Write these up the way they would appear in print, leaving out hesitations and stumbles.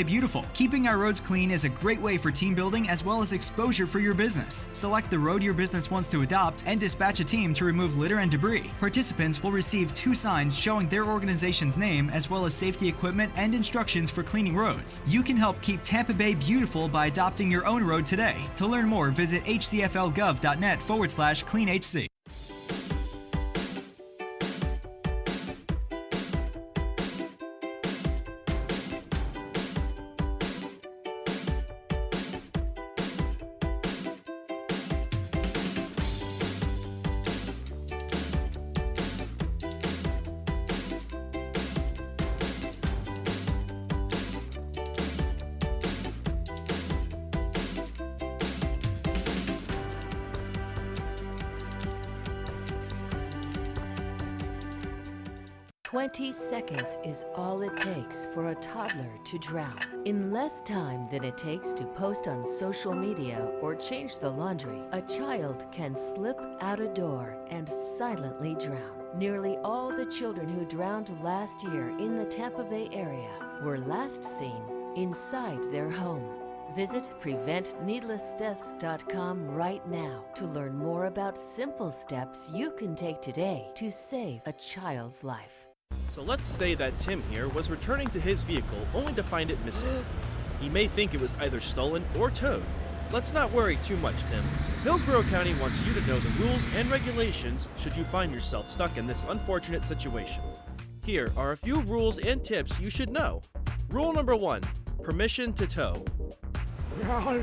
Beautiful. Keeping our roads clean is a great way for team building as well as exposure for your business. Select the road your business wants to adopt and dispatch a team to remove litter and debris. Participants will receive 2 signs showing their organization's name as well as safety equipment and instructions for cleaning roads. You can help keep Tampa Bay beautiful by adopting your own road today. To learn more, visit hcflgov.net/cleanhc. 20 seconds is all it takes for a toddler to drown. In less time than it takes to post on social media or change the laundry, a child can slip out a door and silently drown. Nearly all the children who drowned last year in the Tampa Bay area were last seen inside their home. Visit PreventNeedlessDeaths.com right now to learn more about simple steps you can take today to save a child's life. So let's say that Tim here was returning to his vehicle only to find it missing. He may think it was either stolen or towed. Let's not worry too much, Tim. Hillsborough County wants you to know the rules and regulations should you find yourself stuck in this unfortunate situation. Here are a few rules and tips you should know. Rule number 1, permission to tow.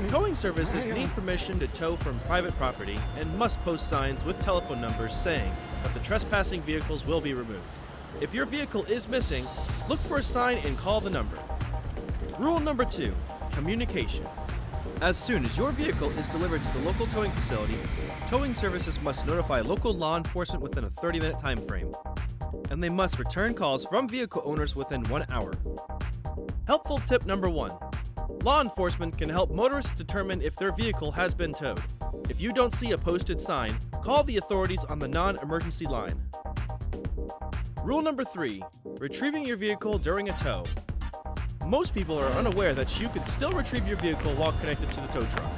Towing services need permission to tow from private property and must post signs with telephone numbers saying that the trespassing vehicles will be removed. If your vehicle is missing, look for a sign and call the number. Rule number 2, communication. As soon as your vehicle is delivered to the local towing facility, towing services must notify local law enforcement within a 30-minute time frame, and they must return calls from vehicle owners within 1 hour. Helpful tip number 1. Law enforcement can help motorists determine if their vehicle has been towed. If you don't see a posted sign, call the authorities on the non-emergency line. Rule number 3, retrieving your vehicle during a tow. Most people are unaware that you can still retrieve your vehicle while connected to the tow truck.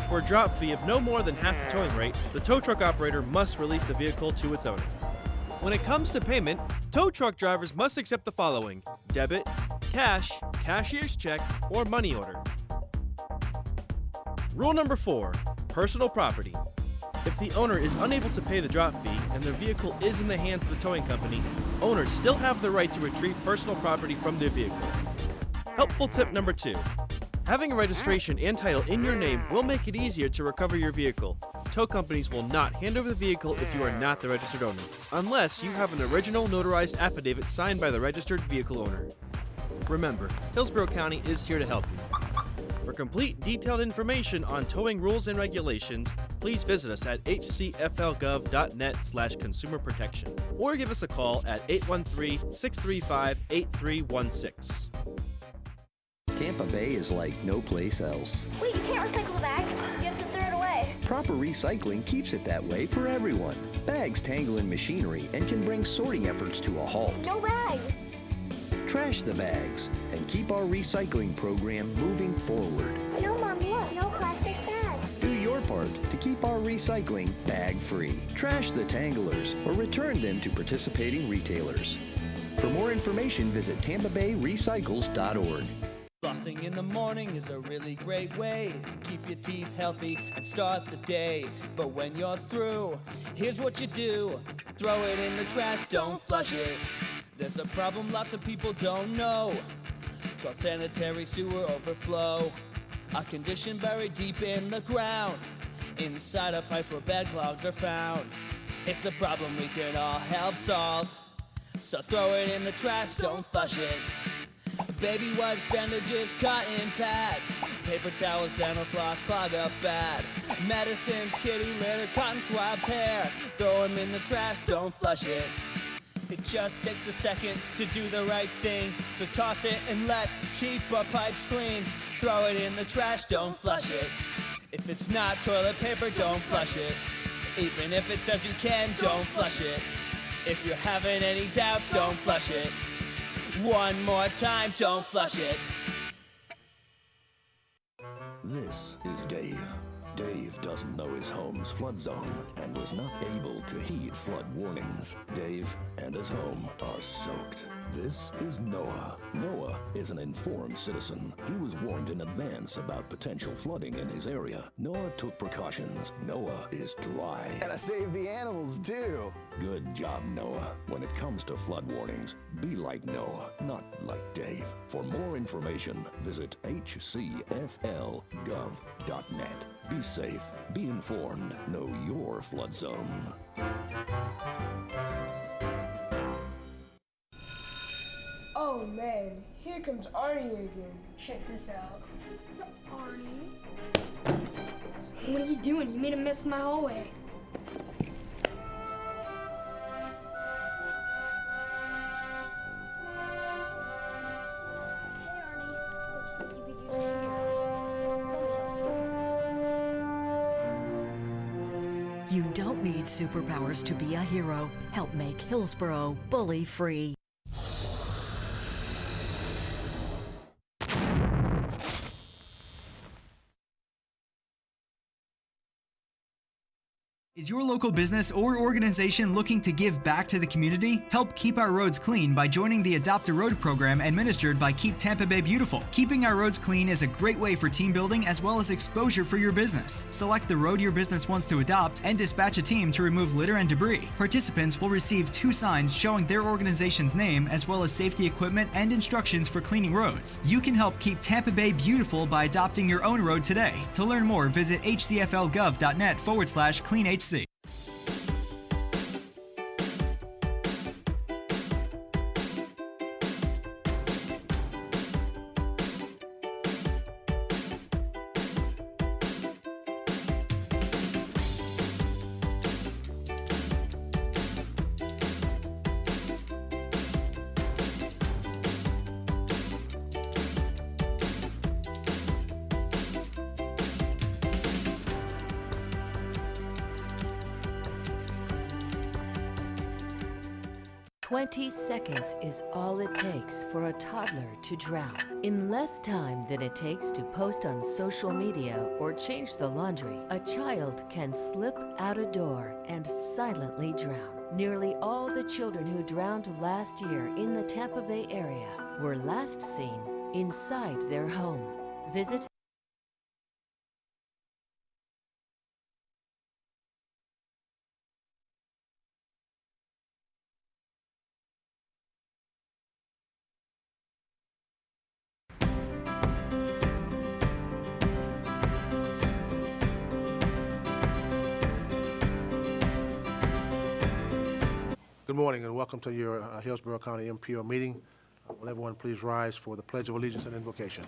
For a drop fee of no more than half the towing rate, the tow truck operator must release the vehicle to its owner. When it comes to payment, tow truck drivers must accept the following: debit, cash, cashier's check, or money order. Rule number 4, personal property. If the owner is unable to pay the drop fee and their vehicle is in the hands of the towing company, owners still have the right to retrieve personal property from their vehicle. Helpful tip number 2. Having a registration and title in your name will make it easier to recover your vehicle. Tow companies will not hand over the vehicle if you are not the registered owner, unless you have an original notarized affidavit signed by the registered vehicle owner. Remember, Hillsborough County is here to help you. For complete, detailed information on towing rules and regulations, please visit us at hcflgov.net/consumer protection or give us a call at 813-635-8316. Tampa Bay is like no place else. Wait, you can't recycle the bag. You have to throw it away. Proper recycling keeps it that way for everyone. Bags tangle in machinery and can bring sorting efforts to a halt. No bags. Trash the bags and keep our recycling program moving forward. No, Mom, look. No plastic bags. Do your part to keep our recycling bag-free. Trash the tanglers or return them to participating retailers. For more information, visit TampaBayRecycles.org. Flossing in the morning is a really great way to keep your teeth healthy and start the day. But when you're through, here's what you do. Throw it in the trash, don't flush it. There's a problem lots of people don't know, called sanitary sewer overflow. A condition buried deep in the ground, inside a pipe where bad clouds are found. It's a problem we can all help solve, so throw it in the trash, don't flush it. Baby wipes, bandages, cotton pads, paper towels, dental floss, clog up bad. Medicines, kitty litter, cotton swabs, hair. Throw them in the trash, don't flush it. It just takes a second to do the right thing, so toss it and let's keep our pipes clean. Throw it in the trash, don't flush it. If it's not toilet paper, don't flush it. Even if it says you can, don't flush it. If you're having any doubts, don't flush it. One more time, don't flush it. This is Dave. Dave doesn't know his home's flood zone and was not able to heed flood warnings. Dave and his home are soaked. This is Noah. Noah is an informed citizen. He was warned in advance about potential flooding in his area. Noah took precautions. Noah is dry. And I saved the animals too. Good job, Noah. When it comes to flood warnings, be like Noah, not like Dave. For more information, visit hcflgov.net. Be safe, be informed, know your flood zone. Oh man, here comes Arnie again. Check this out. What's up, Arnie? What are you doing? You made a mess in my hallway. Hey Arnie, looks like you could use a hero. You don't need superpowers to be a hero. Help make Hillsborough bully-free. Is your local business or organization looking to give back to the community? Help keep our roads clean by joining the Adopt a Road program administered by Keep Tampa Bay Beautiful. Keeping our roads clean is a great way for team building as well as exposure for your business. Select the road your business wants to adopt and dispatch a team to remove litter and debris. Participants will receive 2 signs showing their organization's name as well as safety equipment and instructions for cleaning roads. You can help keep Tampa Bay beautiful by adopting your own road today. To learn more, visit hcflgov.net/cleanhc. "20 seconds is all it takes for a toddler to drown. In less time than it takes to post on social media or change the laundry, a child can slip out a door and silently drown. Nearly all the children who drowned last year in the Tampa Bay area were last seen inside their home. Visit Good morning and welcome to your Hillsborough County MPO meeting. Will everyone please rise for the Pledge of Allegiance and invocation?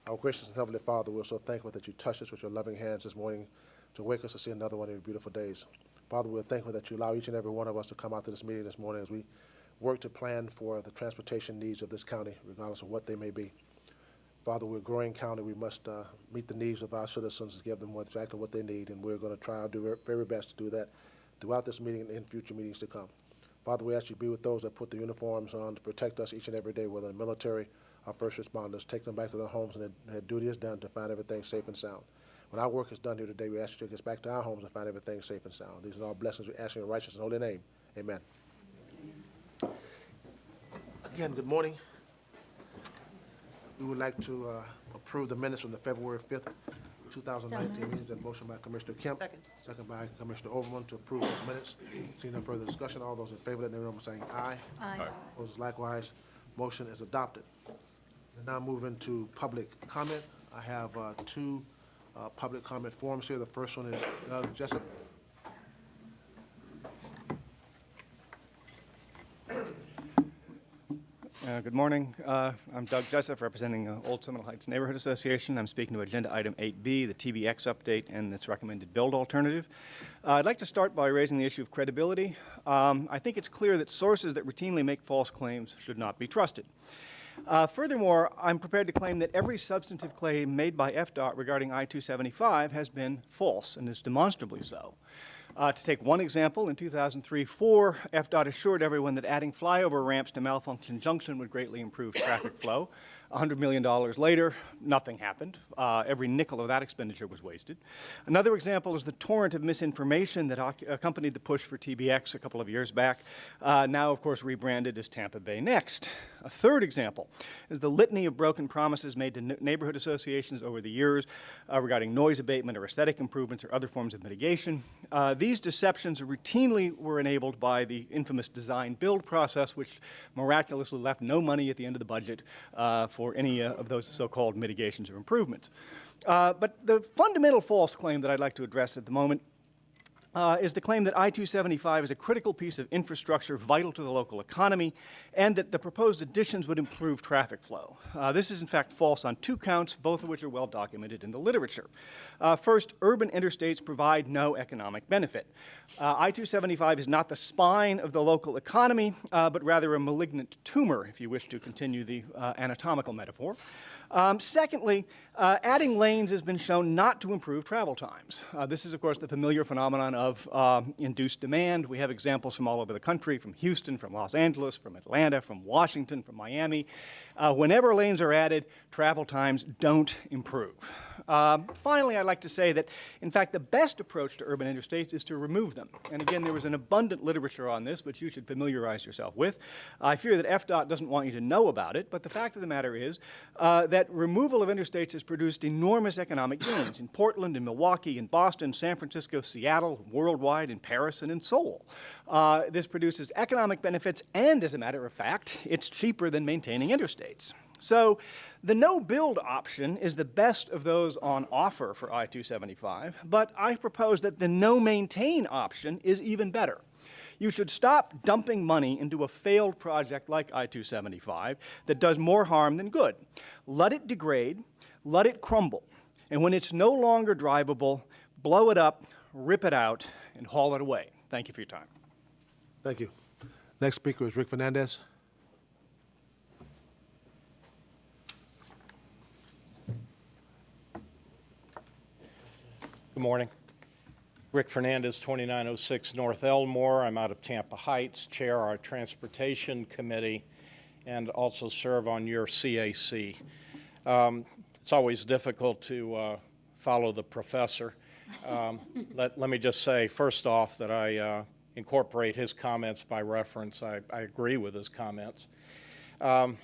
Our gracious and heavenly Father, we're so thankful that you touched us with your loving hands this morning to wake us to see another one of your beautiful days. Father, we're thankful that you allow each and every one of us to come out to this meeting this morning as we work to plan for the transportation needs of this county, regardless of what they may be. Father, we're a growing county. We must meet the needs of our citizens and give them exactly what they need, and we're going to try our very best to do that throughout this meeting and in future meetings to come. Father, we ask you to be with those that put the uniforms on to protect us each and every day, whether the military or first responders. Take them back to their homes, and their duty is done to find everything safe and sound. When our work is done here today, we ask you to take us back to our homes and find everything safe and sound. These are all blessings we ask in your righteous and holy name. Amen. Again, good morning. We would like to approve the minutes from the February 5th, 2019 meetings. And motion by Commissioner Kemp. Second by Commissioner Overman to approve those minutes. Seeing no further discussion, all those in favor, let them know by saying aye. Aye. Opposed likewise. Motion is adopted. We now move into public comment. I have 2 public comment forms here. The first one is Jessup. Good morning. I'm Doug Jessup, representing Old Seminole Heights Neighborhood Association. I'm speaking to Agenda Item 8B, the TBX update and its recommended build alternative. I'd like to start by raising the issue of credibility. I think it's clear that sources that routinely make false claims should not be trusted. Furthermore, I'm prepared to claim that every substantive claim made by FDOT regarding I-275 has been false and is demonstrably so. To take one example, in 2003-04, FDOT assured everyone that adding flyover ramps to Malfunction Junction would greatly improve traffic flow. $100 million later, nothing happened. Every nickel of that expenditure was wasted. Another example is the torrent of misinformation that accompanied the push for TBX a couple of years back, now, of course, rebranded as Tampa Bay Next. A third example is the litany of broken promises made to neighborhood associations over the years regarding noise abatement or aesthetic improvements or other forms of mitigation. These deceptions routinely were enabled by the infamous design-build process, which miraculously left no money at the end of the budget for any of those so-called mitigations or improvements. But the fundamental false claim that I'd like to address at the moment is the claim that I-275 is a critical piece of infrastructure vital to the local economy and that the proposed additions would improve traffic flow. This is in fact false on two counts, both of which are well documented in the literature. First, urban interstates provide no economic benefit. I-275 is not the spine of the local economy, but rather a malignant tumor, if you wish to continue the anatomical metaphor. Secondly, adding lanes has been shown not to improve travel times. This is, of course, the familiar phenomenon of induced demand. We have examples from all over the country, from Houston, from Los Angeles, from Atlanta, from Washington, from Miami. Whenever lanes are added, travel times don't improve. Finally, I'd like to say that, in fact, the best approach to urban interstates is to remove them. And again, there was an abundant literature on this, which you should familiarize yourself with. I fear that FDOT doesn't want you to know about it, but the fact of the matter is that removal of interstates has produced enormous economic gains in Portland, in Milwaukee, in Boston, San Francisco, Seattle, worldwide, in Paris, and in Seoul. This produces economic benefits, and as a matter of fact, it's cheaper than maintaining interstates. So the no-build option is the best of those on offer for I-275, but I propose that the no-maintain option is even better. You should stop dumping money into a failed project like I-275 that does more harm than good. Let it degrade, let it crumble, and when it's no longer drivable, blow it up, rip it out, and haul it away. Thank you for your time. Thank you. Next speaker is Rick Fernandez. Good morning. Rick Fernandez, 2906 North Elmore. I'm out of Tampa Heights, chair our Transportation Committee, and also serve on your CAC. It's always difficult to follow the professor. Let me just say, first off, that I incorporate his comments by reference. I agree with his comments. I'm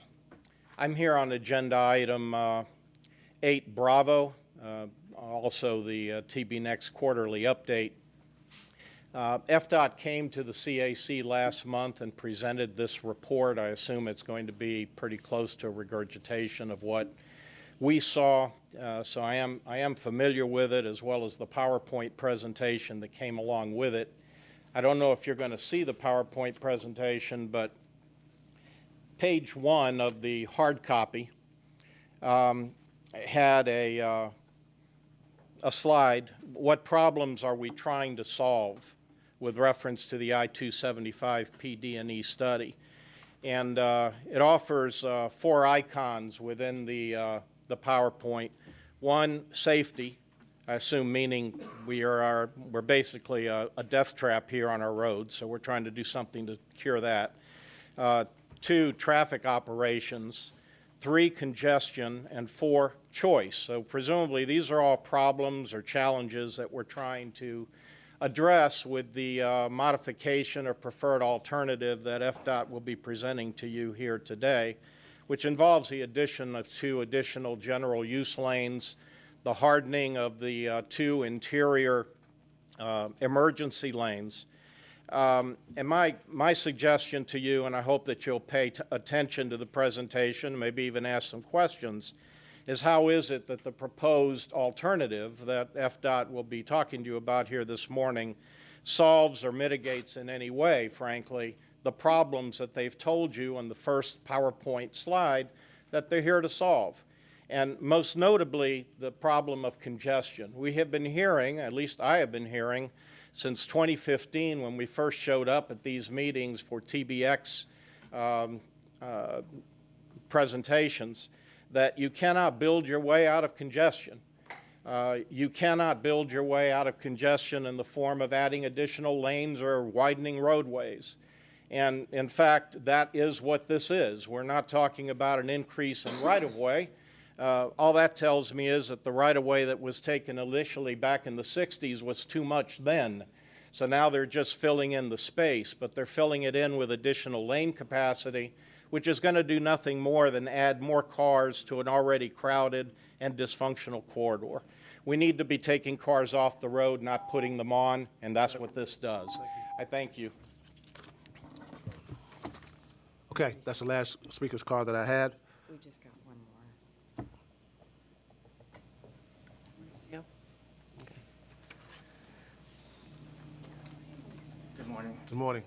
here on agenda item 8 Bravo. Also the TB Next quarterly update. FDOT came to the CAC last month and presented this report. I assume it's going to be pretty close to a regurgitation of what we saw. So I am familiar with it, as well as the PowerPoint presentation that came along with it. I don't know if you're going to see the PowerPoint presentation, but page 1 of the hard copy had a slide, what problems are we trying to solve, with reference to the I-275 PD&E study. And it offers 4 icons within the PowerPoint. One, safety, I assume meaning we're basically a death trap here on our roads, so we're trying to do something to cure that. 2, traffic operations. 3, congestion, and 4, choice. So presumably these are all problems or challenges that we're trying to address with the modification or preferred alternative that FDOT will be presenting to you here today, which involves the addition of 2 additional general use lanes, the hardening of the 2 interior emergency lanes. And my suggestion to you, and I hope that you'll pay attention to the presentation, maybe even ask some questions, is how is it that the proposed alternative that FDOT will be talking to you about here this morning solves or mitigates in any way, frankly, the problems that they've told you on the first PowerPoint slide that they're here to solve. And most notably, the problem of congestion. We have been hearing, at least I have been hearing, since 2015 when we first showed up at these meetings for TBX presentations, that you cannot build your way out of congestion. You cannot build your way out of congestion in the form of adding additional lanes or widening roadways. And in fact, that is what this is. We're not talking about an increase in right-of-way. All that tells me is that the right-of-way that was taken initially back in the 60s was too much then. So now they're just filling in the space, but they're filling it in with additional lane capacity, which is going to do nothing more than add more cars to an already crowded and dysfunctional corridor. We need to be taking cars off the road, not putting them on, and that's what this does. I thank you. Okay, that's the last speaker's card that I had. We just got one more. Yep. Okay. Good morning. Good morning.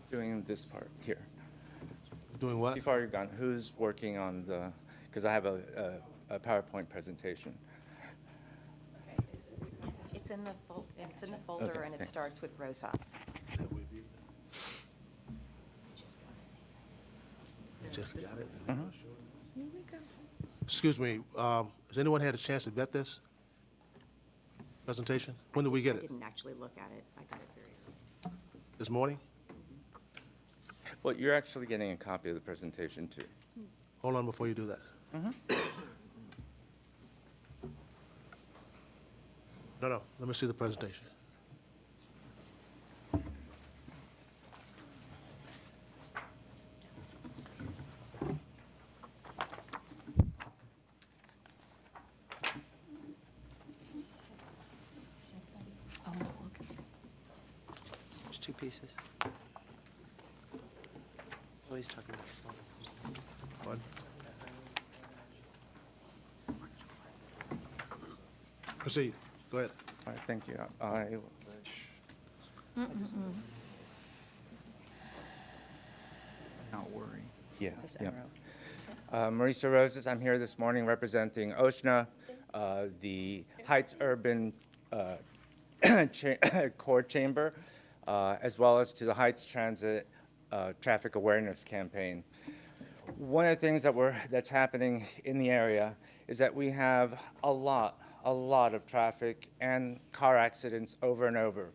Doing this part here. Doing what? Before you're gone, who's working on the, because I have a PowerPoint presentation. It's in the folder, Okay, and it thanks. starts with Rosas. Just got it. Here we go. Excuse me, has anyone had a chance to vet this presentation? When did we get I it? didn't actually look at it. I got it very early. This morning? Well, you're actually getting a copy of the presentation too. Hold on before you do that. No, let me see the presentation. There's two pieces. Always talking about One. Proceed. Go ahead. All right, thank you. Not worry. Yeah. This yeah. arrow. Marisa Roses, I'm here this morning representing OSHNA, the Heights Urban Core Chamber, as well as to the Heights Transit Traffic Awareness Campaign. One of the things that's happening in the area is that we have a lot of traffic and car accidents over and over.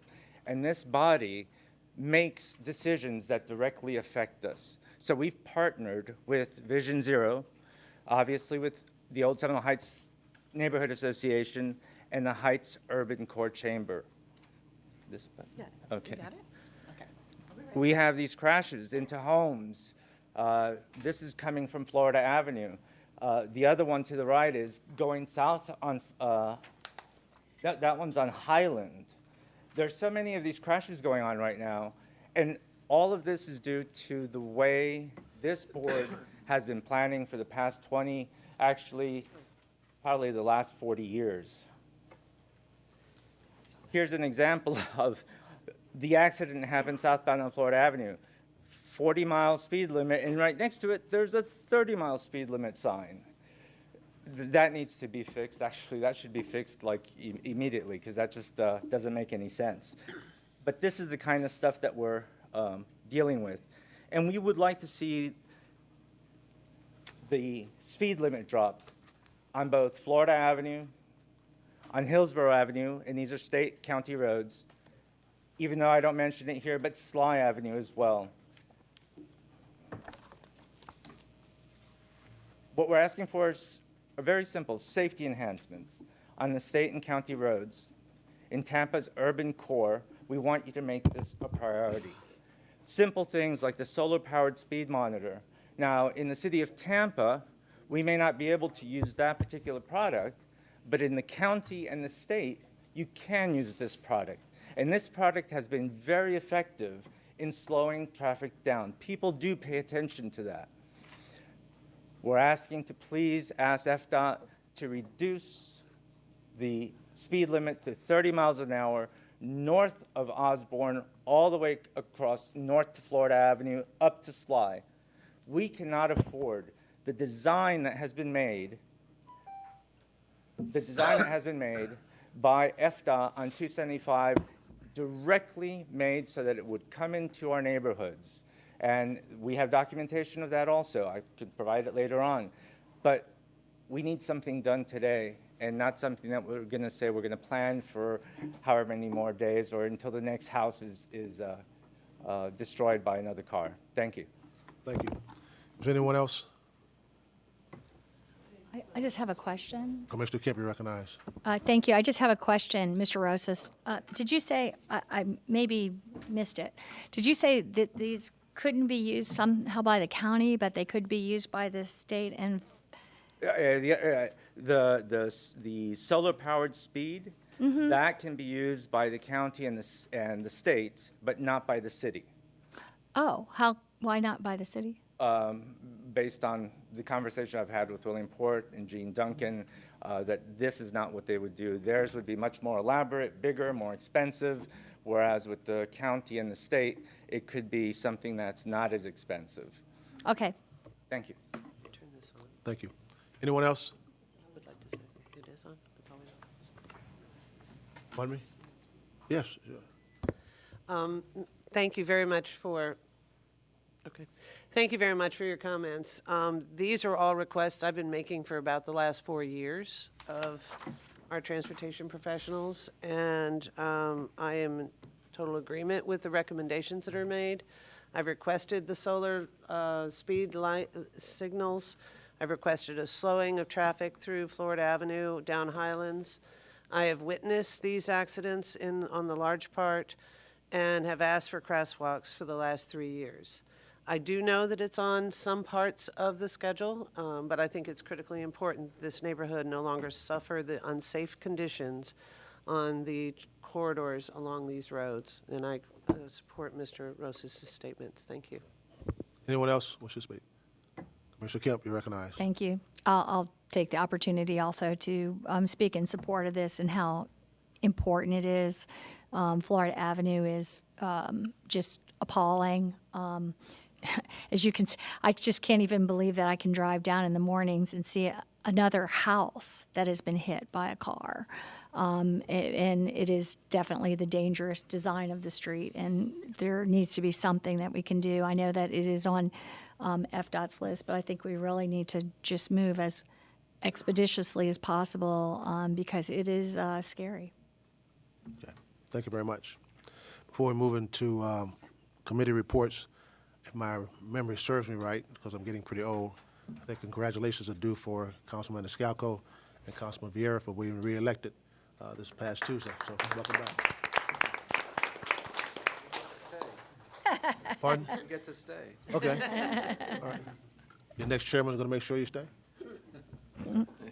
And this body makes decisions that directly affect us. So we've partnered with Vision Zero, obviously with the Old Seminole Heights Neighborhood Association and the Heights Urban Core Chamber. This button? Yeah. Okay. You got it? Okay. We have these crashes into homes. This is coming from Florida Avenue. The other one to the right is going south on, that one's on Highland. There's so many of these crashes going on right now, and all of this is due to the way this board has been planning for the past 20, actually, probably the last 40 years. Here's an example of the accident that happened southbound on Florida Avenue. 40-mile speed limit, and right next to it, there's a 30-mile speed limit sign. That needs to be fixed. Actually, that should be fixed like immediately, because that just doesn't make any sense. But this is the kind of stuff that we're dealing with. And we would like to see the speed limit dropped on both Florida Avenue, on Hillsborough Avenue, and these are state county roads, even though I don't mention it here, but Sly Avenue as well. What we're asking for is very simple safety enhancements on the state and county roads. in Tampa's urban core, we want you to make this a priority. Simple things like the solar-powered speed monitor. Now, in the city of Tampa, we may not be able to use that particular product, but in the county and the state, you can use this product. And this product has been very effective in slowing traffic down. People do pay attention to that. We're asking to please ask FDOT to reduce the speed limit to 30 miles an hour north of Osborne, all the way across north to Florida Avenue, up to Sly. We cannot afford the design that has been made by FDOT on 275, directly made so that it would come into our neighborhoods. And we have documentation of that also. I could provide it later on. But we need something done today, and not something that we're going to say we're going to plan for however many more days or until the next house is destroyed by another car. Thank you. Thank you. Is there anyone else? I just have a question. Commissioner Kemp, you recognize. Thank you. I just have a question, Mr. Rosas. Did you say, I maybe missed it, did you say that these couldn't be used somehow by the county, but they could be used by the state and? The solar-powered speed, that can be used by the county and the state, but not by the city. Oh, why not by the city? Based on the conversation I've had with William Port and Gene Duncan, that this is not what they would do. Theirs would be much more elaborate, bigger, more expensive, whereas with the county and the state, it could be something that's not as expensive. Okay. Thank you. Thank you. Anyone else? I would like to say it is on. It's always on. Pardon me? Yes. Sure. Thank you very much for. Okay. Thank you very much for your comments. These are all requests I've been making for about the last 4 years of our transportation professionals, and I am in total agreement with the recommendations that are made. I've requested the solar speed light signals. I've requested a slowing of traffic through Florida Avenue, down Highlands. I have witnessed these accidents on the large part and have asked for crosswalks for the last 3 years. I do know that it's on some parts of the schedule, but I think it's critically important that this neighborhood no longer suffer the unsafe conditions on the corridors along these roads. And I support Mr. Rosas' statements. Thank you. Anyone else wish to speak? Commissioner Kemp, you recognize. Thank you. I'll take the opportunity also to speak in support of this and how important it is. Florida Avenue is just appalling. As you can see, I just can't even believe that I can drive down in the mornings and see another house that has been hit by a car. And it is definitely the dangerous design of the street, and there needs to be something that we can do. I know that it is on FDOT's list, but I think we really need to just move as expeditiously as possible because it is scary. Okay. Thank you very much. Before we move into committee reports, if my memory serves me right, because I'm getting pretty old, I think congratulations are due for Councilman Escalco and Councilman Vieira for being reelected this past Tuesday. So welcome back. Pardon? You get to stay. Okay. All right. Your next chairman is going to make sure you stay?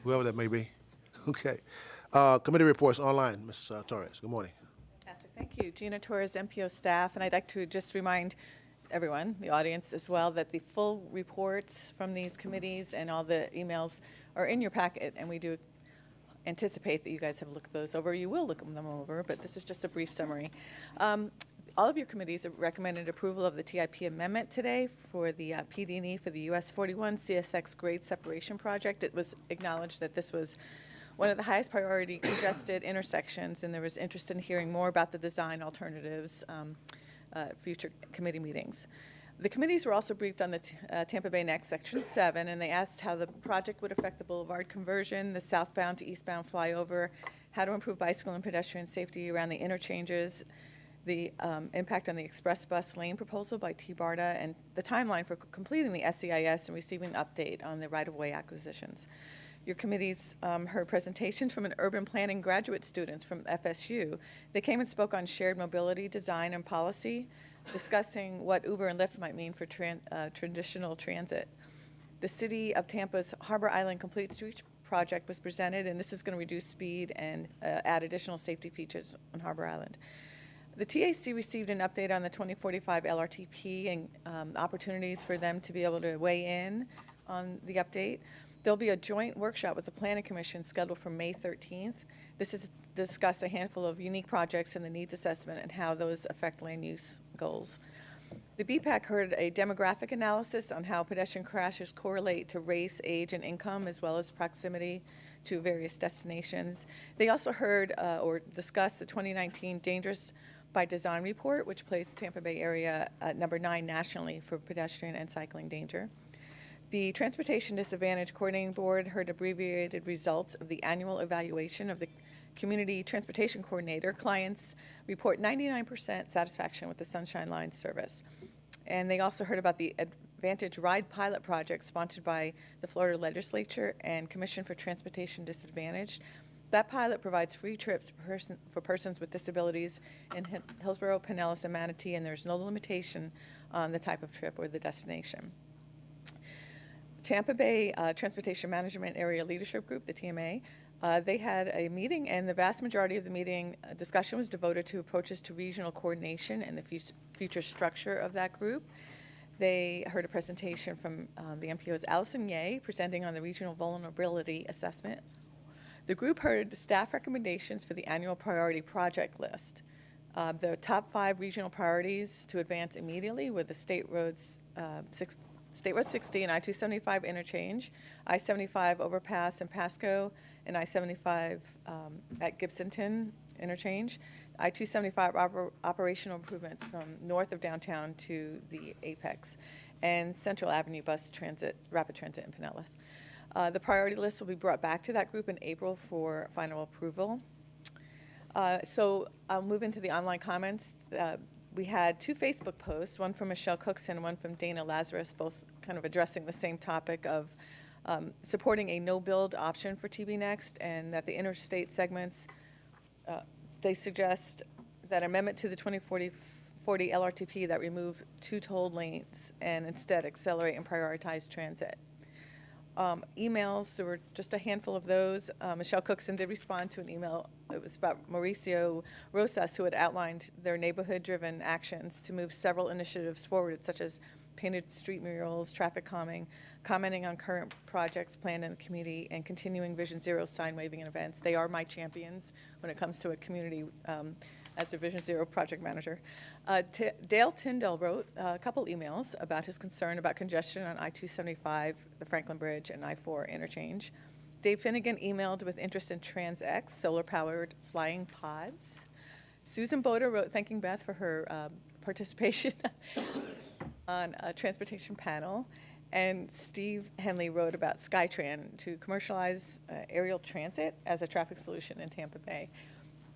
Whoever that may be. Okay. Committee reports online. Ms. Torres, good morning. Yes, thank you. Gina Torres, MPO staff, and I'd like to just remind everyone, the audience as well, that the full reports from these committees and all the emails are in your packet, and we do anticipate that you guys have looked those over. You will look them over, but this is just a brief summary. All of your committees have recommended approval of the TIP amendment today for the PD&E for the US 41 CSX grade separation project. It was acknowledged that this was one of the highest priority congested intersections, and there was interest in hearing more about the design alternatives future committee meetings. The committees were also briefed on the Tampa Bay Next Section 7, and they asked how the project would affect the boulevard conversion, the southbound to eastbound flyover, how to improve bicycle and pedestrian safety around the interchanges, the impact on the express bus lane proposal by T-BARTA, and the timeline for completing the SEIS and receiving an update on the right-of-way acquisitions. Your committees heard presentations from an urban planning graduate students from FSU. They came and spoke on shared mobility, design, and policy, discussing what Uber and Lyft might mean for traditional transit. The City of Tampa's Harbor Island Complete Streets project was presented, and this is going to reduce speed and add additional safety features on Harbor Island. The TAC received an update on the 2045 LRTP and opportunities for them to be able to weigh in on the update. There'll be a joint workshop with the Planning Commission scheduled for May 13th. This is to discuss a handful of unique projects in the needs assessment and how those affect land use goals. The BPAC heard a demographic analysis on how pedestrian crashes correlate to race, age, and income, as well as proximity to various destinations. They also heard or discussed the 2019 Dangerous by Design report, which placed Tampa Bay area at number 9 nationally for pedestrian and cycling danger. The Transportation Disadvantage Coordinating Board heard abbreviated results of the annual evaluation of the Community Transportation Coordinator. Clients report 99% satisfaction with the Sunshine Line service. And they also heard about the Advantage Ride pilot project sponsored by the Florida Legislature and Commission for Transportation Disadvantaged. That pilot provides free trips for persons with disabilities in Hillsborough, Pinellas, and Manatee, and there's no limitation on the type of trip or the destination. Tampa Bay Transportation Management Area Leadership Group, the TMA, they had a meeting, and the vast majority of the meeting discussion was devoted to approaches to regional coordination and the future structure of that group. They heard a presentation from the MPO's Allison Ye presenting on the regional vulnerability assessment. The group heard staff recommendations for the annual priority project list. The top 5 regional priorities to advance immediately were the State Road 60 and I-275 interchange, I-75 overpass in Pasco, and I-75 at Gibsonton interchange, I-275 operational improvements from north of downtown to the Apex, and Central Avenue bus transit, rapid transit in Pinellas. The priority list will be brought back to that group in April for final approval. So I'll move into the online comments. We had 2 Facebook posts, one from Michelle Cookson, one from Dana Lazarus, both kind of addressing the same topic of supporting a no-build option for TB Next, and that the interstate segments, they suggest that amendment to the 2040 LRTP that remove 2 toll lanes and instead accelerate and prioritize transit. Emails, there were just a handful of those. Michelle Cookson did respond to an email. It was about Mauricio Rosas, who had outlined their neighborhood-driven actions to move several initiatives forward, such as painted street murals, traffic calming, commenting on current projects planned in the community, and continuing Vision Zero sign waving and events. They are my champions when it comes to a community as a Vision Zero project manager. Dale Tyndall wrote a couple emails about his concern about congestion on I-275, the Franklin Bridge, and I-4 interchange. Dave Finnegan emailed with interest in TransX, solar-powered flying pods. Susan Boda wrote thanking Beth for her participation on a transportation panel. And Steve Henley wrote about SkyTran to commercialize aerial transit as a traffic solution in Tampa Bay.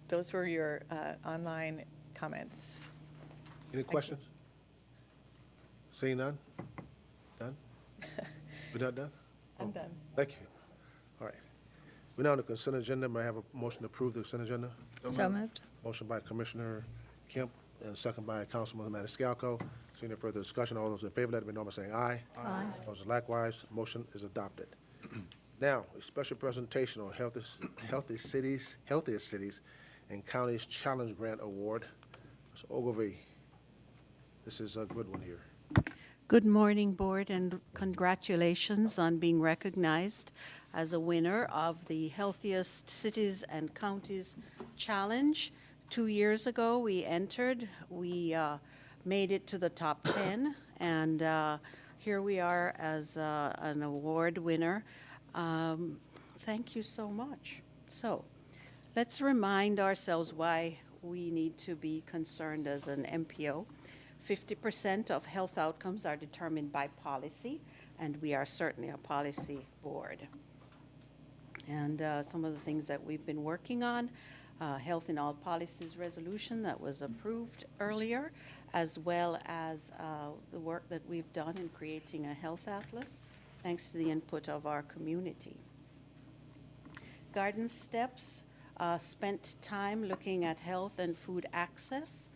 Those were your online comments. Any questions? Seeing none? Done? We're not done? I'm done. Thank you. All right. We're now on the consent agenda. May I have a motion to approve the consent agenda? So moved. Motion by Commissioner Kemp and second by Councilman Maniscalco. Seeing no further discussion, all those in favor, let it be known by saying aye. Aye. Those likewise, motion is adopted. Now, a special presentation on healthiest cities and counties challenge grant award. Ms. Ogilvy, this is a good one here. Good morning, Board, and congratulations on being recognized as a winner of the Healthiest Cities and Counties Challenge. 2 years ago, we entered. We made it to the top 10, and here we are as an award winner. Thank you so much. So, let's remind ourselves why we need to be concerned as an MPO. 50% of health outcomes are determined by policy, and we are certainly a policy board. And some of the things that we've been working on, Health in All Policies resolution that was approved earlier, as well as the work that we've done in creating a health atlas, thanks to the input of our community. Garden Steps spent time looking at health and food access.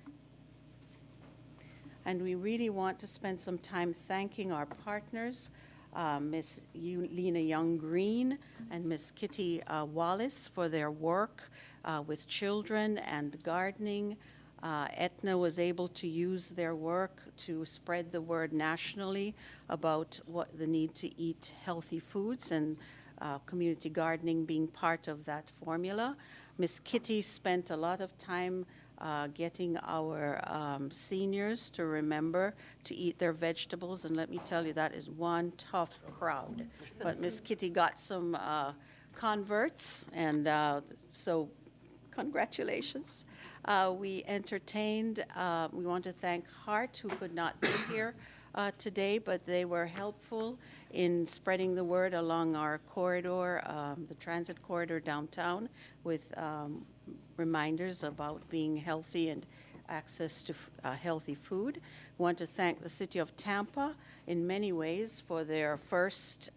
And we really want to spend some time thanking our partners, Ms. Lena Young-Green and Ms. Kitty Wallace, for their work with children and gardening. Aetna was able to use their work to spread the word nationally about what the need to eat healthy foods, and community gardening being part of that formula. Ms. Kitty spent a lot of time getting our seniors to remember to eat their vegetables, and let me tell you, that is one tough crowd. But Ms. Kitty got some converts, and so congratulations. We entertained, we want to thank Hart, who could not be here today, but they were helpful in spreading the word along our corridor, the transit corridor downtown, with reminders about being healthy and access to healthy food. We want to thank the City of Tampa in many ways for their first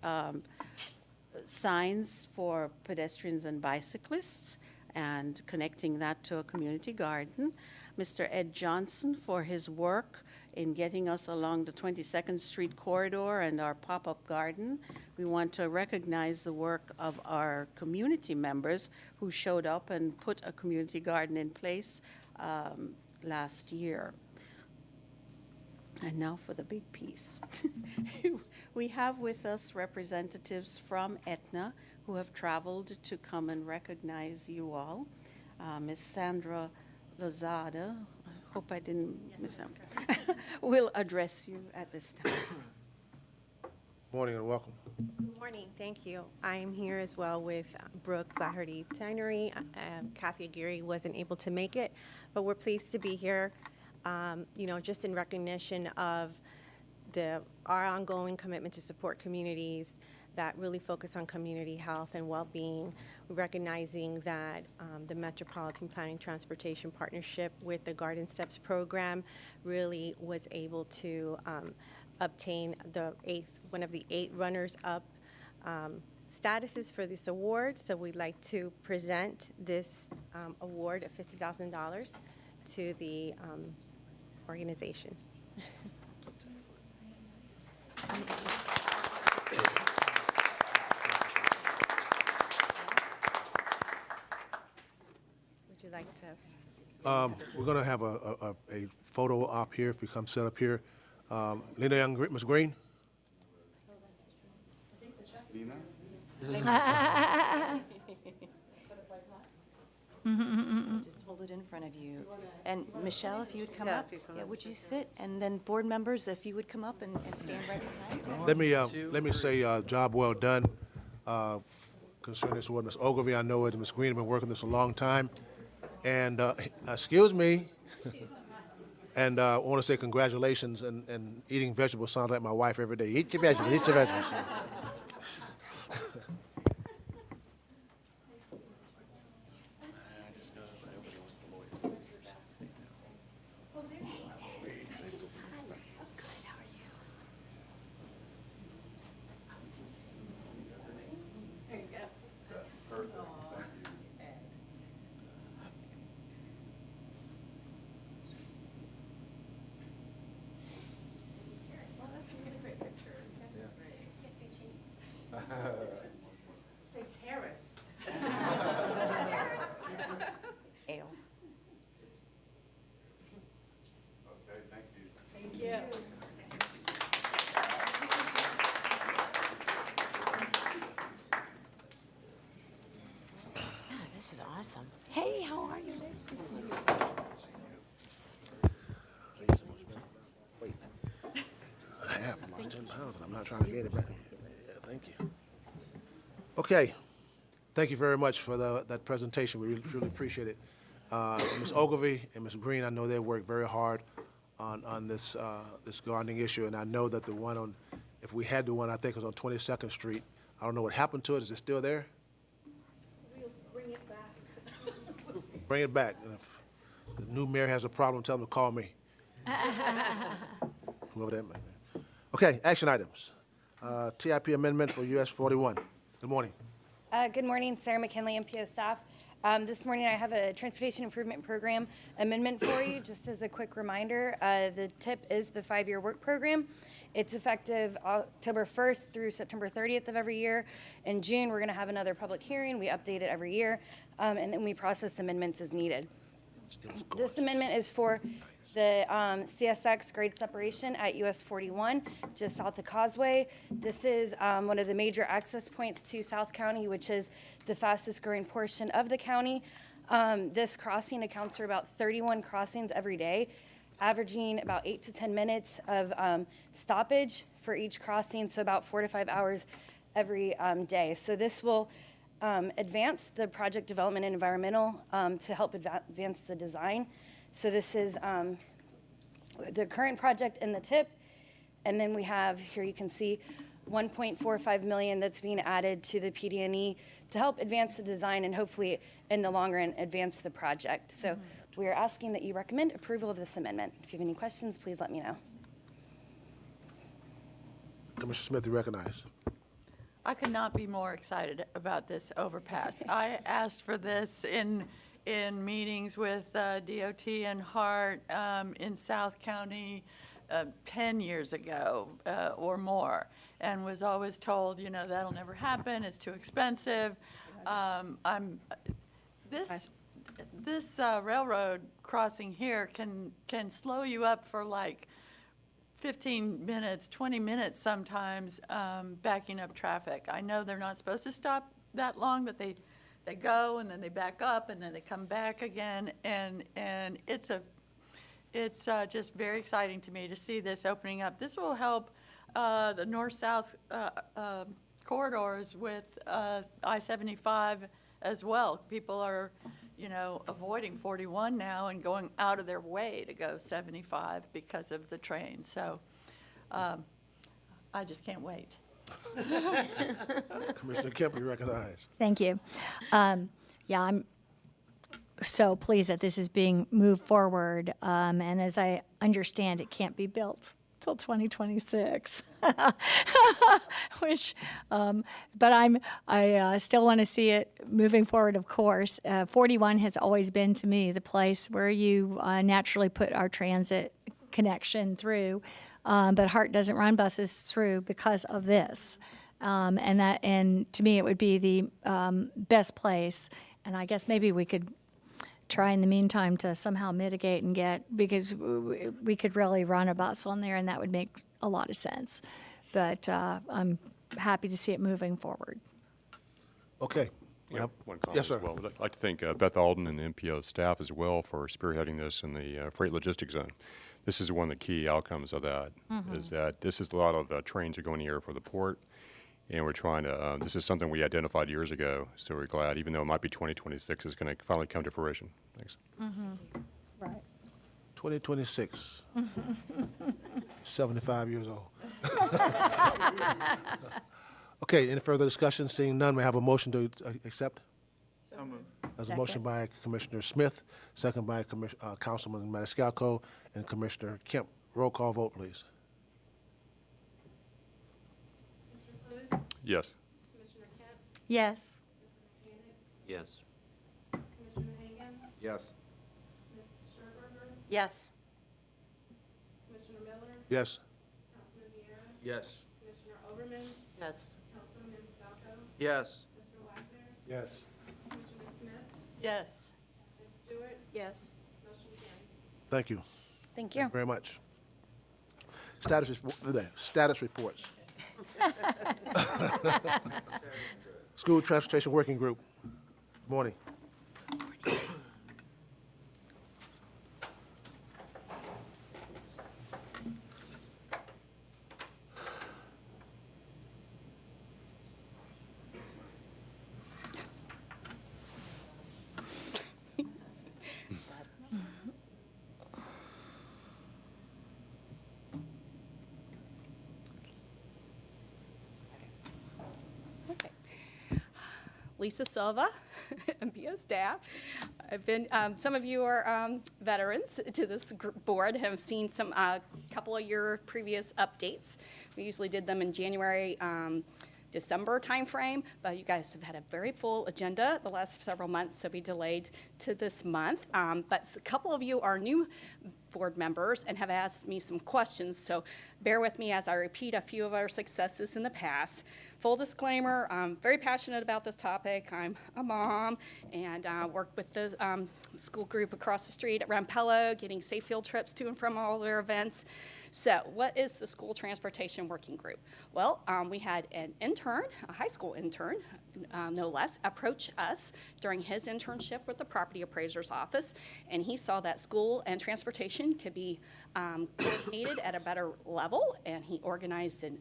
signs for pedestrians and bicyclists and connecting that to a community garden. Mr. Ed Johnson for his work in getting us along the 22nd Street corridor and our pop-up garden. We want to recognize the work of our community members who showed up and put a community garden in place last year. And now for the big piece. We have with us representatives from Aetna who have traveled to come and recognize you all. Ms. Sandra Lozada, I hope I didn't miss that, will address you at this time. Morning and welcome. Good morning, thank you. I am here as well with Brooke Zahardi Tannery. Kathy Aguirre wasn't able to make it, but we're pleased to be here, just in recognition of our ongoing commitment to support communities that really focus on community health and well-being, recognizing that the Metropolitan Planning Transportation Partnership with the Garden Steps program really was able to obtain one of the 8 runners-up statuses for this award. So we'd like to present this award of $50,000 to the organization. Would you like to? We're going to have a photo op here. If you come sit up here. Lena Young, Ms. Green. Just hold it in front of you. And Michelle, if you would come up. Yeah, would you sit? And then board members, if you would come up and stand right behind. Let me say job well done concerning this award. Ms. Ogilvy, I know it, and Ms. Green have been working this a long time. And excuse me. And I want to say congratulations, and eating vegetables sounds like my wife every day. Eat your vegetables, eat your vegetables. Say carrots. Ale. Okay, thank you. Thank you. This is awesome. Hey, how are you? Nice to see you. Wait. I have lost 10 pounds, and I'm not trying to get it back. Yeah, thank you. Okay. Thank you very much for that presentation. We really appreciate it. Ms. Ogilvy and Ms. Green, I know they worked very hard on this gardening issue, and I know that the one on, if we had the one, I think it was on 22nd Street. I don't know what happened to it. Is it still there? We'll bring it back. Bring it back. And if the new mayor has a problem, tell him to call me. Whoever that may be. Okay, action items. TIP amendment for US 41. Good morning. Good morning, Sarah McKinley, MPO staff. This morning I have a Transportation Improvement Program amendment for you. Just as a quick reminder, the TIP is the 5-year work program. It's effective October 1st through September 30th of every year. In June, we're going to have another public hearing. We update it every year, and then we process amendments as needed. This amendment is for the CSX grade separation at US 41, just south of Causeway. This is one of the major access points to South County, which is the fastest growing portion of the county. This crossing accounts for about 31 crossings every day, averaging about 8 to 10 minutes of stoppage for each crossing, so about 4 to 5 hours every day. So this will advance the project development and environmental to help advance the design. So this is the current project in the TIP, and then we have, here you can see, $1.45 million that's being added to the PD&E to help advance the design and hopefully in the long run advance the project. So we are asking that you recommend approval of this amendment. If you have any questions, please let me know. Commissioner Smith, you recognize. I could not be more excited about this overpass. I asked for this in meetings with DOT and HART in South County 10 years ago or more, and was always told, you know, that'll never happen, it's too expensive. This railroad crossing here can slow you up for like 15 minutes, 20 minutes sometimes, backing up traffic. I know they're not supposed to stop that long, but they go and then they back up and then they come back again, and it's just very exciting to me to see this opening up. This will help the north-south corridors with I-75 as well. People are, you know, avoiding 41 now and going out of their way to go 75 because of the train. So I just can't wait. Commissioner Kemp, you recognize. Thank you. Yeah, I'm so pleased that this is being moved forward. And as I understand, it can't be built till 2026. Which, but I still want to see it moving forward, of course. 41 has always been to me the place where you naturally put our transit connection through. But HART doesn't run buses through because of this. And to me, it would be the best place. And I guess maybe we could try in the meantime to somehow mitigate and because we could really run a bus on there, and that would make a lot of sense. But I'm happy to see it moving forward. Okay. Yep. One comment Yes, sir. as well. I'd like to thank Beth Alden and the MPO staff as well for spearheading this in the freight logistics zone. This is one of the key outcomes of that, is that this is a lot of trains are going here for the port, and we're trying to, this is something we identified years ago, so we're glad, even though it might be 2026, it's going to finally come to fruition. Thanks. Right. 2026. 75 years old. Okay, any further discussion? Seeing none, may I have a motion to accept? So moved. There's a motion by Commissioner Smith, second by Councilman Maniscalco and Commissioner Kemp. Roll call vote, please. Yes. Yes. Yes. Yes. Yes. Yes. Yes. Yes. Yes. Yes. Yes. Yes. Thank you. Thank you. Very much. Status reports. School Transportation Working Group. Morning. Lisa Silva, MPO staff. I've been, some of you are veterans to this board, have seen some couple of your previous updates. We usually did them in January, December timeframe, but you guys have had a very full agenda the last several months, so we delayed to this month. But a couple of you are new board members and have asked me some questions, so bear with me as I repeat a few of our successes in the past. Full disclaimer, I'm very passionate about this topic. I'm a mom and work with the school group across the street at Rampello, getting safe field trips to and from all their events. So what is the school transportation working group? Well, we had an intern, a high school intern, no less, approach us during his internship with the property appraiser's office, and he saw that school and transportation could be coordinated at a better level, and he organized an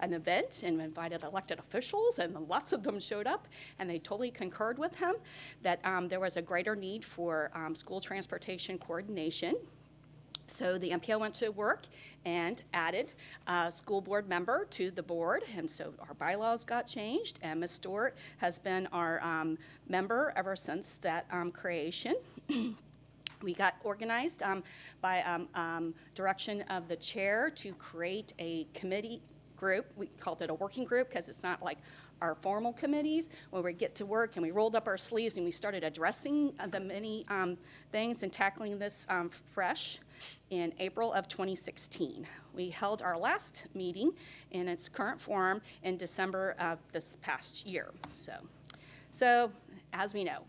event and invited elected officials, and lots of them showed up, and they totally concurred with him that there was a greater need for school transportation coordination. So the MPO went to work and added a school board member to the board, and so our bylaws got changed, and Ms. Stewart has been our member ever since that creation. We got organized by direction of the chair to create a committee group. We called it a working group because it's not like our formal committees where we get to work, and we rolled up our sleeves and we started addressing the many things and tackling this fresh in April of 2016. We held our last meeting in its current form in December of this past year. So as we know,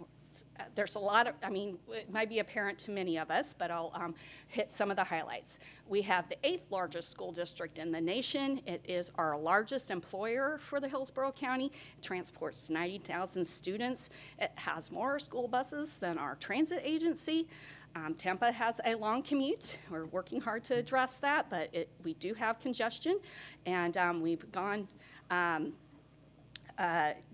there's a lot of, it might be apparent to many of us, but I'll hit some of the highlights. We have the 8th largest school district in the nation. It is our largest employer for the Hillsborough County. It transports 90,000 students. It has more school buses than our transit agency. Tampa has a long commute. We're working hard to address that, but we do have congestion, and we've gone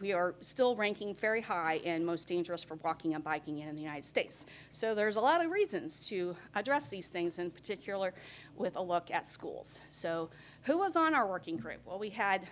we are still ranking very high in most dangerous for walking and biking in the United States. So there's a lot of reasons to address these things, in particular with a look at schools. So who was on our working group? Well, we had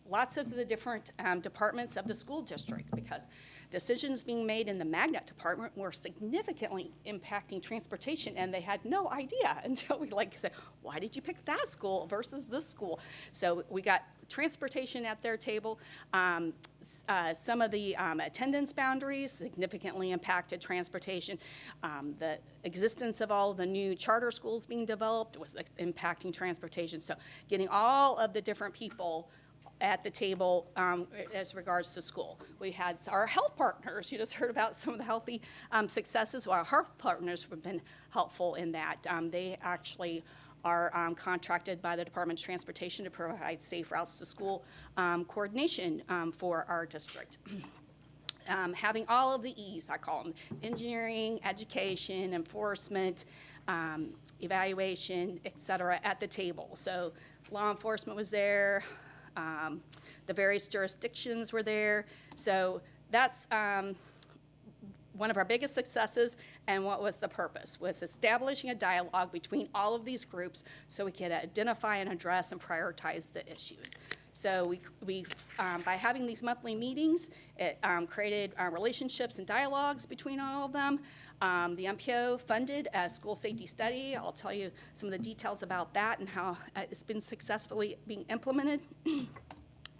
lots of the different departments of the school district, because decisions being made in the magnet department were significantly impacting transportation, and they had no idea until we said, why did you pick that school versus this school? So we got transportation at their table. Some of the attendance boundaries significantly impacted transportation. The existence of all the new charter schools being developed was impacting transportation. So getting all of the different people at the table as regards to school. We had our health partners. You just heard about some of the healthy successes. Well, our health partners have been helpful in that. They actually are contracted by the Department of Transportation to provide safe routes to school coordination for our district. Having all of the E's, I call them, engineering, education, enforcement, evaluation, et cetera, at the table. So law enforcement was there, the various jurisdictions were there. So that's one of our biggest successes, and what was the purpose? Was establishing a dialogue between all of these groups so we could identify and address and prioritize the issues. So we by having these monthly meetings, it created relationships and dialogues between all of them. The MPO funded a school safety study. I'll tell you some of the details about that and how it's been successfully being implemented.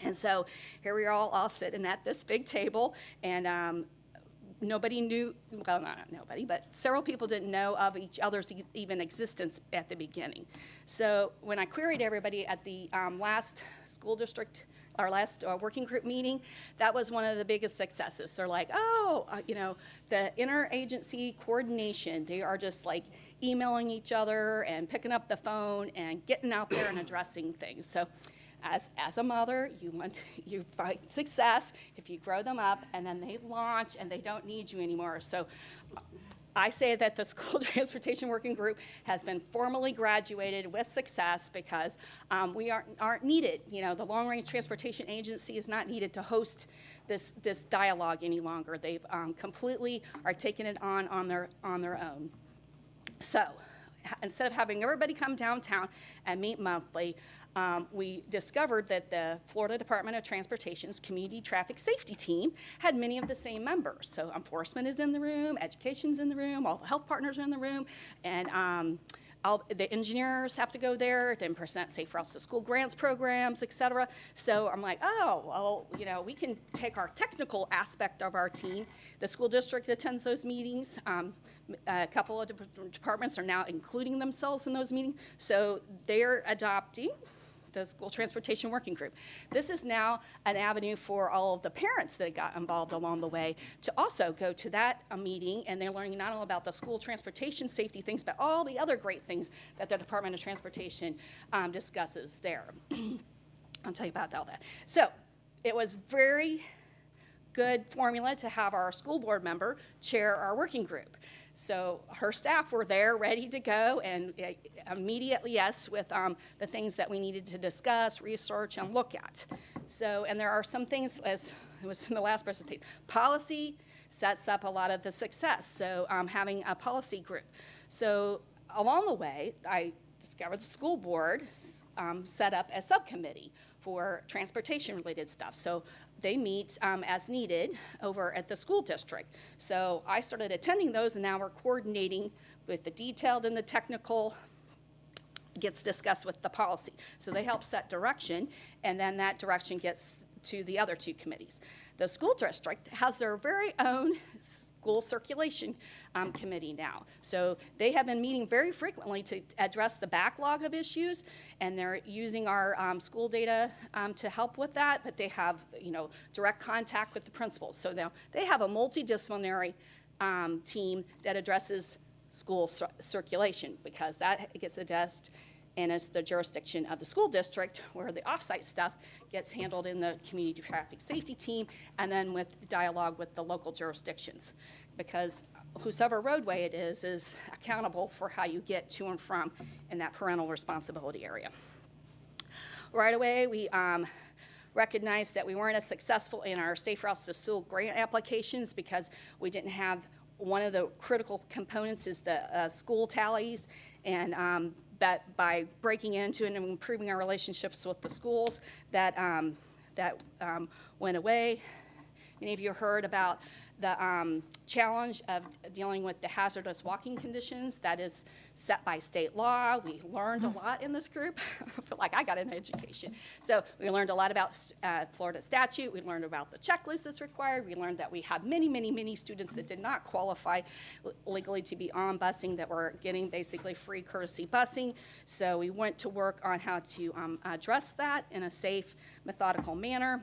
And so here we are all sitting at this big table, and nobody knew, well, not nobody, but several people didn't know of each other's even existence at the beginning. So when I queried everybody at the last school district, our last working group meeting, that was one of the biggest successes. They're like, the interagency coordination, they are just like emailing each other and picking up the phone and getting out there and addressing things. So as a mother, you find success if you grow them up and then they launch and they don't need you anymore. So I say that the School Transportation Working Group has been formally graduated with success because we aren't needed. The Long Range Transportation Agency is not needed to host this dialogue any longer. They've completely are taking it on their own. So instead of having everybody come downtown and meet monthly, we discovered that the Florida Department of Transportation's Community Traffic Safety Team had many of the same members. So enforcement is in the room, education's in the room, all the health partners are in the room, and the engineers have to go there, then present safe routes to school grants programs, et cetera. So I'm like, oh, well, you know, we can take our technical aspect of our team. The school district attends those meetings. A couple of departments are now including themselves in those meetings. So they're adopting the school transportation working group. This is now an avenue for all of the parents that got involved along the way to also go to that meeting, and they're learning not only about the school transportation safety things, but all the other great things that the Department of Transportation discusses there. I'll tell you about all that. So it was very good formula to have our school board member chair our working group. So her staff were there ready to go and immediately yes with the things that we needed to discuss, research, and look at. So, and there are some things, as it was in the last presentation, policy sets up a lot of the success. So having a policy group. So along the way, I discovered the school board set up a subcommittee for transportation-related stuff. So they meet as needed over at the school district. So I started attending those, and now we're coordinating with the detailed and the technical gets discussed with the policy. So they help set direction, and then that direction gets to the other two committees. The school district has their very own school circulation committee now. So they have been meeting very frequently to address the backlog of issues, and they're using our school data to help with that, but they have, you know, direct contact with the principals. So now they have a multidisciplinary team that addresses school circulation, because that gets addressed and it's the jurisdiction of the school district, where the off-site stuff gets handled in the community traffic safety team, and then with dialogue with the local jurisdictions. Because whosever roadway it is accountable for how you get to and from in that parental responsibility area. Right away, we recognized that we weren't as successful in our Safe Routes to School grant applications because we didn't have one of the critical components is the school tallies, and that by breaking into and improving our relationships with the schools, that went away. Many of you heard about the challenge of dealing with the hazardous walking conditions that is set by state law. We learned a lot in this group. I feel like I got an education. So we learned a lot about Florida statute. We learned about the checklist that's required. We learned that we have many students that did not qualify legally to be on busing that were getting basically free courtesy busing. So we went to work on how to address that in a safe, methodical manner.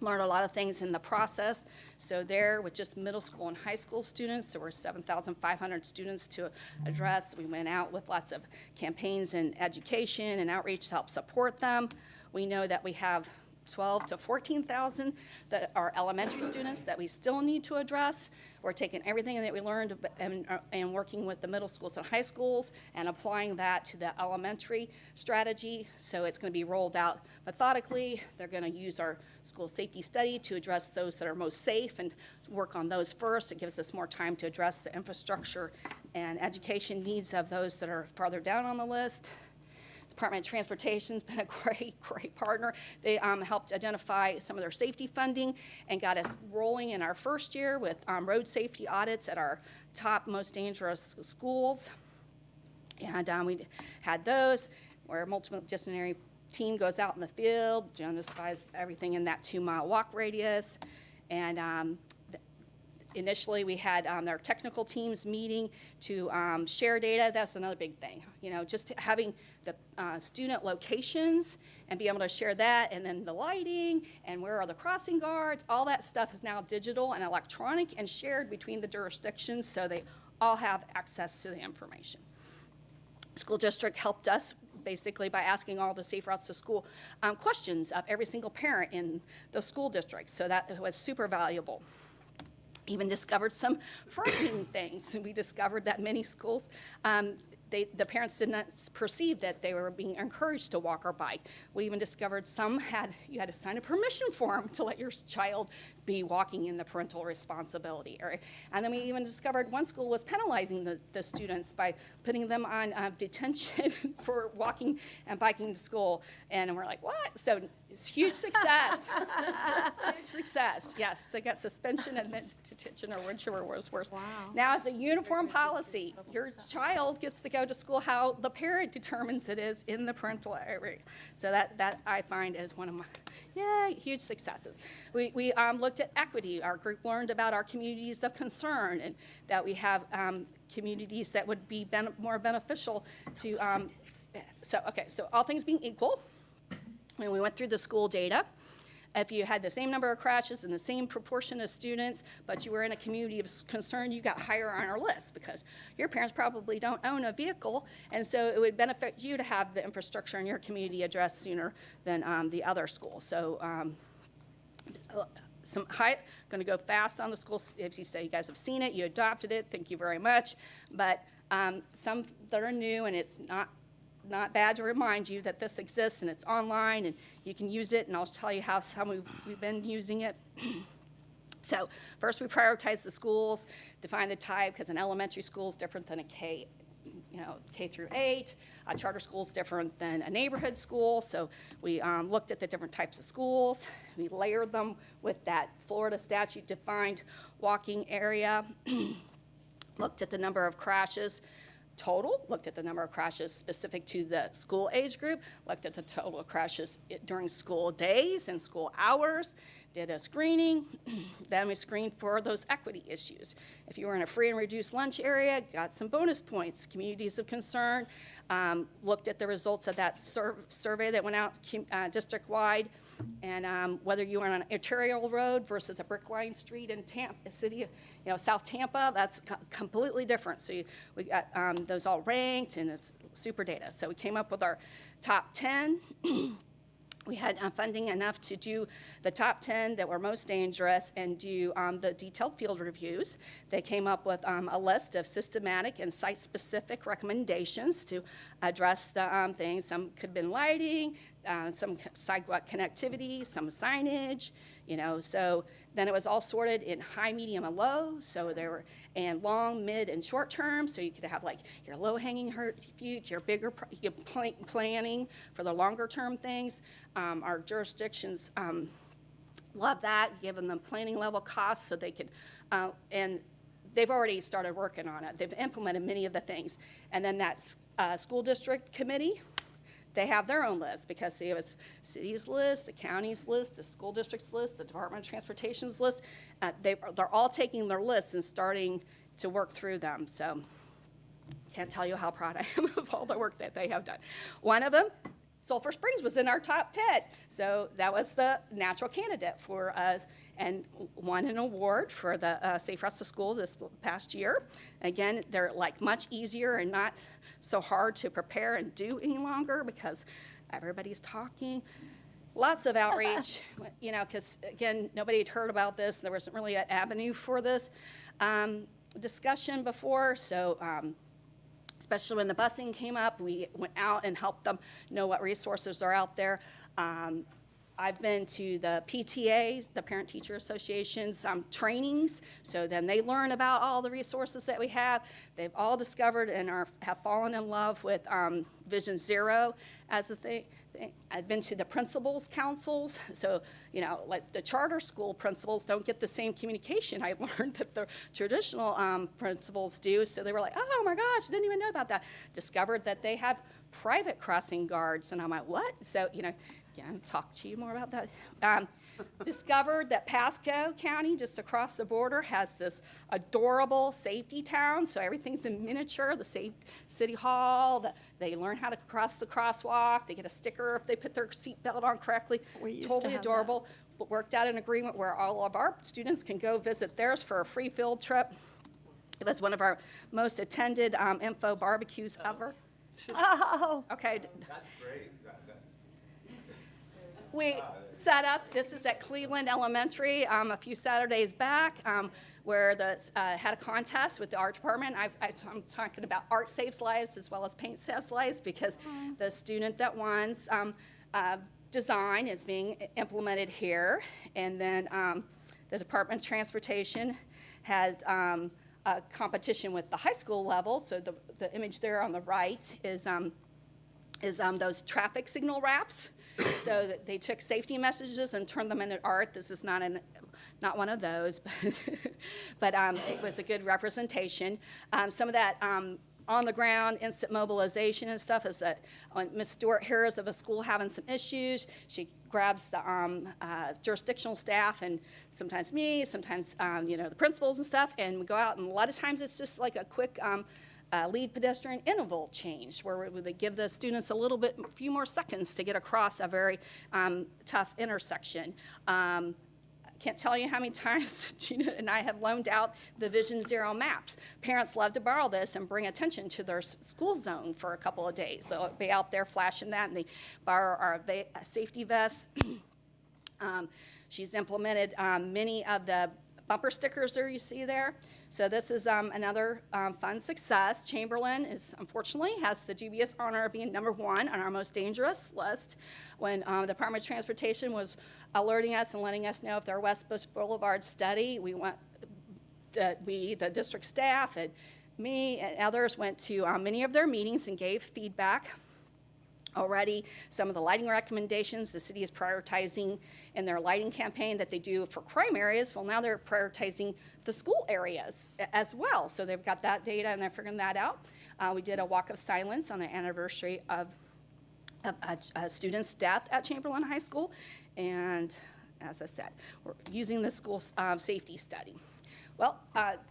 Learned a lot of things in the process. So there, with just middle school and high school students, there were 7,500 students to address. We went out with lots of campaigns and education and outreach to help support them. We know that we have 12 to 14,000 that are elementary students that we still need to address. We're taking everything that we learned and working with the middle schools and high schools and applying that to the elementary strategy. So it's going to be rolled out methodically. They're going to use our school safety study to address those that are most safe and work on those first. It gives us more time to address the infrastructure and education needs of those that are farther down on the list. Department of Transportation's been a great partner. They helped identify some of their safety funding and got us rolling in our first year with road safety audits at our top most dangerous schools. And we had those where a multidisciplinary team goes out in the field, identifies everything in that 2-mile walk radius. And initially, we had our technical teams meeting to share data. That's another big thing. You know, just having the student locations and be able to share that, and then the lighting and where are the crossing guards. All that stuff is now digital and electronic and shared between the jurisdictions, so they all have access to the information. School district helped us basically by asking all the Safe Routes to School questions of every single parent in the school district. So that was super valuable. Even discovered some frightening things. We discovered that many schools, the parents did not perceive that they were being encouraged to walk or bike. We even discovered some you had to sign a permission form to let your child be walking in the parental responsibility area. And then we even discovered one school was penalizing the students by putting them on detention for walking and biking to school. And we're like, what? So It's huge success. Huge success. Yes, they got suspension and then detention or whichever was worse. Wow. Now it's a uniform policy. Your child gets to go to school how the parent determines it is in the parental area. So that I find is one of my, huge successes. We looked at equity. Our group learned about our communities of concern and that we have communities that would be more beneficial to, so all things being equal, when we went through the school data, if you had the same number of crashes and the same proportion of students, but you were in a community of concern, you got higher on our list because your parents probably don't own a vehicle, and so it would benefit you to have the infrastructure in your community addressed sooner than the other school. So going to go fast on the schools. If you say you guys have seen it, you adopted it, thank you very much. But some that are new, and it's not bad to remind you that this exists and it's online and you can use it, and I'll tell you how we've been using it. So first we prioritize the schools, define the type, because an elementary school is different than a K through 8. A charter school is different than a neighborhood school, so we looked at the different types of schools. We layered them with that Florida statute defined walking area, looked at the number of crashes total, looked at the number of crashes specific to the school age group, looked at the total of crashes during school days and school hours, did a screening, then we screened for those equity issues. If you were in a free and reduced lunch area, got some bonus points. Communities of concern, looked at the results of that survey that went out district-wide, and whether you were on an arterial road versus a brick-lined street in Tampa, city, South Tampa, that's completely different. So we got those all ranked, and it's super data. So we came up with our top 10. We had funding enough to do the top 10 that were most dangerous and do the detailed field reviews. They came up with a list of systematic and site-specific recommendations to address the things. Some could have been lighting, some sidewalk connectivity, some signage, so then it was all sorted in high, medium, and low. So there were, and long, mid, and short term. So you could have like your low-hanging fruit, your bigger planning for the longer term things. Our jurisdictions love that, giving them planning level costs so they could, and they've already started working on it. They've implemented many of the things. And then that school district committee, they have their own list because it was city's list, the county's list, the school district's list, the Department of Transportation's list. They're all taking their lists and starting to work through them. So can't tell you how proud I am of all the work that they have done. One of them, Sulphur Springs, was in our top 10. So that was the natural candidate for and won an award for the Safe Routes to School this past year. Again, they're like much easier and not so hard to prepare and do any longer because everybody's talking. Lots of outreach, because again, nobody had heard about this. There wasn't really an avenue for this discussion before. So especially when the busing came up, we went out and helped them know what resources are out there. I've been to the PTA, the Parent Teacher Association's trainings, so then they learn about all the resources that we have. They've all discovered and have fallen in love with Vision Zero as a thing. I've been to the principals' councils, so, like the charter school principals don't get the same communication I learned that the traditional principals do, so they were like, oh my gosh, I didn't even know about that. Discovered that they have private crossing guards, and I'm like, what? So, again, talk to you more about that. Discovered that Pasco County, just across the border, has this adorable safety town. So everything's in miniature, the city hall, they learn how to cross the crosswalk, they get a sticker if they put their seatbelt on correctly. Totally adorable. But worked out an agreement where all of our students can go visit theirs for a free field trip. It was one of our most attended info barbecues ever. Oh, okay. That's great. We set up, this is at Cleveland Elementary a few Saturdays back, where had a contest with the art department. I'm talking about art saves lives as well as paint saves lives, because the student that won's design is being implemented here. And then the Department of Transportation has a competition with the high school level. So the image there on the right is those traffic signal wraps. so that they took safety messages and turned them into art. This is not one of those, but it was a good representation. Some of that on the ground instant mobilization and stuff is that when Ms. Stewart hears of a school having some issues, she grabs the jurisdictional staff and sometimes me, sometimes the principals and stuff, and we go out, and a lot of times it's just like a quick lead pedestrian interval change where they give the students a few more seconds to get across a very tough intersection. Can't tell you how many times Gina and I have loaned out the Vision Zero maps. Parents love to borrow this and bring attention to their school zone for a couple of days. They'll be out there flashing that, and they borrow our safety vests. She's implemented many of the bumper stickers there you see there. So this is another fun success. Chamberlain unfortunately has the dubious honor of being #1 on our most dangerous list. When the Department of Transportation was alerting us and letting us know of their West Bush Boulevard study, the district staff and me and others went to many of their meetings and gave feedback. Already, some of the lighting recommendations the city is prioritizing in their lighting campaign that they do for crime areas, well, now they're prioritizing the school areas as well. So they've got that data and they're figuring that out. We did a walk of silence on the anniversary of a student's death at Chamberlain High School. And as I said, we're using the school safety study. Well,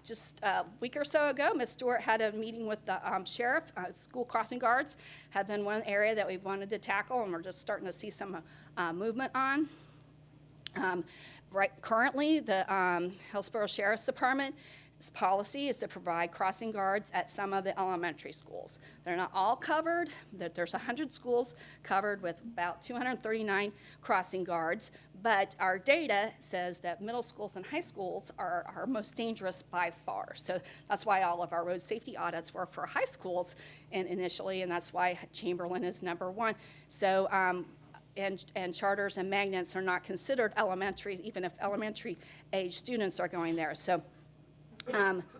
just a week or so ago, Ms. Stewart had a meeting with the sheriff. School crossing guards have been one area that we wanted to tackle, and we're just starting to see some movement on. Currently, the Hillsborough Sheriff's Department's policy is to provide crossing guards at some of the elementary schools. They're not all covered. There's 100 schools covered with about 239 crossing guards, but our data says that middle schools and high schools are our most dangerous by far. So that's why all of our road safety audits were for high schools initially, and that's why Chamberlain is #1. So and charters and magnets are not considered elementary, even if elementary age students are going there. So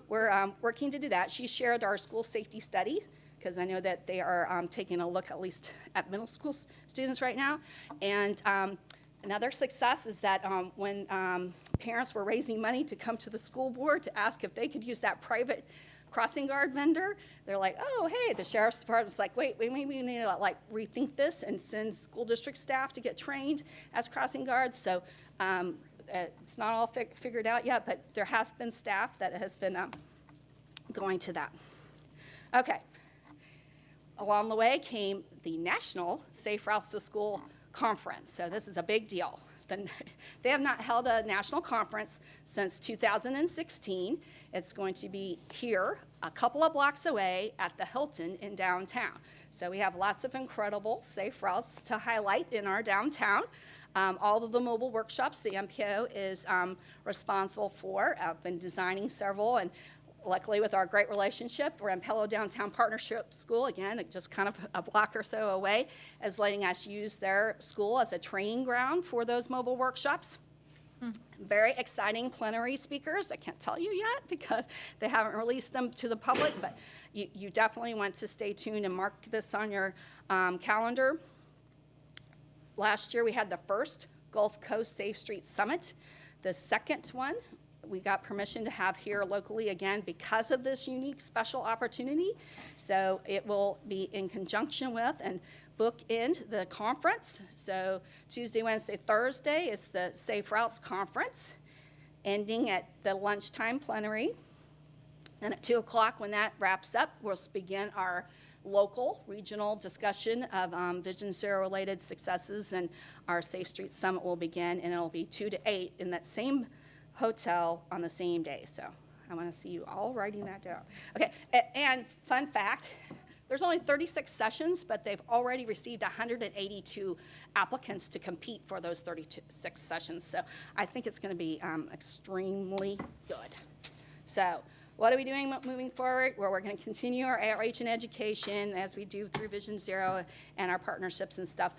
we're working to do that. She shared our school safety study because I know that they are taking a look at least at middle school students right now. And another success is that when parents were raising money to come to the school board to ask if they could use that private crossing guard vendor, they're like, oh, hey, the sheriff's department's like, wait, we need to rethink this and send school district staff to get trained as crossing guards. So it's not all figured out yet, but there has been staff that has been going to that. Okay. Along the way came the National Safe Routes to School Conference. So this is a big deal. They have not held a national conference since 2016. It's going to be here, a couple of blocks away at the Hilton in downtown. So we have lots of incredible safe routes to highlight in our downtown. All of the mobile workshops the MPO is responsible for. I've been designing several, and luckily with our great relationship, Rampello Downtown Partnership School, again, just kind of a block or so away, is letting us use their school as a training ground for those mobile workshops. Very exciting plenary speakers. I can't tell you yet because they haven't released them to the public, but you definitely want to stay tuned and mark this on your calendar. Last year, we had the first Gulf Coast Safe Streets Summit. The second one, we got permission to have here locally again because of this unique special opportunity. So it will be in conjunction with and bookend the conference. So Tuesday, Wednesday, Thursday is the Safe Routes Conference, ending at the lunchtime plenary. And at 2 o'clock, when that wraps up, we'll begin our local, regional discussion of Vision Zero related successes, and our Safe Streets Summit will begin, and it'll be 2 to 8 in that same hotel on the same day. So I want to see you all writing that down. Okay, and fun fact, there's only 36 sessions, but they've already received 182 applicants to compete for those 36 sessions. So I think it's going to be extremely good. So what are we doing moving forward? Well, we're going to continue our outreach and education as we do through Vision Zero and our partnerships and stuff.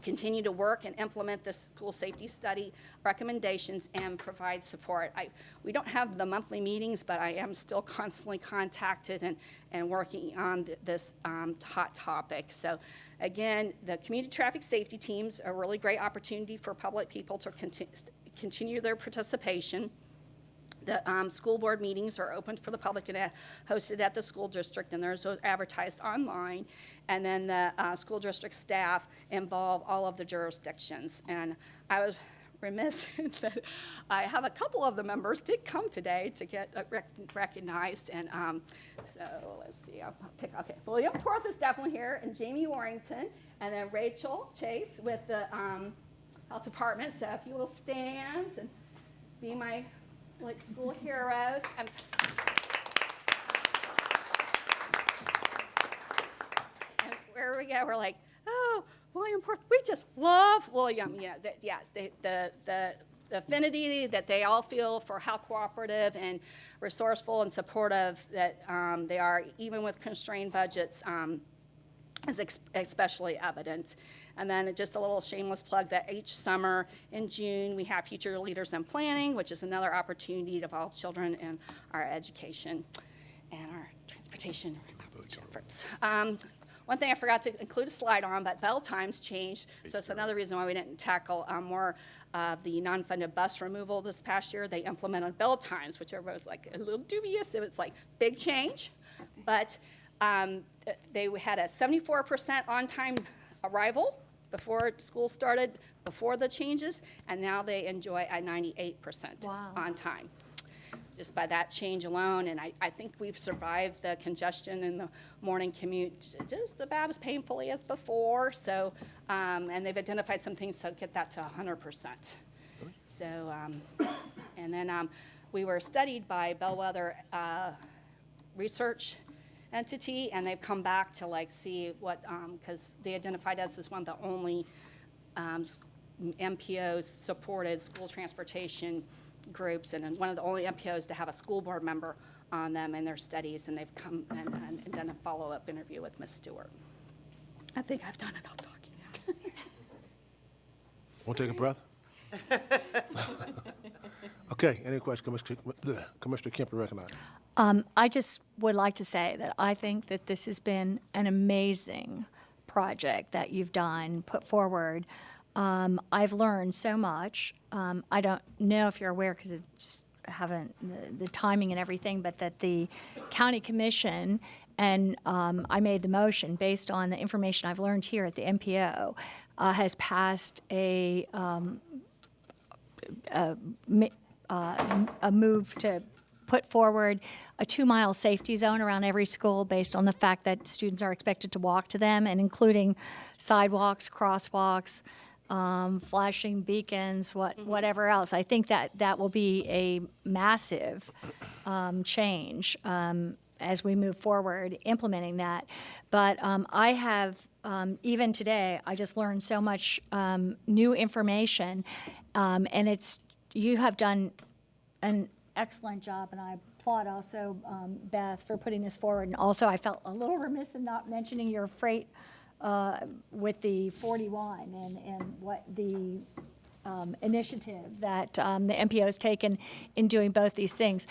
continue to work and implement the school safety study recommendations and provide support. We don't have the monthly meetings, but I am still constantly contacted and working on this hot topic. So again, the community traffic safety teams are a really great opportunity for public people to continue their participation. The school board meetings are open for the public and hosted at the school district, and those are advertised online. And then the school district staff involve all of the jurisdictions. And I was remiss that I have a couple of the members did come today to get recognized. And so let's see, I'll pick, okay. William Porth is definitely here, and Jamie Warrington, and then Rachel Chase with the health department. So if you will stand and be my school heroes. And where we go, we're like, oh, William Porth, we just love William. You know, the affinity that they all feel for how cooperative and resourceful and supportive that they are, even with constrained budgets, is especially evident. And then just a little shameless plug that each summer in June, we have Future Leaders in Planning, which is another opportunity to involve children in our education and our transportation efforts. One thing I forgot to include a slide on, but bell times changed, so it's another reason why we didn't tackle more of the non-funded bus removal this past year. They implemented bell times, which everybody was like a little dubious. It was like big change, but they had a 74% on-time arrival before school started, before the changes, and now they enjoy a 98% on time. Just by that change alone, and I think we've survived the congestion in the morning commute just about as painfully as before. So, and they've identified some things to get that to 100%. So, and then we were studied by Bellwether Research Entity, and they've come back to see what, because they identified us as one of the only MPOs supported school transportation groups, and one of the only MPOs to have a school board member on them in their studies, and they've come and done a follow-up interview with Ms. Stewart. I think I've done enough talking now. Want to take a breath? Okay, any questions? Commissioner Kemp, to recognize. I just would like to say that I think that this has been an amazing project that you've done, put forward. I've learned so much. I don't know if you're aware, because I just haven't, the timing and everything, but that the county commission, and I made the motion based on the information I've learned here at the MPO, has passed a move to put forward a 2-mile safety zone around every school based on the fact that students are expected to walk to them, and including sidewalks, crosswalks, flashing beacons, whatever else. I think that will be a massive change as we move forward implementing that. But I have, even today, I just learned so much new information, and you have done an excellent job, and I applaud also Beth for putting this forward. And also, I felt a little remiss in not mentioning your freight with the 41 and what the initiative that the MPO has taken in doing both these things.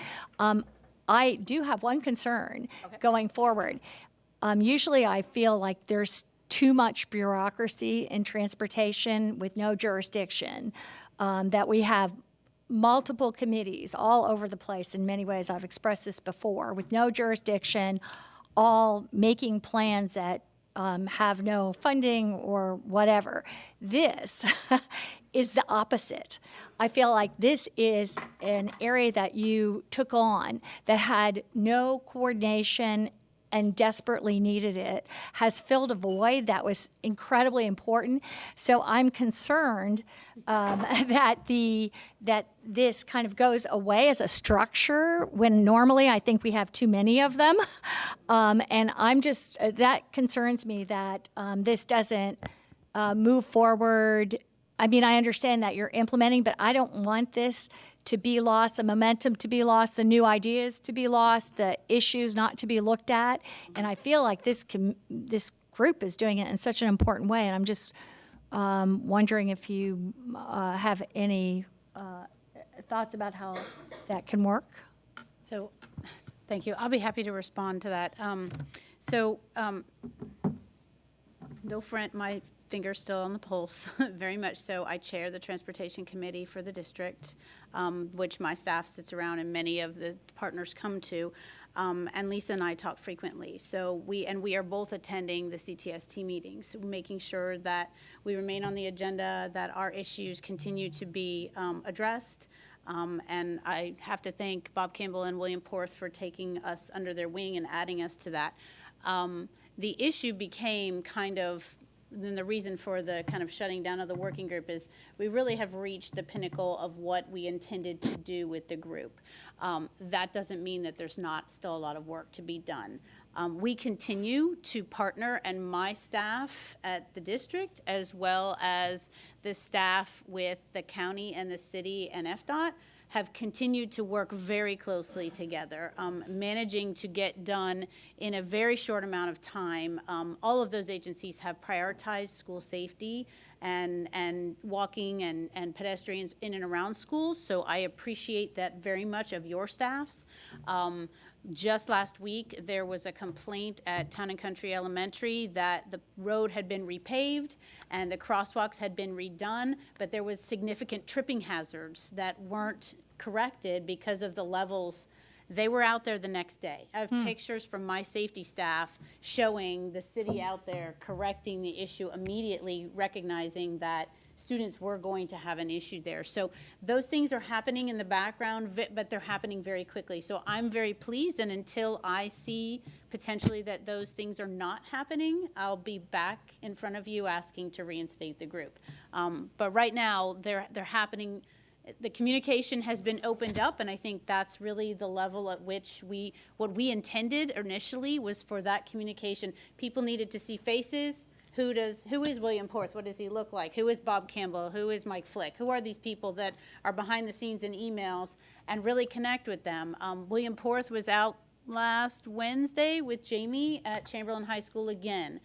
I do have one concern going forward. Usually I feel like there's too much bureaucracy in transportation with no jurisdiction, that we have multiple committees all over the place. In many ways, I've expressed this before, with no jurisdiction, all making plans that have no funding or whatever. This is the opposite. I feel like this is an area that you took on that had no coordination and desperately needed it, has filled a void that was incredibly important. So I'm concerned that this kind of goes away as a structure when normally I think we have too many of them. And I'm just, that concerns me that this doesn't move forward. I mean, I understand that you're implementing, but I don't want this to be lost, the momentum to be lost, the new ideas to be lost, the issues not to be looked at. And I feel like this group is doing it in such an important way, and I'm just wondering if you have any thoughts about how that can work. So, thank you. I'll be happy to respond to that. No front, my finger's still on the pulse, very much so. I chair the Transportation Committee for the district, which my staff sits around and many of the partners come to. And Lisa and I talk frequently. So we are both attending the CTST meetings, making sure that we remain on the agenda, that our issues continue to be addressed. And I have to thank Bob Campbell and William Porth for taking us under their wing and adding us to that. The issue became kind of, then the reason for the kind of shutting down of the working group is we really have reached the pinnacle of what we intended to do with the group. That doesn't mean that there's not still a lot of work to be done. We continue to partner, and my staff at the district, as well as the staff with the county and the city and FDOT, have continued to work very closely together, managing to get done in a very short amount of time. All of those agencies have prioritized school safety and walking and pedestrians in and around schools, so I appreciate that very much of your staffs. Just last week, there was a complaint at Town and Country Elementary that the road had been repaved and the crosswalks had been redone, but there was significant tripping hazards that weren't corrected because of the levels. They were out there the next day. I have pictures from my safety staff showing the city out there correcting the issue immediately, recognizing that students were going to have an issue there. So those things are happening in the background, but they're happening very quickly. So I'm very pleased, and until I see potentially that those things are not happening, I'll be back in front of you asking to reinstate the group. But right now, they're happening. The communication has been opened up, and I think that's really the level at which what we intended initially was for that communication. People needed to see faces. Who is William Porth? What does he look like? Who is Bob Campbell? Who is Mike Flick? Who are these people that are behind the scenes in emails, and really connect with them? William Porth was out last Wednesday with Jamie at Chamberlain High School again.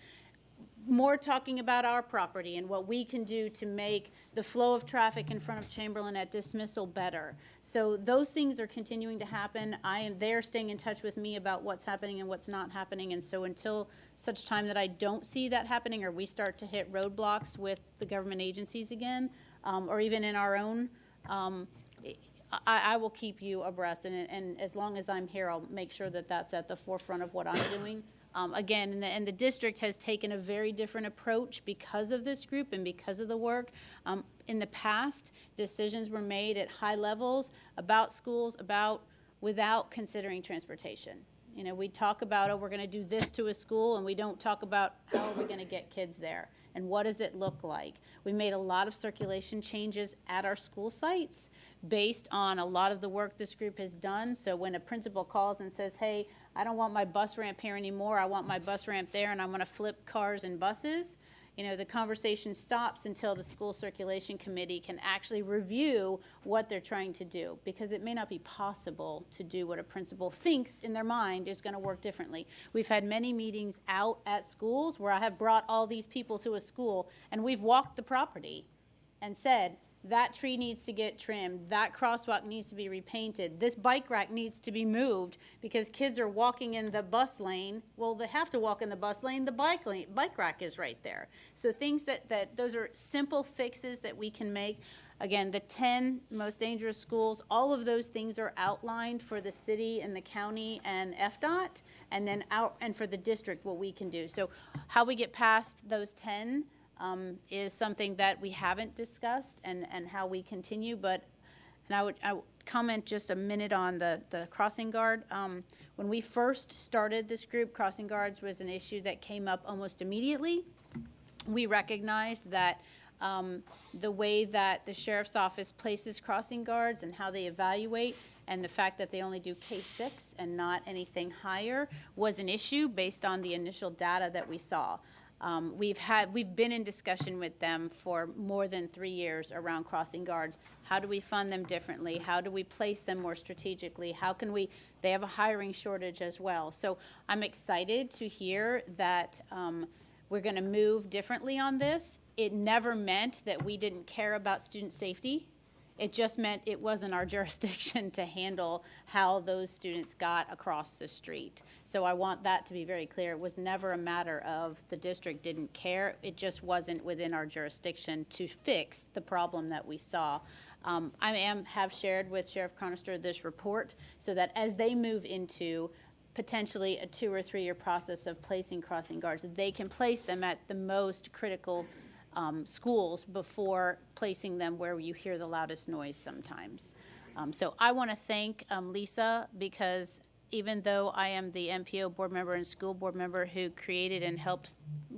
More talking about our property and what we can do to make the flow of traffic in front of Chamberlain at dismissal better. So those things are continuing to happen. They're staying in touch with me about what's happening and what's not happening. And so until such time that I don't see that happening, or we start to hit roadblocks with the government agencies again, or even in our own, I will keep you abreast. And as long as I'm here, I'll make sure that that's at the forefront of what I'm doing. Again, and the district has taken a very different approach because of this group and because of the work. In the past, decisions were made at high levels about schools, without considering transportation. You know, we talk about, oh, we're going to do this to a school, and we don't talk about how are we going to get kids there and what does it look like. We made a lot of circulation changes at our school sites based on a lot of the work this group has done. So when a principal calls and says, hey, I don't want my bus ramp here anymore, I want my bus ramp there, and I want to flip cars and buses, you know, the conversation stops until the school circulation committee can actually review what they're trying to do, because it may not be possible to do what a principal thinks in their mind is going to work differently. We've had many meetings out at schools where I have brought all these people to a school, and we've walked the property and said, that tree needs to get trimmed, that crosswalk needs to be repainted, this bike rack needs to be moved because kids are walking in the bus lane. Well, they have to walk in the bus lane, the bike rack is right there. So things that those are simple fixes that we can make. Again, the 10 most dangerous schools, all of those things are outlined for the city and the county and FDOT, and then and for the district what we can do. So how we get past those 10 is something that we haven't discussed, and how we continue. But I would comment just a minute on the crossing guard. When we first started this group, crossing guards was an issue that came up almost immediately. We recognized that the way that the sheriff's office places crossing guards and how they evaluate, and the fact that they only do K6 and not anything higher, was an issue based on the initial data that we saw. We've been in discussion with them for more than 3 years around crossing guards. How do we fund them differently? How do we place them more strategically? How can they have a hiring shortage as well. So I'm excited to hear that we're going to move differently on this. It never meant that we didn't care about student safety. It just meant it wasn't our jurisdiction to handle how those students got across the street. So I want that to be very clear. It was never a matter of the district didn't care. It just wasn't within our jurisdiction to fix the problem that we saw. Have shared with Sheriff Chronister this report so that as they move into potentially a 2 or 3 year process of placing crossing guards, they can place them at the most critical schools before placing them where you hear the loudest noise sometimes. So I want to thank Lisa, because even though I am the MPO board member and school board member who created and helped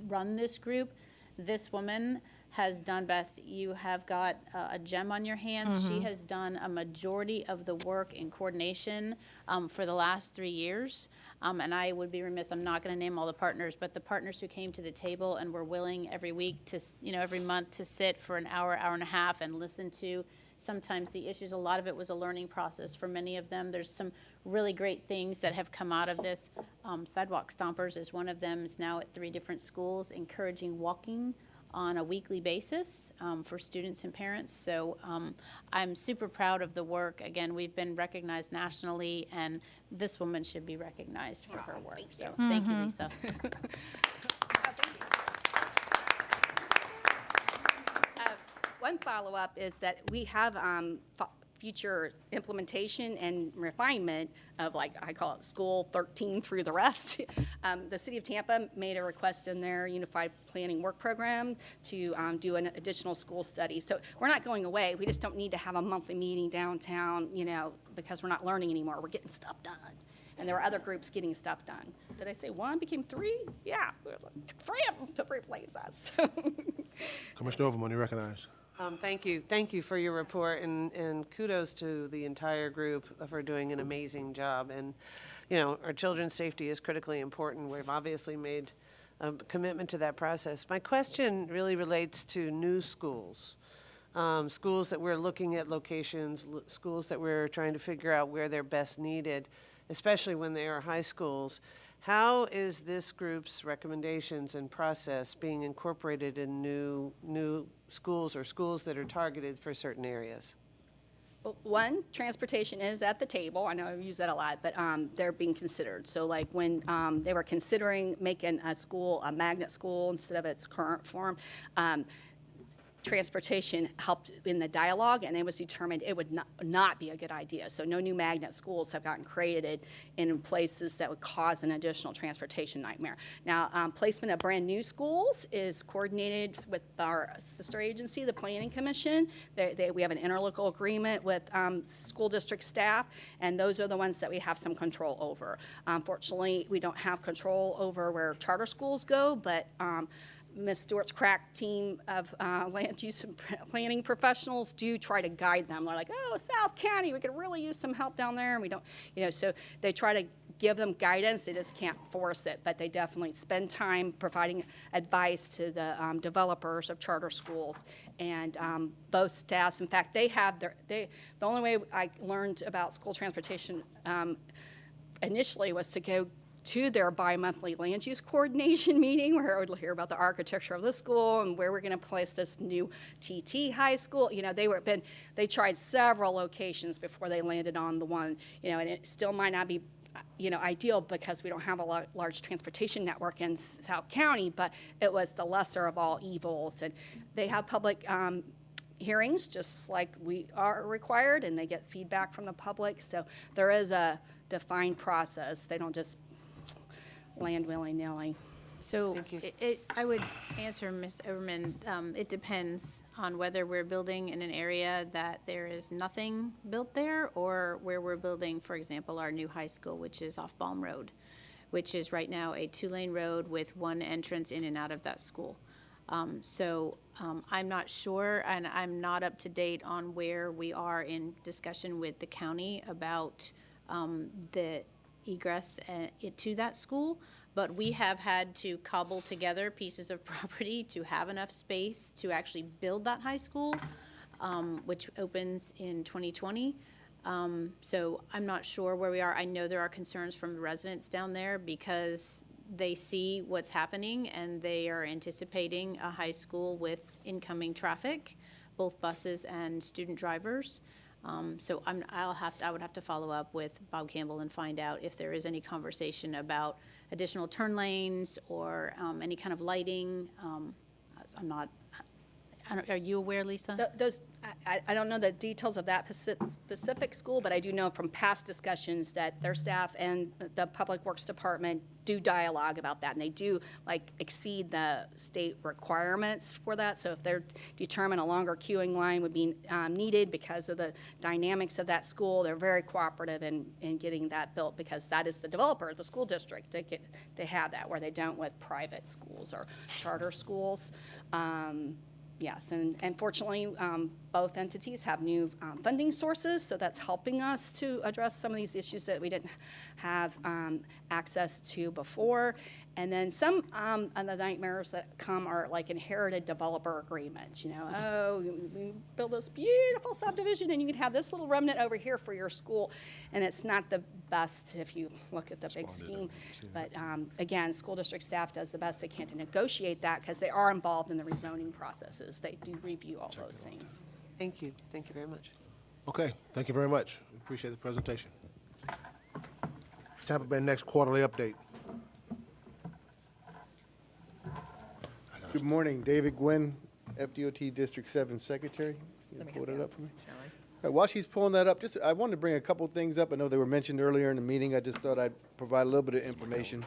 run this group, this woman has done, Beth, you have got a gem on your hands. She has done a majority of the work in coordination for the last 3 years. And I would be remiss, I'm not going to name all the partners, but the partners who came to the table and were willing every week to, every month to sit for an hour, hour and a half and listen to sometimes the issues. A lot of it was a learning process for many of them. There's some really great things that have come out of this. Sidewalk Stompers is one of them. It's now at 3 different schools, encouraging walking on a weekly basis for students and parents. So I'm super proud of the work. Again, we've been recognized nationally, and this woman should be recognized for her work. So thank you, Lisa. One follow-up is that we have future implementation and refinement of, like, I call it School 13 through the rest. The City of Tampa made a request in their Unified Planning Work Program to do an additional school study. So we're not going away. We just don't need to have a monthly meeting downtown, because we're not learning anymore. We're getting stuff done. And there are other groups getting stuff done. Did I say 1 became 3? Yeah, 3 of them to replace us. Commissioner Overman, you recognized. Thank you. Thank you for your report, and kudos to the entire group for doing an amazing job. And, our children's safety is critically important. We've obviously made a commitment to that process. My question really relates to new schools, schools that we're looking at locations, schools that we're trying to figure out where they're best needed, especially when they are high schools. How is this group's recommendations and process being incorporated in new schools or schools that are targeted for certain areas? Well, one, transportation is at the table. I know I use that a lot, but they're being considered. So like when they were considering making a school a magnet school instead of its current form, transportation helped in the dialogue, and it was determined it would not be a good idea. So no new magnet schools have gotten created in places that would cause an additional transportation nightmare. Now, placement of brand new schools is coordinated with our sister agency, the Planning Commission. We have an interlocal agreement with school district staff, and those are the ones that we have some control over. Fortunately, we don't have control over where charter schools go, but Ms. Stewart's crack team of land use planning professionals do try to guide them. They're like, oh, South County, we could really use some help down there, and we don't, so they try to give them guidance. They just can't force it, but they definitely spend time providing advice to the developers of charter schools and both staffs. In fact, they have the only way I learned about school transportation initially was to go to their bi-monthly land use coordination meeting, where I would hear about the architecture of the school and where we're going to place this new TT high school. They tried several locations before they landed on the one, and it still might not be ideal because we don't have a large transportation network in South County, but it was the lesser of all evils. And they have public hearings just like we are required, and they get feedback from the public. So there is a defined process. They don't just land willy-nilly. So I would answer Ms. Overman, it depends on whether we're building in an area that there is nothing built there, or where we're building, for example, our new high school, which is off Balm Road, which is right now a 2-lane road with 1 entrance in and out of that school. I'm not sure, and I'm not up to date on where we are in discussion with the county about the egress to that school, but we have had to cobble together pieces of property to have enough space to actually build that high school, which opens in 2020. So I'm not sure where we are. I know there are concerns from the residents down there because they see what's happening, and they are anticipating a high school with incoming traffic, both buses and student drivers. So I would have to follow up with Bob Campbell and find out if there is any conversation about additional turn lanes or any kind of lighting. Are you aware, Lisa? I don't know the details of that specific school, but I do know from past discussions that their staff and the Public Works Department do dialogue about that, and they do exceed the state requirements for that. So if they're determined a longer queuing line would be needed because of the dynamics of that school, they're very cooperative in getting that built, because that is the developer, the school district. They have that, where they don't with private schools or charter schools. Yes, and fortunately, both entities have new funding sources, so that's helping us to address some of these issues that we didn't have access to before. And then some of the nightmares that come are like inherited developer agreements. We build this beautiful subdivision, and you can have this little remnant over here for your school, and it's not the best if you look at the big scheme. But again, school district staff does the best they can to negotiate that, because they are involved in the rezoning processes. They do review all those things. Thank you. Thank you very much. Okay, thank you very much. We appreciate the presentation. Tampa Bay next quarterly update. Good morning, David Gwynn, FDOT District 7 Secretary. You pull that up for me? All right, while she's pulling that up, I wanted to bring a couple things up. I know they were mentioned earlier in the meeting. I just thought I'd provide a little bit of information.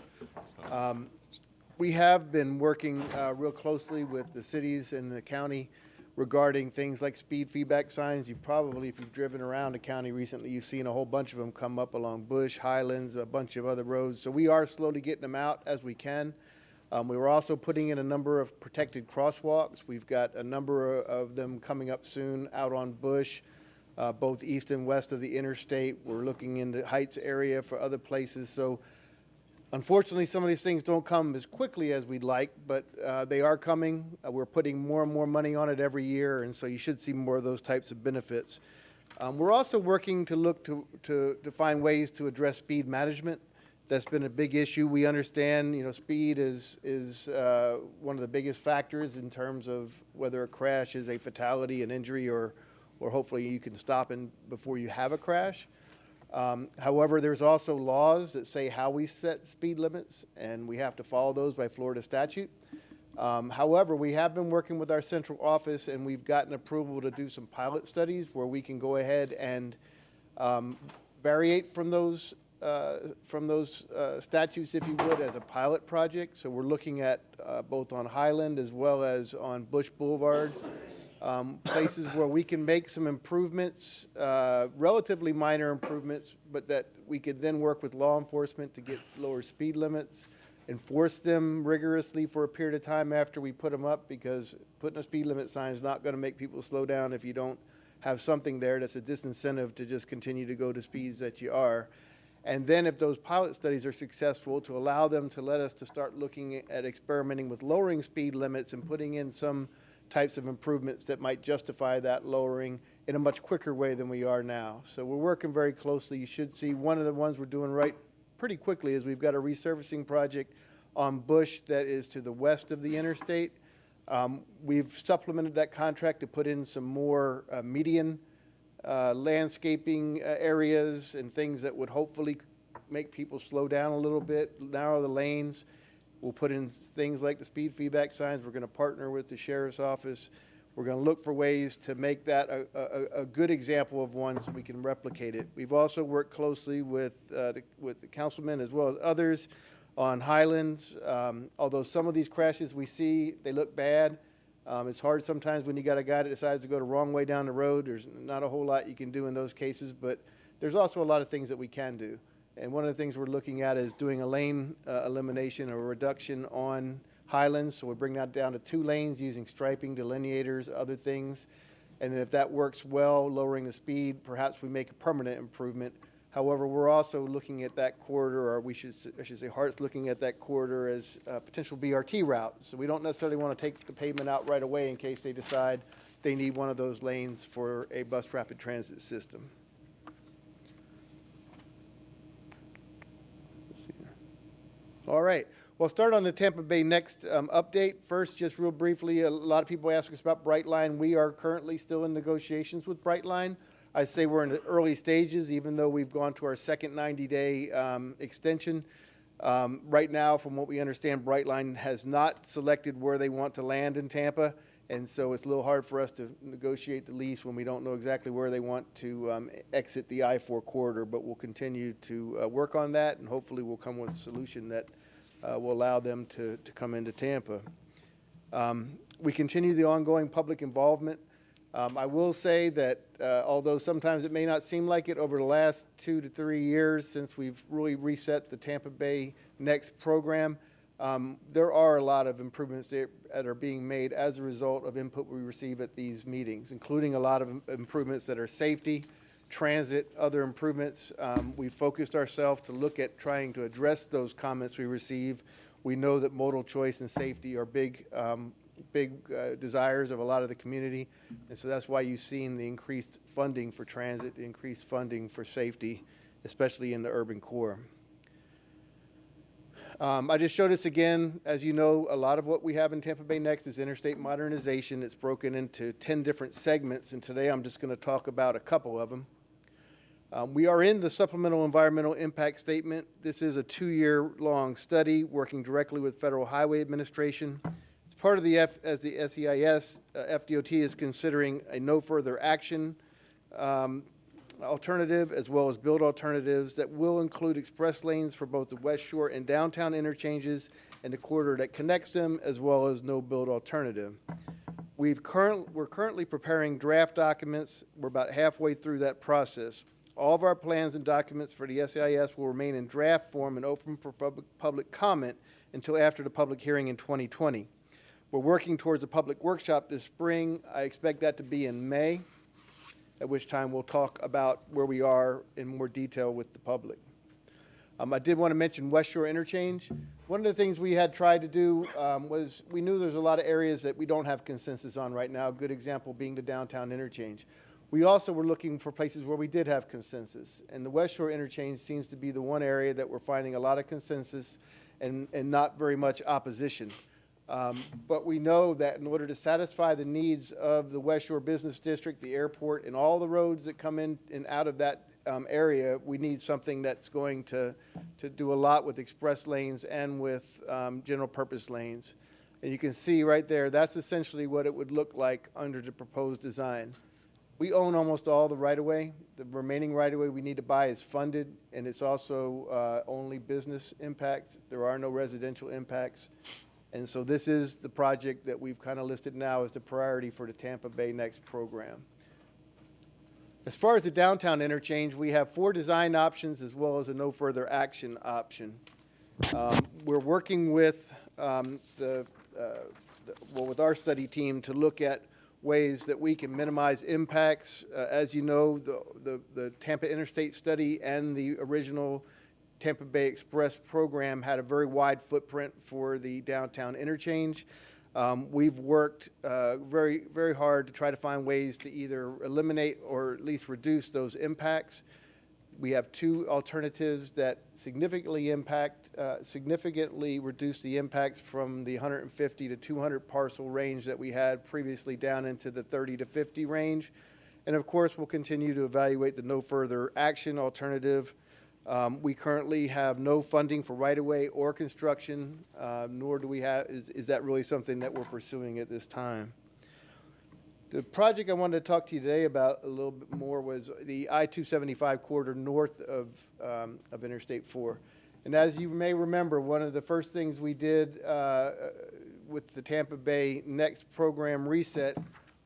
We have been working real closely with the cities and the county regarding things like speed feedback signs. You probably, if you've driven around the county recently, you've seen a whole bunch of them come up along Bush, Highlands, a bunch of other roads. So we are slowly getting them out as we can. We were also putting in a number of protected crosswalks. We've got a number of them coming up soon out on Bush, both east and west of the interstate. We're looking into Heights area for other places. So unfortunately, some of these things don't come as quickly as we'd like, but they are coming. We're putting more and more money on it every year, and so you should see more of those types of benefits. We're also working to look to find ways to address speed management. That's been a big issue. We understand, speed is one of the biggest factors in terms of whether a crash is a fatality, an injury, or hopefully you can stop before you have a crash. However, there's also laws that say how we set speed limits, and we have to follow those by Florida statute. However, we have been working with our central office, and we've gotten approval to do some pilot studies where we can go ahead and variate from those statutes, if you would, as a pilot project. So we're looking at both on Highland as well as on Bush Boulevard, places where we can make some improvements, relatively minor improvements, but that we could then work with law enforcement to get lower speed limits, enforce them rigorously for a period of time after we put them up, because putting a speed limit sign is not going to make people slow down if you don't have something there that's a disincentive to just continue to go to speeds that you are. And then if those pilot studies are successful, to allow them to let us to start looking at experimenting with lowering speed limits and putting in some types of improvements that might justify that lowering in a much quicker way than we are now. So we're working very closely. You should see one of the ones we're doing right pretty quickly is we've got a resurfacing project on Bush that is to the west of the interstate. We've supplemented that contract to put in some more median landscaping areas and things that would hopefully make people slow down a little bit, narrow the lanes. We'll put in things like the speed feedback signs. We're going to partner with the sheriff's office. We're going to look for ways to make that a good example of one so we can replicate it. We've also worked closely with the councilmen as well as others on Highlands. Although some of these crashes we see, they look bad. It's hard sometimes when you got a guy that decides to go the wrong way down the road. There's not a whole lot you can do in those cases, but there's also a lot of things that we can do. And one of the things we're looking at is doing a lane elimination or reduction on Highlands. So we'll bring that down to 2 lanes using striping, delineators, other things. And then if that works well, lowering the speed, perhaps we make a permanent improvement. However, we're also looking at that corridor, or I should say Hart's looking at that corridor as a potential BRT route. So we don't necessarily want to take the pavement out right away in case they decide they need one of those lanes for a bus rapid transit system. All right. Well, I'll start on the Tampa Bay Next update. First, just real briefly, a lot of people ask us about Brightline. We are currently still in negotiations with Brightline. I say we're in the early stages, even though we've gone to our second 90-day extension. Right now, from what we understand, Brightline has not selected where they want to land in Tampa, and so it's a little hard for us to negotiate the lease when we don't know exactly where they want to exit the I-4 corridor, but we'll continue to work on that, and hopefully we'll come with a solution that will allow them to come into Tampa. We continue the ongoing public involvement. I will say that although sometimes it may not seem like it, over the last 2 to 3 years since we've really reset the Tampa Bay Next program, there are a lot of improvements that are being made as a result of input we receive at these meetings, including a lot of improvements that are safety, transit, other improvements. We focused ourselves to look at trying to address those comments we receive. We know that modal choice and safety are big desires of a lot of the community, and so that's why you've seen the increased funding for transit, the increased funding for safety, especially in the urban core. I just showed this again. As you know, a lot of what we have in Tampa Bay Next is interstate modernization. It's broken into 10 different segments, and today I'm just going to talk about a couple of them. We are in the supplemental environmental impact statement. This is a 2-year-long study working directly with Federal Highway Administration. It's part of as the SEIS, FDOT is considering a no further action alternative, as well as build alternatives that will include express lanes for both the West Shore and downtown interchanges and the corridor that connects them, as well as no build alternative. We're currently preparing draft documents. We're about halfway through that process. All of our plans and documents for the SEIS will remain in draft form and open for public comment until after the public hearing in 2020. We're working towards a public workshop this spring. I expect that to be in May, at which time we'll talk about where we are in more detail with the public. I did want to mention West Shore Interchange. One of the things we had tried to do was we knew there's a lot of areas that we don't have consensus on right now, a good example being the downtown interchange. We also were looking for places where we did have consensus, and the West Shore Interchange seems to be the one area that we're finding a lot of consensus and not very much opposition. But we know that in order to satisfy the needs of the West Shore Business District, the airport, and all the roads that come in and out of that area, we need something that's going to do a lot with express lanes and with general purpose lanes. And you can see right there, that's essentially what it would look like under the proposed design. We own almost all the right-of-way. The remaining right-of-way we need to buy is funded, and it's also only business impacts. There are no residential impacts. And so this is the project that we've kind of listed now as the priority for the Tampa Bay Next program. As far as the downtown interchange, we have 4 design options as well as a no further action option. We're working with with our study team to look at ways that we can minimize impacts. As you know, the Tampa Interstate study and the original Tampa Bay Express program had a very wide footprint for the downtown interchange. We've worked very, very hard to try to find ways to either eliminate or at least reduce those impacts. We have 2 alternatives that significantly reduce the impacts from the 150 to 200 parcel range that we had previously down into the 30 to 50 range. And of course, we'll continue to evaluate the no further action alternative. We currently have no funding for right-of-way or construction, nor do we have, is that really something that we're pursuing at this time. The project I wanted to talk to you today about a little bit more was the I-275 corridor north of Interstate 4. And as you may remember, one of the first things we did with the Tampa Bay Next program reset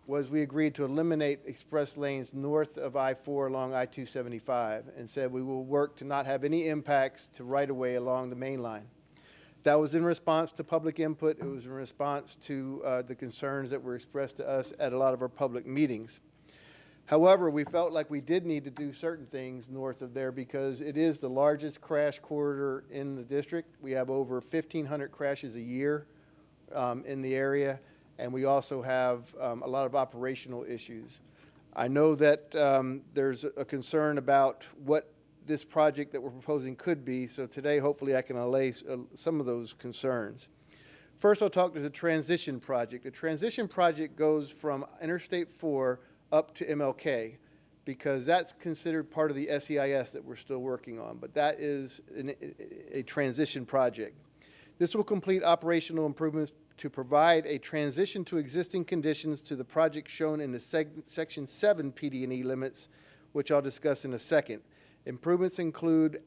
was we agreed to eliminate express lanes north of I-4 along I-275 and said we will work to not have any impacts to right-of-way along the main line. That was in response to public input. It was in response to the concerns that were expressed to us at a lot of our public meetings. However, we felt like we did need to do certain things north of there because it is the largest crash corridor in the district. We have over 1,500 crashes a year in the area, and we also have a lot of operational issues. I know that there's a concern about what this project that we're proposing could be. So today, hopefully, I can allay some of those concerns. First, I'll talk to the transition project. The transition project goes from Interstate 4 up to MLK, because that's considered part of the SEIS that we're still working on, but that is a transition project. This will complete operational improvements to provide a transition to existing conditions to the project shown in the Section 7 PD&E limits, which I'll discuss in a second. Improvements include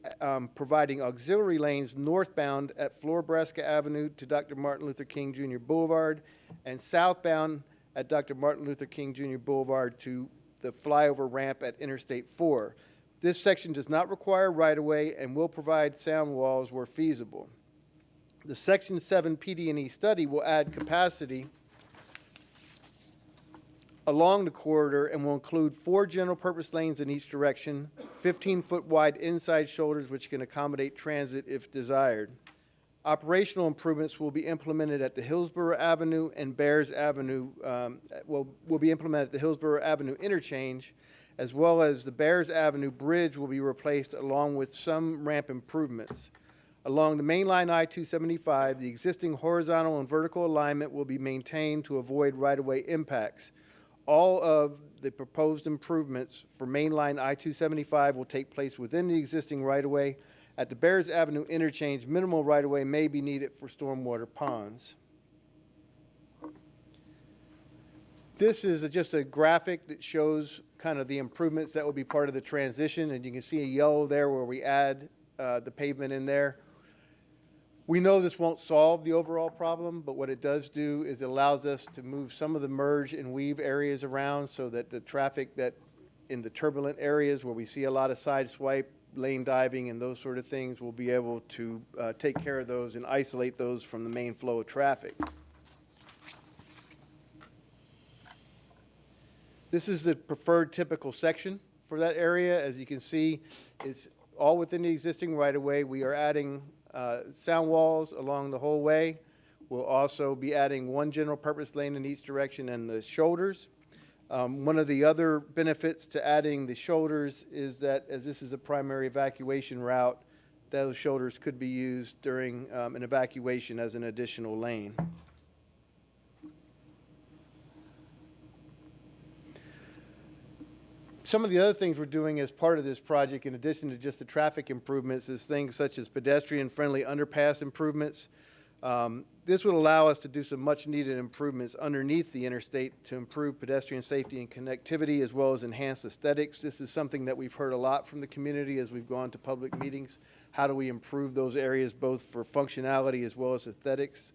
providing auxiliary lanes northbound at Florabraska Avenue to Dr. Martin Luther King Jr. Boulevard, and southbound at Dr. Martin Luther King Jr. Boulevard to the flyover ramp at Interstate 4. This section does not require right-of-way and will provide sound walls where feasible. The Section 7 PD&E study will add capacity along the corridor and will include 4 general-purpose lanes in each direction, 15-foot wide inside shoulders which can accommodate transit if desired. Operational improvements will be implemented at the Hillsborough Avenue and Bears Avenue, will be implemented at the Hillsborough Avenue interchange, as well as the Bears Avenue bridge will be replaced along with some ramp improvements. Along the mainline I-275, the existing horizontal and vertical alignment will be maintained to avoid right-of-way impacts. All of the proposed improvements for mainline I-275 will take place within the existing right-of-way. At the Bears Avenue interchange, minimal right-of-way may be needed for stormwater ponds. This is just a graphic that shows kind of the improvements that will be part of the transition, and you can see a yellow there where we add the pavement in there. We know this won't solve the overall problem, but what it does do is it allows us to move some of the merge and weave areas around so that the traffic that in the turbulent areas where we see a lot of side swipe, lane diving, and those sort of things, we'll be able to take care of those and isolate those from the main flow of traffic. This is the preferred typical section for that area. As you can see, it's all within the existing right-of-way. We are adding sound walls along the whole way. We'll also be adding 1 general purpose lane in each direction and the shoulders. One of the other benefits to adding the shoulders is that as this is a primary evacuation route, those shoulders could be used during an evacuation as an additional lane. Some of the other things we're doing as part of this project, in addition to just the traffic improvements, is things such as pedestrian-friendly underpass improvements. This would allow us to do some much-needed improvements underneath the interstate to improve pedestrian safety and connectivity, as well as enhance aesthetics. This is something that we've heard a lot from the community as we've gone to public meetings. How do we improve those areas, both for functionality as well as aesthetics?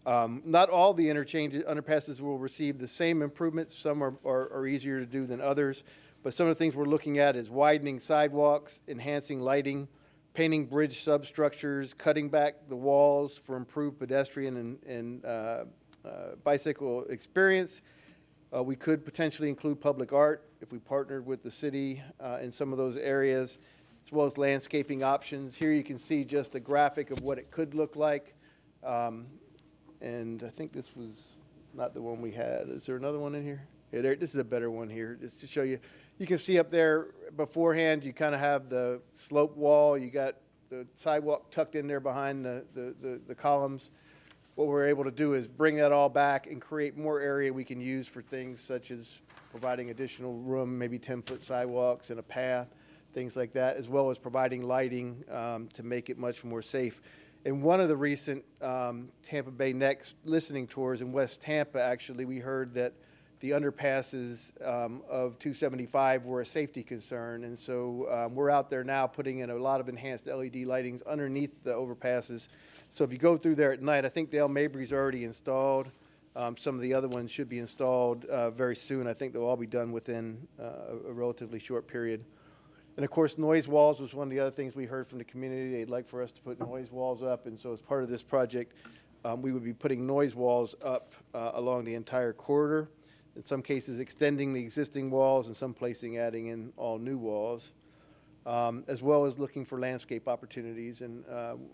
Not all the interchange underpasses will receive the same improvements. Some are easier to do than others. But some of the things we're looking at is widening sidewalks, enhancing lighting, painting bridge substructures, cutting back the walls for improved pedestrian and bicycle experience. We could potentially include public art if we partnered with the city in some of those areas, as well as landscaping options. Here you can see just a graphic of what it could look like. And I think this was not the one we had. Is there another one in here? Yeah, this is a better one here, just to show you. You can see up there beforehand, you kind of have the slope wall. You got the sidewalk tucked in there behind the columns. What we're able to do is bring that all back and create more area we can use for things such as providing additional room, maybe 10-foot sidewalks and a path, things like that, as well as providing lighting to make it much more safe. In one of the recent Tampa Bay Next listening tours in West Tampa, actually, we heard that the underpasses of 275 were a safety concern, and so we're out there now putting in a lot of enhanced LED lightings underneath the overpasses. So if you go through there at night, I think Dale Mabry's already installed. Some of the other ones should be installed very soon. I think they'll all be done within a relatively short period. And of course, noise walls was one of the other things we heard from the community. They'd like for us to put noise walls up, and so as part of this project, we would be putting noise walls up along the entire corridor. In some cases, extending the existing walls, in some places adding in all new walls, as well as looking for landscape opportunities. And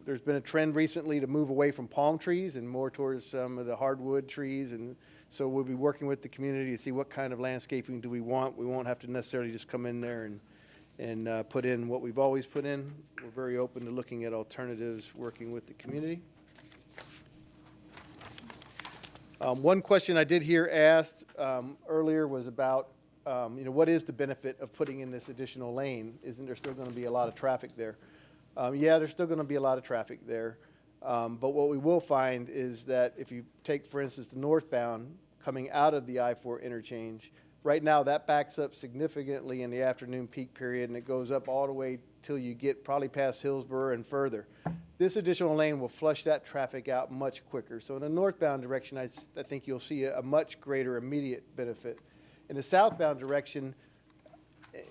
there's been a trend recently to move away from palm trees and more towards some of the hardwood trees. And so we'll be working with the community to see what kind of landscaping do we want. We won't have to necessarily just come in there and put in what we've always put in. We're very open to looking at alternatives, working with the community. One question I did hear asked earlier was about, what is the benefit of putting in this additional lane? Isn't there still going to be a lot of traffic there? Yeah, there's still going to be a lot of traffic there. But what we will find is that if you take, for instance, the northbound coming out of the I-4 interchange, right now that backs up significantly in the afternoon peak period, and it goes up all the way till you get probably past Hillsborough and further. This additional lane will flush that traffic out much quicker. So in the northbound direction, I think you'll see a much greater immediate benefit. In the southbound direction,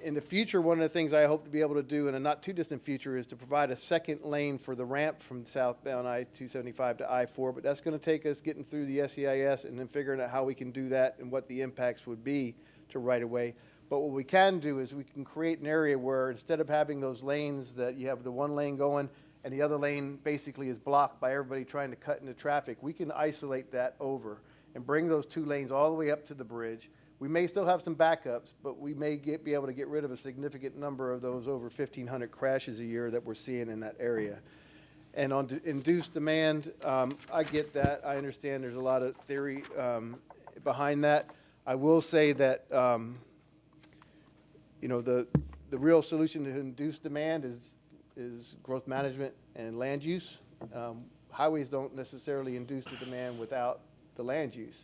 in the future, one of the things I hope to be able to do in a not too distant future is to provide a second lane for the ramp from southbound I-275 to I-4, but that's going to take us getting through the SEIS and then figuring out how we can do that and what the impacts would be to right-of-way. But what we can do is we can create an area where instead of having those lanes that you have the one lane going and the other lane basically is blocked by everybody trying to cut into traffic, we can isolate that over and bring those two lanes all the way up to the bridge. We may still have some backups, but we may be able to get rid of a significant number of those over 1,500 crashes a year that we're seeing in that area. And on induced demand, I get that. I understand there's a lot of theory behind that. I will say that, the real solution to induced demand is growth management and land use. Highways don't necessarily induce the demand without the land use.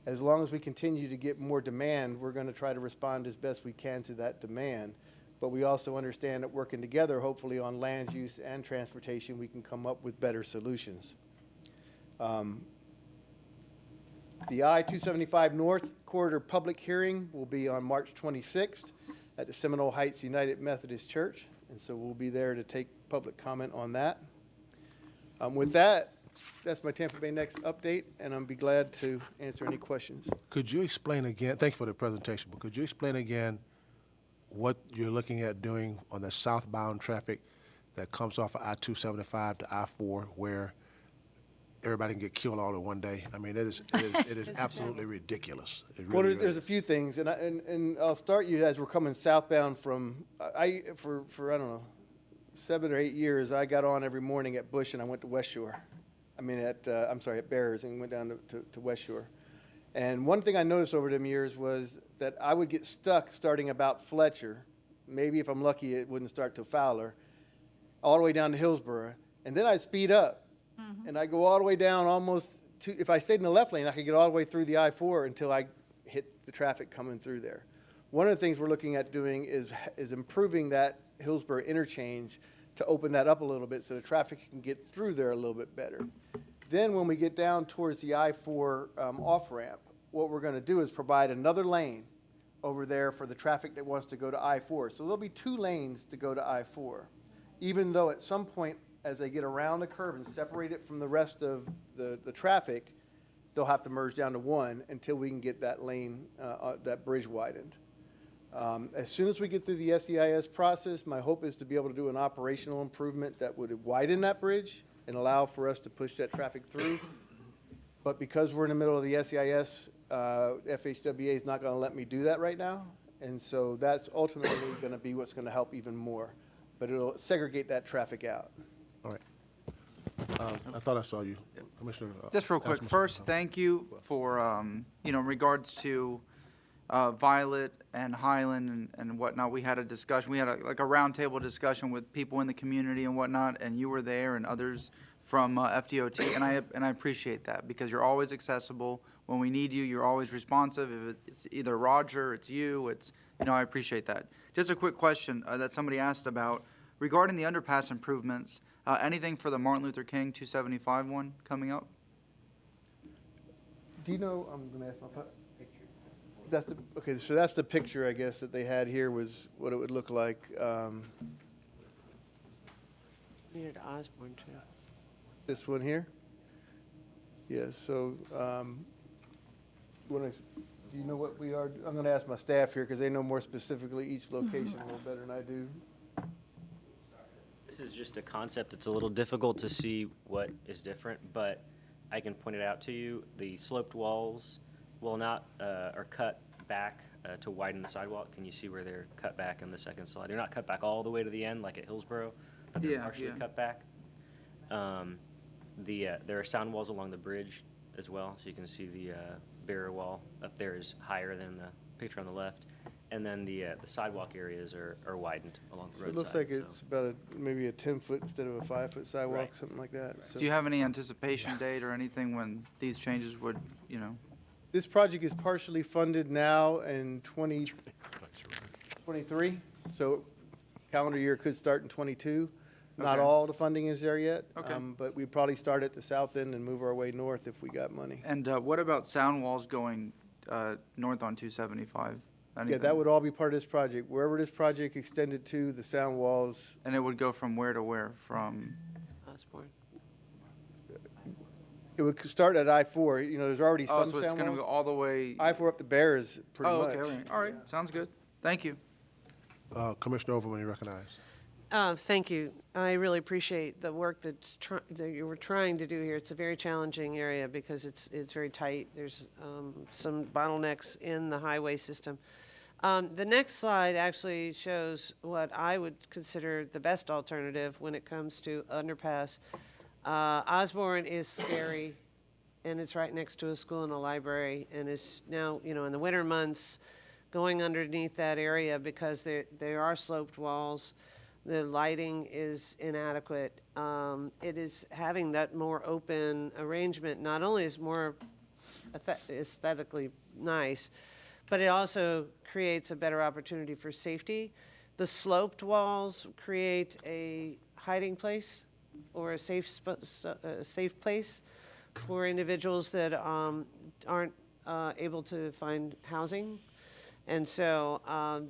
As long as we continue to get more demand, we're going to try to respond as best we can to that demand. But we also understand that working together, hopefully on land use and transportation, we can come up with better solutions. The I-275 North Corridor public hearing will be on March 26th at the Seminole Heights United Methodist Church. And so we'll be there to take public comment on that. With that, that's my Tampa Bay Next update, and I'll be glad to answer any questions. Could you explain again, thank you for the presentation, but could you explain again what you're looking at doing on the southbound traffic that comes off of I-275 to I-4 where everybody can get killed all in one day? I mean, it is absolutely ridiculous. It really, Well, there's a few things, and I'll start you as we're coming southbound from, for I don't know, 7 or 8 years, I got on every morning at Bush and I went to West Shore. at Bears and went down to West Shore. And one thing I noticed over them years was that I would get stuck starting about Fletcher. Maybe if I'm lucky, it wouldn't start till Fowler, all the way down to Hillsborough. And then I'd speed up. And I go all the way down almost to, if I stayed in the left lane, I could get all the way through the I-4 until I hit the traffic coming through there. One of the things we're looking at doing is improving that Hillsborough interchange to open that up a little bit so the traffic can get through there a little bit better. Then when we get down towards the I-4 off-ramp, what we're going to do is provide another lane over there for the traffic that wants to go to I-4. So there'll be 2 lanes to go to I-4, even though at some point as they get around the curve and separate it from the rest of the traffic, they'll have to merge down to 1 until we can get that lane, that bridge widened. As soon as we get through the SEIS process, my hope is to be able to do an operational improvement that would widen that bridge and allow for us to push that traffic through. But because we're in the middle of the SEIS, FHWA is not going to let me do that right now. And so that's ultimately going to be what's going to help even more. But it'll segregate that traffic out. All right. I thought I saw you, Commissioner. Just real quick, first, thank you for, in regards to Violet and Highland and whatnot. We had a discussion. We had a roundtable discussion with people in the community and whatnot, and you were there and others from FDOT, and I appreciate that because you're always accessible. When we need you, you're always responsive. If it's either Roger, it's you, I appreciate that. Just a quick question that somebody asked about regarding the underpass improvements. Anything for the Martin Luther King 275 one coming up? Do you know, I'm going to ask my picture. Okay, so that's the picture, I guess, that they had here was what it would look like. Needed Osborne, too. This one here? Yes, so do you know what we are? I'm going to ask my staff here because they know more specifically each location a little better than I do. This is just a concept. It's a little difficult to see what is different, but I can point it out to you. The sloped walls will not are cut back to widen the sidewalk. Can you see where they're cut back in the second slide? They're not cut back all the way to the end like at Hillsborough, but they're Yeah, partially yeah. cut back. There are sound walls along the bridge as well, so you can see the barrier wall up there is higher than the picture on the left. And then the sidewalk areas are widened along the So roadside. it looks like it's about maybe a 10-foot instead of a 5-foot sidewalk, Right. something like that. So Do you have any anticipation date or anything when these changes would, this project is partially funded now in 2023, so calendar year could start in 22. Not Okay. all the funding is there yet. Okay. But we'd probably start at the south end and move our way north if we got money. and what about sound walls going north on 275? Yeah, Anything? that would all be part of this project. Wherever this project extended to, the sound walls, And it would go from where to where? From, Osborne. it would start at I-4. There's already oh, some so it's sound going to go walls. all the way? I-4 up to Bears, pretty Oh, much. okay, all right, sounds good. Thank you. Commissioner Overman, you recognize. Thank you. I really appreciate the work that you were trying to do here. It's a very challenging area because it's very tight. There's some bottlenecks in the highway system. The next slide actually shows what I would consider the best alternative when it comes to underpass. Osborne is scary, and it's right next to a school and a library, and it's now, in the winter months, going underneath that area because there are sloped walls. The lighting is inadequate. It is having that more open arrangement not only is more aesthetically nice, but it also creates a better opportunity for safety. The sloped walls create a hiding place or a safe place for individuals that aren't able to find housing. And so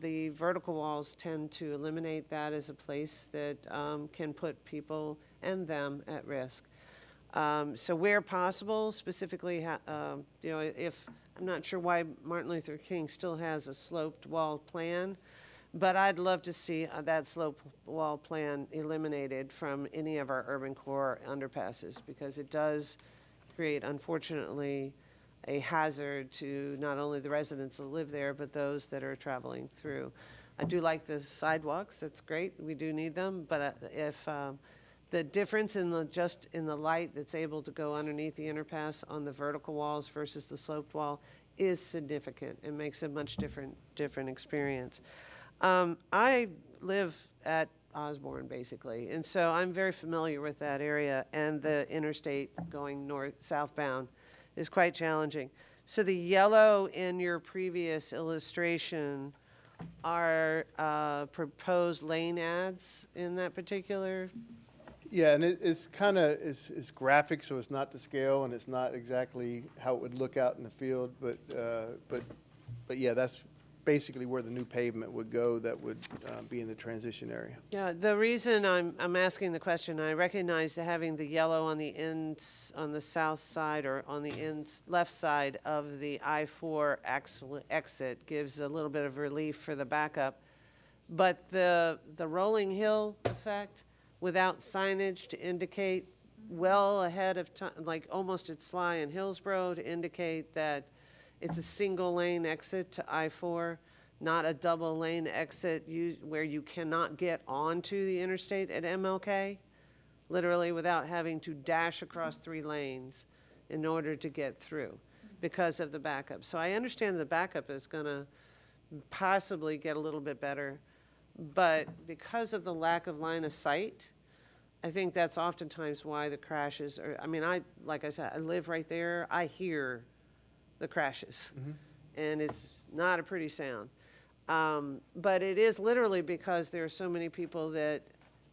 the vertical walls tend to eliminate that as a place that can put people and them at risk. So where possible, specifically, if I'm not sure why Martin Luther King still has a sloped wall plan, but I'd love to see that sloped wall plan eliminated from any of our urban core underpasses because it does create, unfortunately, a hazard to not only the residents that live there, but those that are traveling through. I do like the sidewalks, that's great, we do need them, but if the difference in the light that's able to go underneath the underpass on the vertical walls versus the sloped wall is significant. It makes a much different experience. I live at Osborne, basically, and so I'm very familiar with that area, and the interstate going southbound is quite challenging. So the yellow in your previous illustration are proposed lane ads in that particular? Yeah, and it's kind of, it's graphic, so it's not to scale, and it's not exactly how it would look out in the field, but yeah, that's basically where the new pavement would go that would be in the transition area. Yeah, the reason I'm asking the question, I recognize that having the yellow on the ends, on the south side or on the left side of the I-4 exit gives a little bit of relief for the backup. But the rolling hill effect without signage to indicate well ahead of time, like almost at Sly and Hillsborough, to indicate that it's a single lane exit to I-4, not a double lane exit where you cannot get onto the interstate at MLK, literally without having to dash across 3 lanes in order to get through because of the backup. So I understand the backup is going to possibly get a little bit better, but because of the lack of line of sight, I think that's oftentimes why the crashes are, like I said, I live right there. I hear the crashes, and it's not a pretty sound. But it is literally because there are so many people that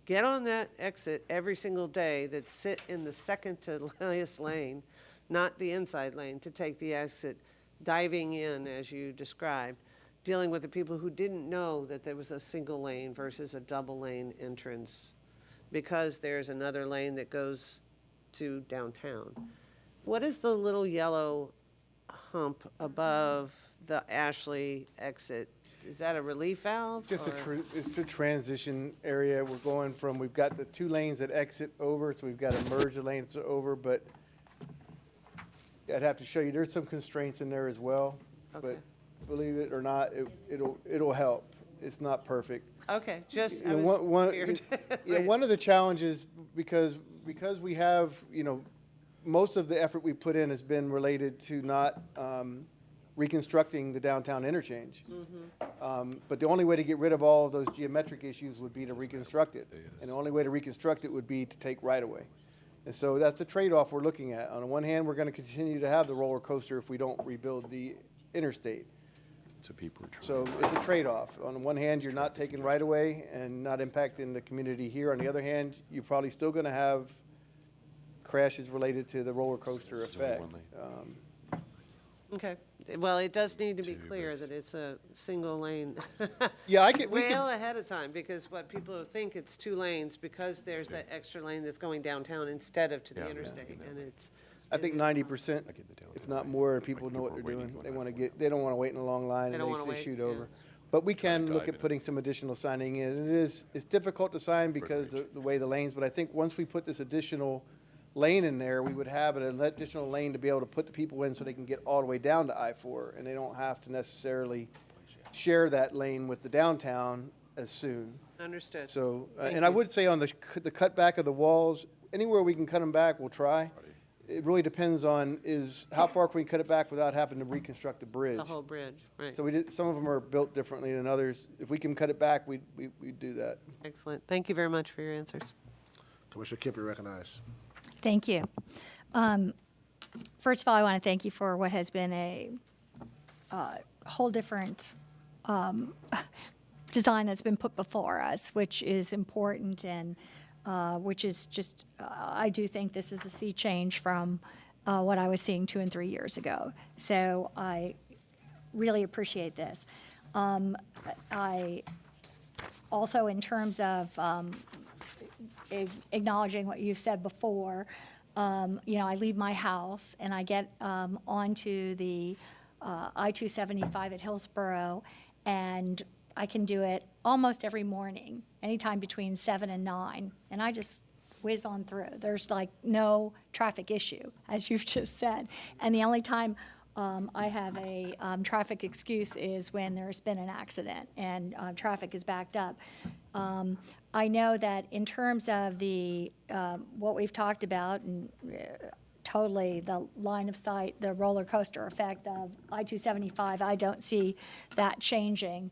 get on that exit every single day that sit in the second to last lane, not the inside lane, to take the exit, diving in, as you described, dealing with the people who didn't know that there was a single lane versus a double lane entrance because there's another lane that goes to downtown. What is the little yellow hump above the Ashley exit? Is that a relief valve? Just or- it's a transition area. We're going from, we've got the 2 lanes that exit over, so we've got to merge the lanes over, but I'd have to show you, there's some constraints in there as well. Okay. believe it or not, it'll help. It's not perfect. Okay, just, You I know, was one- weird. Yeah, one of the challenges, because we have, most of the effort we put in has been related to not reconstructing the downtown interchange. But the only way to get rid of all of those geometric issues would be to reconstruct it. And the only way to reconstruct it would be to take right-of-way. And so that's the trade-off we're looking at. On the one hand, we're going to continue to have the roller coaster if we don't rebuild the interstate. So people are trying. So it's a trade-off. On the one hand, you're not taking right-of-way and not impacting the community here. On the other hand, you're probably still going to have crashes related to the roller coaster effect. Okay, well, it does need to be clear that it's a single lane. Yeah, we can. Well ahead of time, because what people think it's 2 lanes, because there's that extra lane that's going downtown instead of to the interstate, and it's. I think 90%, if not more, people know what they're doing. They don't want to wait in a long line They and don't wanna they wait, shoot yeah. over. But we can look at putting some additional signing in. It's difficult to sign because the way the lanes, but I think once we put this additional lane in there, we would have an additional lane to be able to put the people in so they can get all the way down to I-4, and they don't have to necessarily share that lane with the downtown as soon. Understood. So, Thank and I you. would say on the cutback of the walls, anywhere we can cut them back, we'll try. It really depends on how far can we cut it back without having to reconstruct the bridge. The whole bridge, right. So some of them are built differently than others. If we can cut it back, we'd do that. Excellent. Thank you very much for your answers. Commissioner Kemp, you're recognized. Thank you. First of all, I want to thank you for what has been a whole different design that's been put before us, which is important and which is just, I do think this is a sea change from what I was seeing 2 and 3 years ago. So I really appreciate this. I also, in terms of acknowledging what you've said before, I leave my house and I get onto the I-275 at Hillsborough, and I can do it almost every morning, anytime between 7 and 9, and I just whiz on through. There's like no traffic issue, as you've just said. And the only time I have a traffic excuse is when there's been an accident and traffic is backed up. I know that in terms of the what we've talked about, and totally the line of sight, the roller coaster effect of I-275, I don't see that changing.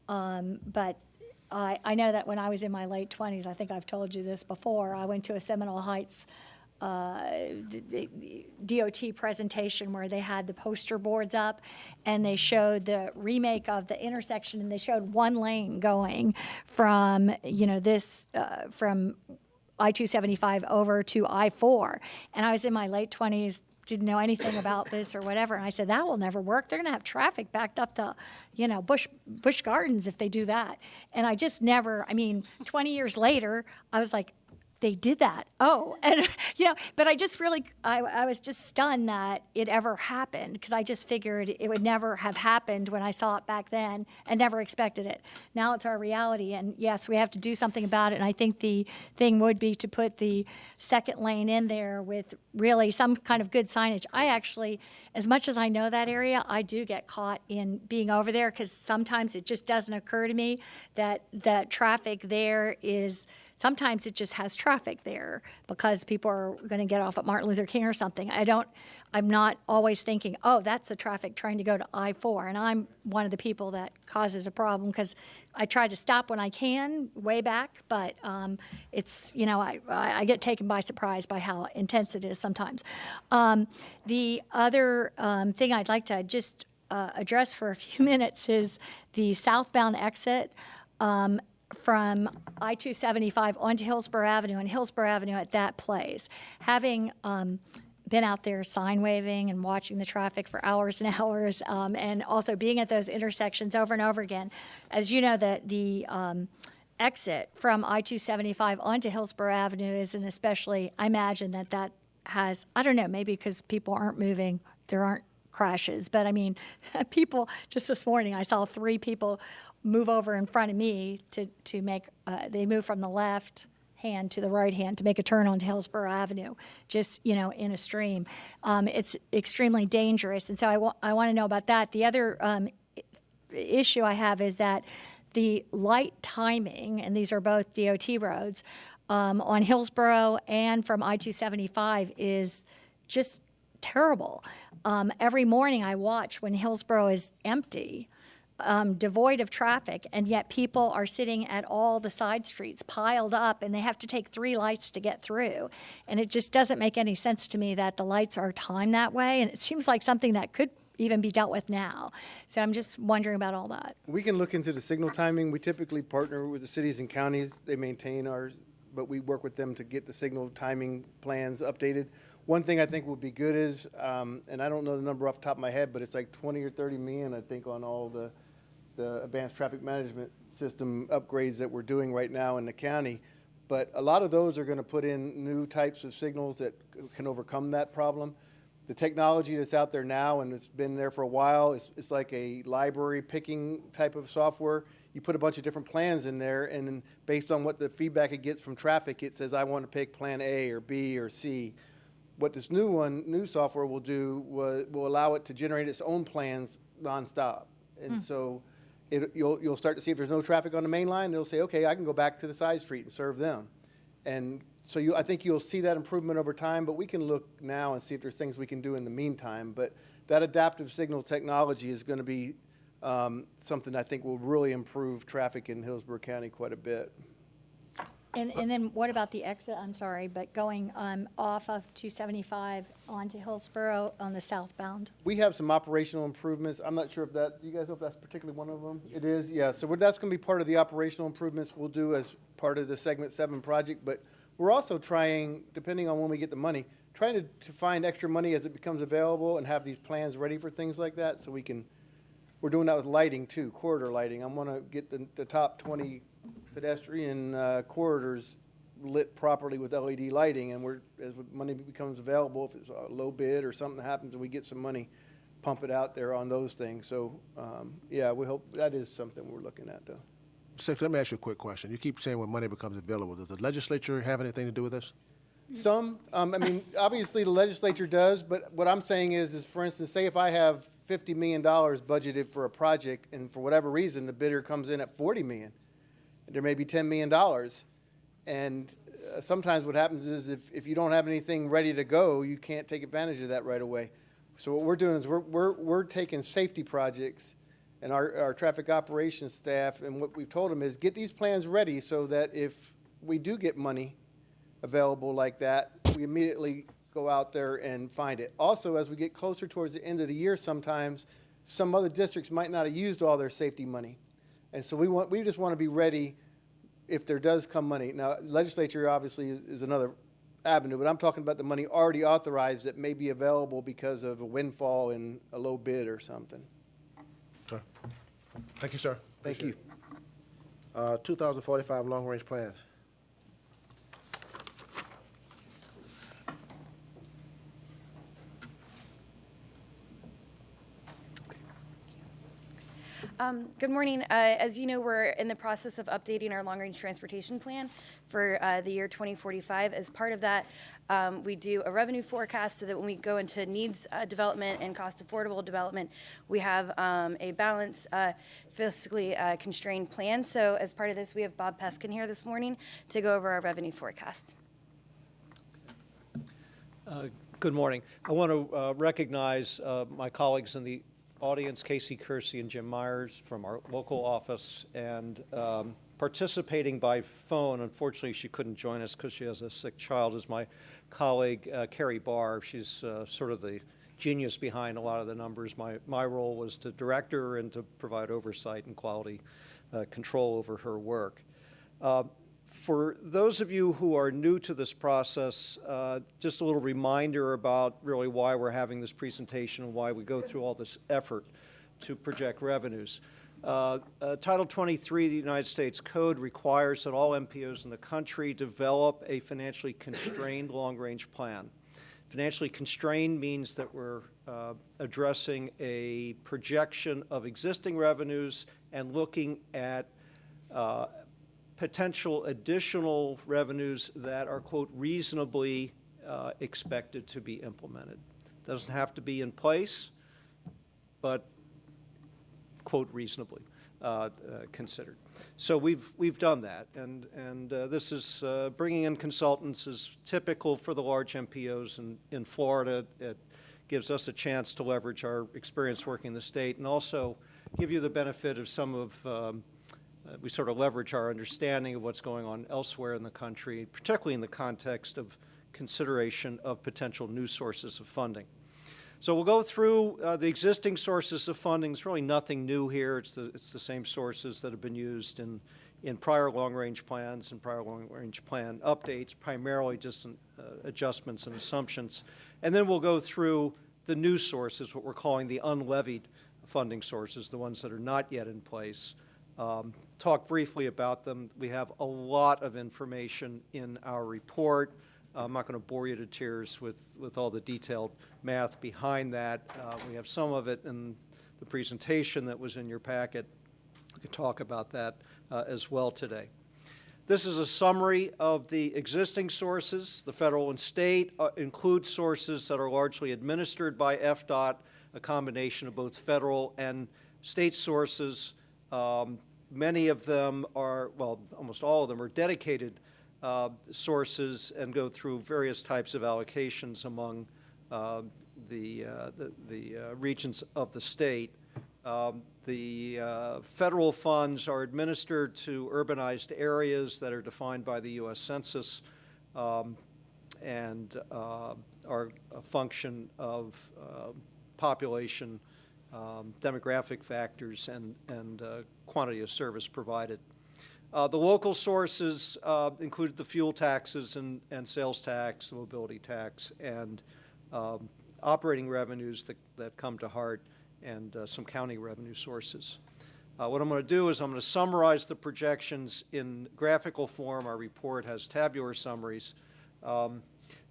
But I know that when I was in my late 20s, I think I've told you this before, I went to a Seminole Heights the DOT presentation where they had the poster boards up and they showed the remake of the intersection, and they showed 1 lane going from, from I-275 over to I-4. And I was in my late 20s, didn't know anything about this or whatever. And I said, that will never work. They're going to have traffic backed up to, Busch Gardens if they do that. And I just never, 20 years later, I was like, they did that. Oh, and but I just really, I was just stunned that it ever happened, because I just figured it would never have happened when I saw it back then and never expected it. Now it's our reality, and yes, we have to do something about it. And I think the thing would be to put the second lane in there with really some kind of good signage. I actually, as much as I know that area, I do get caught in being over there, because sometimes it just doesn't occur to me that the traffic there is. Sometimes it just has traffic there because people are going to get off at Martin Luther King or something. I'm not always thinking, oh, that's the traffic trying to go to I-4. And I'm one of the people that causes a problem, because I try to stop when I can, way back, but it's, I get taken by surprise by how intense it is sometimes. The other thing I'd like to just address for a few minutes is the southbound exit from I-275 onto Hillsborough Avenue, and Hillsborough Avenue at that place. Having been out there sign waving and watching the traffic for hours and hours, and also being at those intersections over and over again, as you know, the exit from I-275 onto Hillsborough Avenue is an especially, I imagine that has, I don't know, maybe because people aren't moving, there aren't crashes, but people, just this morning, I saw 3 people move over in front of me to make, they move from the left hand to the right hand to make a turn onto Hillsborough Avenue, just, in a stream. It's extremely dangerous, and so I want to know about that. The other issue I have is that the light timing, and these are both DOT roads, on Hillsborough and from I-275 is just terrible. Every morning I watch when Hillsborough is empty, devoid of traffic, and yet people are sitting at all the side streets piled up, and they have to take 3 lights to get through. And it just doesn't make any sense to me that the lights are timed that way, and it seems like something that could even be dealt with now. So I'm just wondering about all that. We can look into the signal timing. We typically partner with the cities and counties. They maintain ours, but we work with them to get the signal timing plans updated. One thing I think would be good is, and I don't know the number off the top of my head, but it's like 20 or 30 million, I think, on all the advanced traffic management system upgrades that we're doing right now in the county. But a lot of those are going to put in new types of signals that can overcome that problem. The technology that's out there now, and it's been there for a while, it's like a library picking type of software. You put a bunch of different plans in there, and then based on what the feedback it gets from traffic, it says, I want to pick plan A or B or C. What this new software will do will allow it to generate its own plans nonstop. And so you'll start to see if there's no traffic on the main line, it'll say, okay, I can go back to the side street and serve them. And so I think you'll see that improvement over time, but we can look now and see if there's things we can do in the meantime. But that adaptive signal technology is going to be something I think will really improve traffic in Hillsborough County quite a bit. And then what about the exit, I'm sorry, but going off of 275 onto Hillsborough on the southbound? We have some operational improvements. I'm not sure if that, do you guys know if that's particularly one of them? It is, yeah. So that's going to be part of the operational improvements we'll do as part of the Segment 7 project. But we're also trying, depending on when we get the money, trying to find extra money as it becomes available and have these plans ready for things like that so we can, we're doing that with lighting too, corridor lighting. I want to get the top 20 pedestrian corridors lit properly with LED lighting, and as money becomes available, if it's a low bid or something happens and we get some money, pump it out there on those things. So, yeah, we hope that is something we're looking at, though. Six, let me ask you a quick question. You keep saying when money becomes available. Does the legislature have anything to do with this? Some, I mean, obviously the legislature does, but what I'm saying is for instance, say if I have $50 million budgeted for a project, and for whatever reason the bidder comes in at $40 million, there may be $10 million. And sometimes what happens is if you don't have anything ready to go, you can't take advantage of that right away. So what we're doing is we're taking safety projects, and our traffic operations staff, and what we've told them is get these plans ready so that if we do get money available like that, we immediately go out there and find it. Also, as we get closer towards the end of the year, sometimes some other districts might not have used all their safety money. And so we just want to be ready if there does come money. Now, legislature obviously is another avenue, but I'm talking about the money already authorized that may be available because of a windfall in a low bid or something. Sir. Thank you, sir. Thank you. 2045 long-range plan. Good morning. As you know, we're in the process of updating our long-range transportation plan for the year 2045. As part of that, we do a revenue forecast so that when we go into needs development and cost affordable development, we have a balanced, fiscally constrained plan. So as part of this, we have Bob Peskin here this morning to go over our revenue forecast. Good morning. I want to recognize my colleagues in the audience, Casey Kersey and Jim Myers from our local office, and participating by phone. Unfortunately, she couldn't join us because she has a sick child, is my colleague, Carrie Barr. She's sort of the genius behind a lot of the numbers. My role was to direct her and to provide oversight and quality control over her work. For those of you who are new to this process, just a little reminder about really why we're having this presentation and why we go through all this effort to project revenues. Title 23 of the United States Code requires that all MPOs in the country develop a financially constrained long-range plan. Financially constrained means that we're addressing a projection of existing revenues and looking at potential additional revenues that are, quote, reasonably expected to be implemented. Doesn't have to be in place, but quote, reasonably considered. So we've done that, and this is bringing in consultants is typical for the large MPOs in Florida. It gives us a chance to leverage our experience working in the state and also give you the benefit of some of, we sort of leverage our understanding of what's going on elsewhere in the country, particularly in the context of consideration of potential new sources of funding. So we'll go through the existing sources of funding. It's really nothing new here. It's the same sources that have been used in prior long-range plans and prior long-range plan updates, primarily just adjustments and assumptions. And then we'll go through the new sources, what we're calling the unlevied funding sources, the ones that are not yet in place. Talk briefly about them. We have a lot of information in our report. I'm not going to bore you to tears with all the detailed math behind that. We have some of it in the presentation that was in your packet. We can talk about that as well today. This is a summary of the existing sources. The federal and state include sources that are largely administered by FDOT, a combination of both federal and state sources. Many of them are, well, almost all of them are dedicated sources and go through various types of allocations among the regions of the state. The federal funds are administered to urbanized areas that are defined by the U.S. Census and are a function of population, demographic factors, and quantity of service provided. The local sources included the fuel taxes and sales tax, the mobility tax, and operating revenues that come to heart, and some county revenue sources. What I'm going to do is I'm going to summarize the projections in graphical form. Our report has tabular summaries.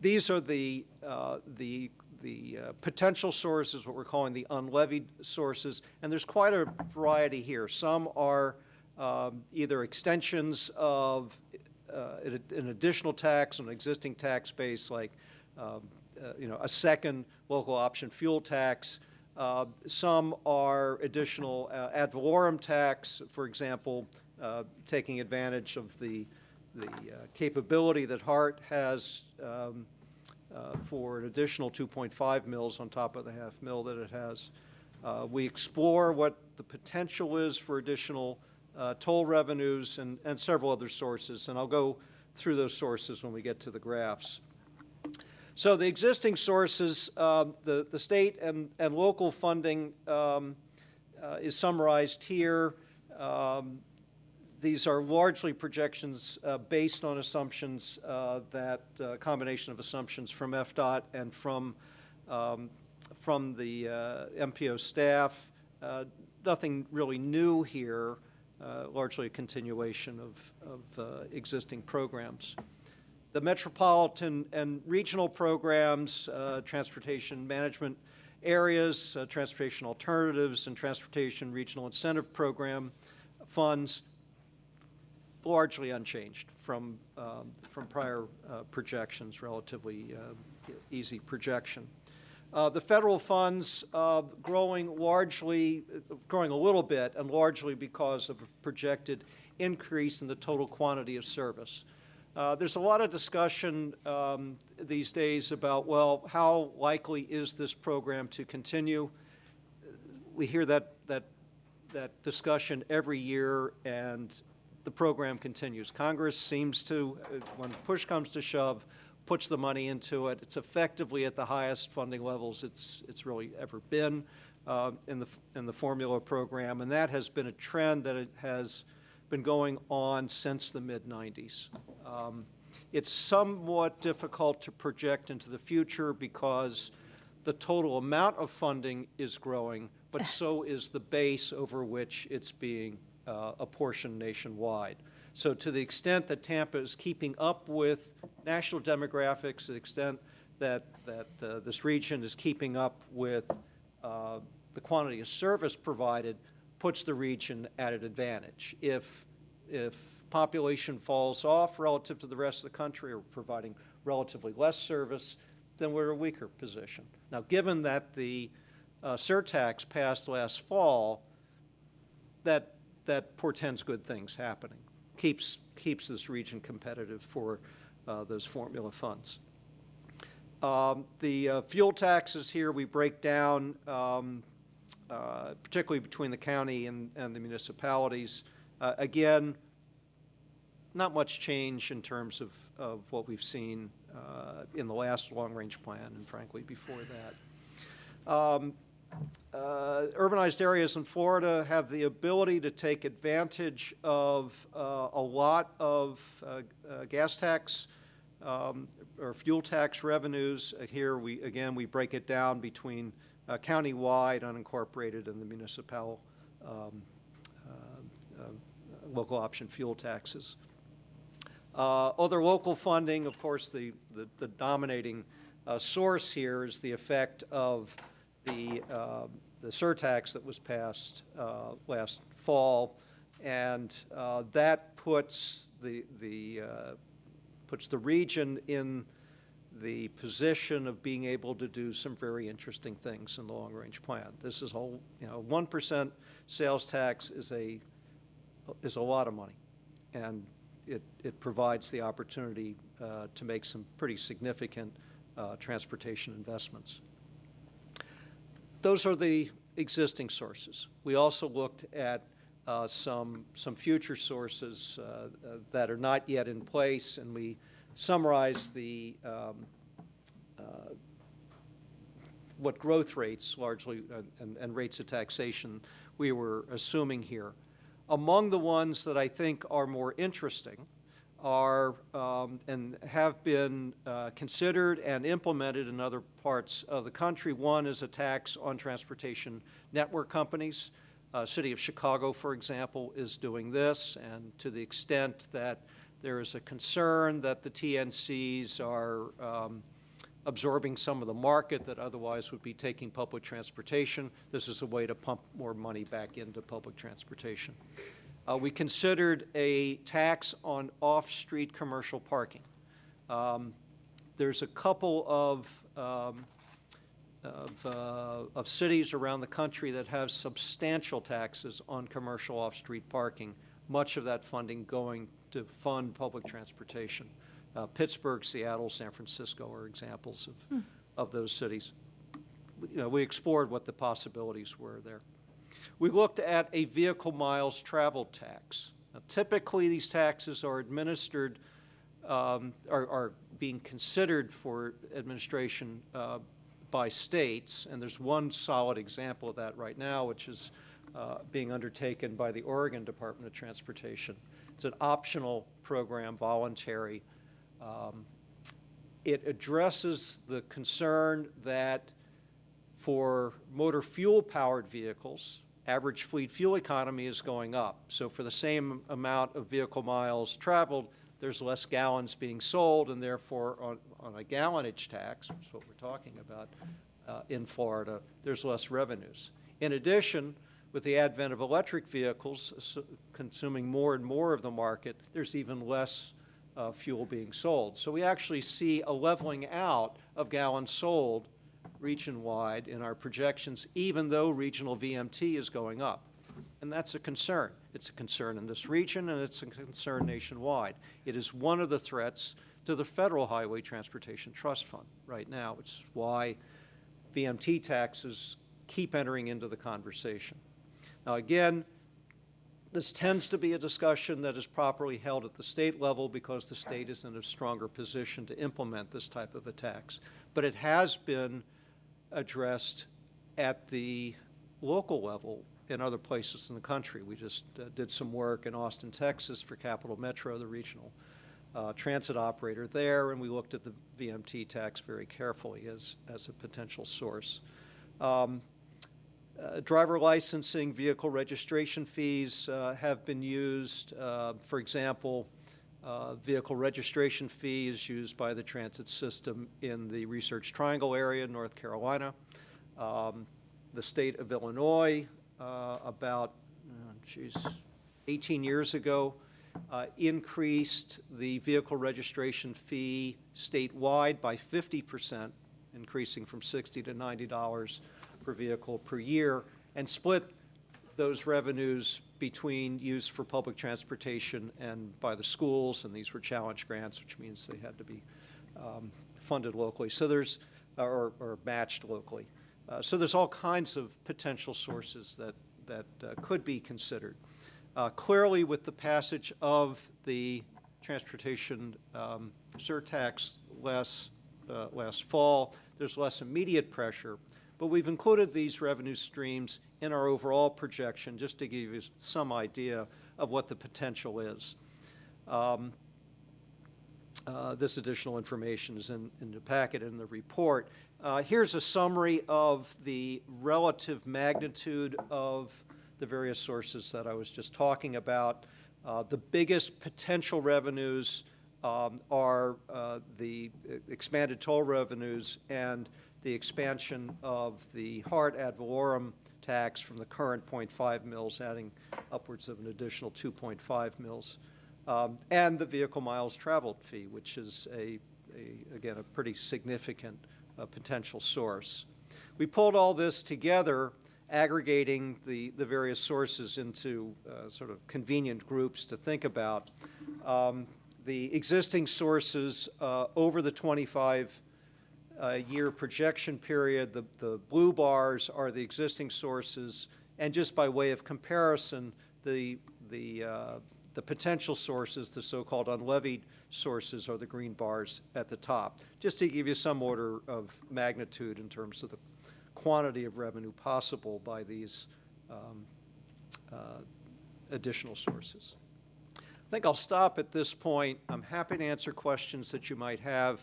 These are the potential sources, what we're calling the unlevied sources, and there's quite a variety here. Some are either extensions of an additional tax on an existing tax base, like a second local option fuel tax. Some are additional ad valorem tax, for example, taking advantage of the capability that HART has for an additional 2.5 mils on top of the half mil that it has. We explore what the potential is for additional toll revenues and several other sources, and I'll go through those sources when we get to the graphs. So the existing sources, the state and local funding is summarized here. These are largely projections based on assumptions combination of assumptions from FDOT and from the MPO staff. Nothing really new here, largely a continuation of existing programs. The metropolitan and regional programs, transportation management areas, transportation alternatives, and transportation regional incentive program funds, largely unchanged from prior projections, relatively easy projection. The federal funds growing a little bit, and largely because of a projected increase in the total quantity of service. There's a lot of discussion these days about, well, how likely is this program to continue? We hear that discussion every year, and the program continues. Congress seems to, when push comes to shove, puts the money into it. It's effectively at the highest funding levels it's really ever been in the formula program, and that has been a trend that it has been going on since the mid-90s. It's somewhat difficult to project into the future because the total amount of funding is growing, but so is the base over which it's being apportioned nationwide. So to the extent that Tampa is keeping up with national demographics, to the extent that this region is keeping up with the quantity of service provided, puts the region at an advantage. If population falls off relative to the rest of the country or providing relatively less service, then we're in a weaker position. Now, given that the surtax passed last fall, that portends good things happening, keeps this region competitive for those formula funds. The fuel taxes here, we break down, particularly between the county and the municipalities. Again, not much change in terms of what we've seen in the last long-range plan and frankly before that. Urbanized areas in Florida have the ability to take advantage of a lot of gas tax or fuel tax revenues. Here, we break it down between county-wide, unincorporated, and the municipal local option fuel taxes. Other local funding, of course, the dominating source here is the effect of the surtax that was passed last fall, and that puts the region in the position of being able to do some very interesting things in the long-range plan. This is 1% sales tax is a lot of money, and it provides the opportunity to make some pretty significant transportation investments. Those are the existing sources. We also looked at some future sources that are not yet in place, and we summarized what growth rates largely and rates of taxation we were assuming here. Among the ones that I think are more interesting are and have been considered and implemented in other parts of the country. One is a tax on transportation network companies. City of Chicago, for example, is doing this, and to the extent that there is a concern that the TNCs are absorbing some of the market that otherwise would be taking public transportation, this is a way to pump more money back into public transportation. We considered a tax on off-street commercial parking. There's a couple of cities around the country that have substantial taxes on commercial off-street parking, much of that funding going to fund public transportation. Pittsburgh, Seattle, San Francisco are examples of those cities. We explored what the possibilities were there. We looked at a vehicle miles traveled tax. Now, typically, these taxes are administered, are being considered for administration by states, and there's one solid example of that right now, which is being undertaken by the Oregon Department of Transportation. It's an optional program, voluntary. It addresses the concern that for motor fuel-powered vehicles, average fleet fuel economy is going up. So for the same amount of vehicle miles traveled, there's less gallons being sold, and therefore on a gallonage tax, which is what we're talking about in Florida, there's less revenues. In addition, with the advent of electric vehicles consuming more and more of the market, there's even less fuel being sold. So we actually see a leveling out of gallons sold region-wide in our projections, even though regional VMT is going up. And that's a concern. It's a concern in this region, and it's a concern nationwide. It is one of the threats to the Federal Highway Transportation Trust Fund right now, which is why VMT taxes keep entering into the conversation. Now, again, this tends to be a discussion that is properly held at the state level because the state is in a stronger position to implement this type of a tax. But it has been addressed at the local level in other places in the country. We just did some work in Austin, Texas for Capital Metro, the regional transit operator there, and we looked at the VMT tax very carefully as a potential source. Driver licensing, vehicle registration fees have been used. For example, vehicle registration fee is used by the transit system in the Research Triangle area in North Carolina. The state of Illinois, about 18 years ago, increased the vehicle registration fee statewide by 50%, increasing from $60 to $90 per vehicle per year, and split those revenues between use for public transportation and by the schools, and these were challenge grants, which means they had to be funded locally. So there's, or matched locally. So there's all kinds of potential sources that could be considered. Clearly, with the passage of the transportation surtax last fall, there's less immediate pressure, but we've included these revenue streams in our overall projection just to give you some idea of what the potential is. This additional information is in the packet in the report. Here's a summary of the relative magnitude of the various sources that I was just talking about. The biggest potential revenues are the expanded toll revenues and the expansion of the Hart ad valorem tax from the current 0.5 mils, adding upwards of an additional 2.5 mils, and the vehicle miles traveled fee, which is again a pretty significant potential source. We pulled all this together, aggregating the various sources into sort of convenient groups to think about. The existing sources over the 25-year projection period, the blue bars are the existing sources, and just by way of comparison, the potential sources, the so-called unlevied sources, are the green bars at the top, just to give you some order of magnitude in terms of the quantity of revenue possible by these additional sources. I think I'll stop at this point. I'm happy to answer questions that you might have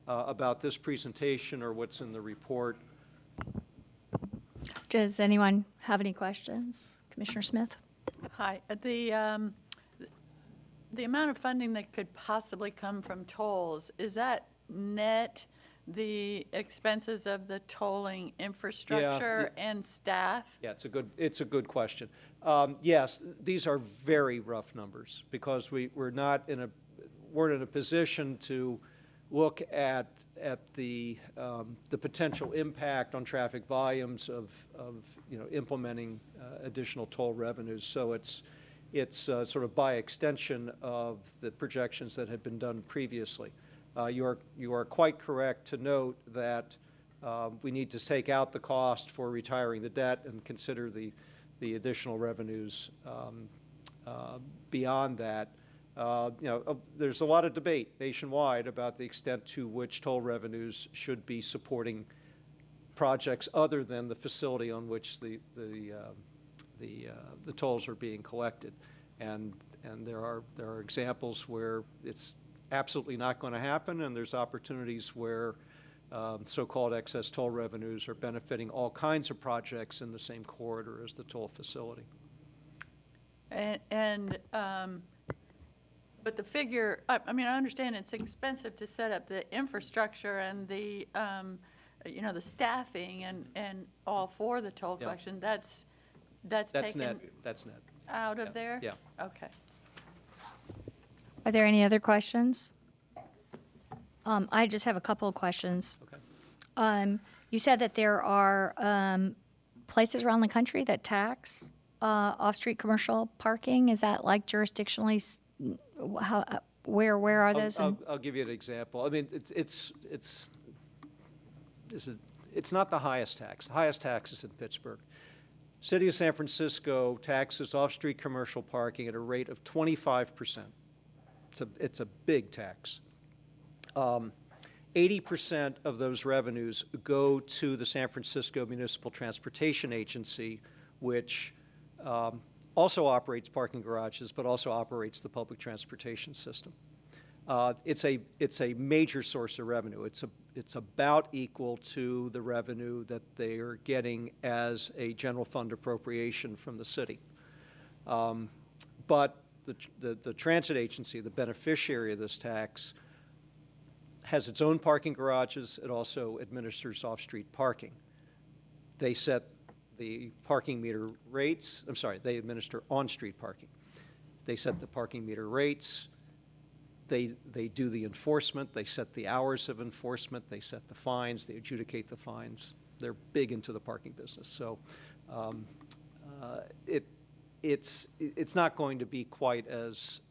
about this presentation or what's in the report. Does anyone have any questions? Commissioner Smith? Hi. The amount of funding that could possibly come from tolls, is that net the expenses of the tolling infrastructure and staff? Yeah, it's a good question. Yes, these are very rough numbers because weren't in a position to look at the potential impact on traffic volumes of implementing additional toll revenues. So it's sort of by extension of the projections that had been done previously. You are quite correct to note that we need to take out the cost for retiring the debt and consider the additional revenues beyond that. There's a lot of debate nationwide about the extent to which toll revenues should be supporting projects other than the facility on which the tolls are being collected, and there are examples where it's absolutely not going to happen, and there's opportunities where so-called excess toll revenues are benefiting all kinds of projects in the same corridor as the toll facility. But the figure, I mean, I understand it's expensive to set up the infrastructure and the the staffing and all for the toll collection. That's taken net. That's net. Out of there? Yeah. Okay. Are there any other questions? I just have a couple of questions. Okay. You said that there are places around the country that tax off-street commercial parking. Is that like jurisdictionally? Where are those? I'll give you an example. I mean, it's not the highest tax. The highest tax is in Pittsburgh. City of San Francisco taxes off-street commercial parking at a rate of 25%. It's a big tax. 80% of those revenues go to the San Francisco Municipal Transportation Agency, which also operates parking garages, but also operates the public transportation system. It's a major source of revenue. It's about equal to the revenue that they are getting as a general fund appropriation from the city. But the transit agency, the beneficiary of this tax, has its own parking garages. It also administers off-street parking. They set the parking meter rates. I'm sorry, they administer on-street parking. They set the parking meter rates. They do the enforcement. They set the hours of enforcement. They set the fines. They adjudicate the fines. They're big into the parking business. So it's not going to be quite as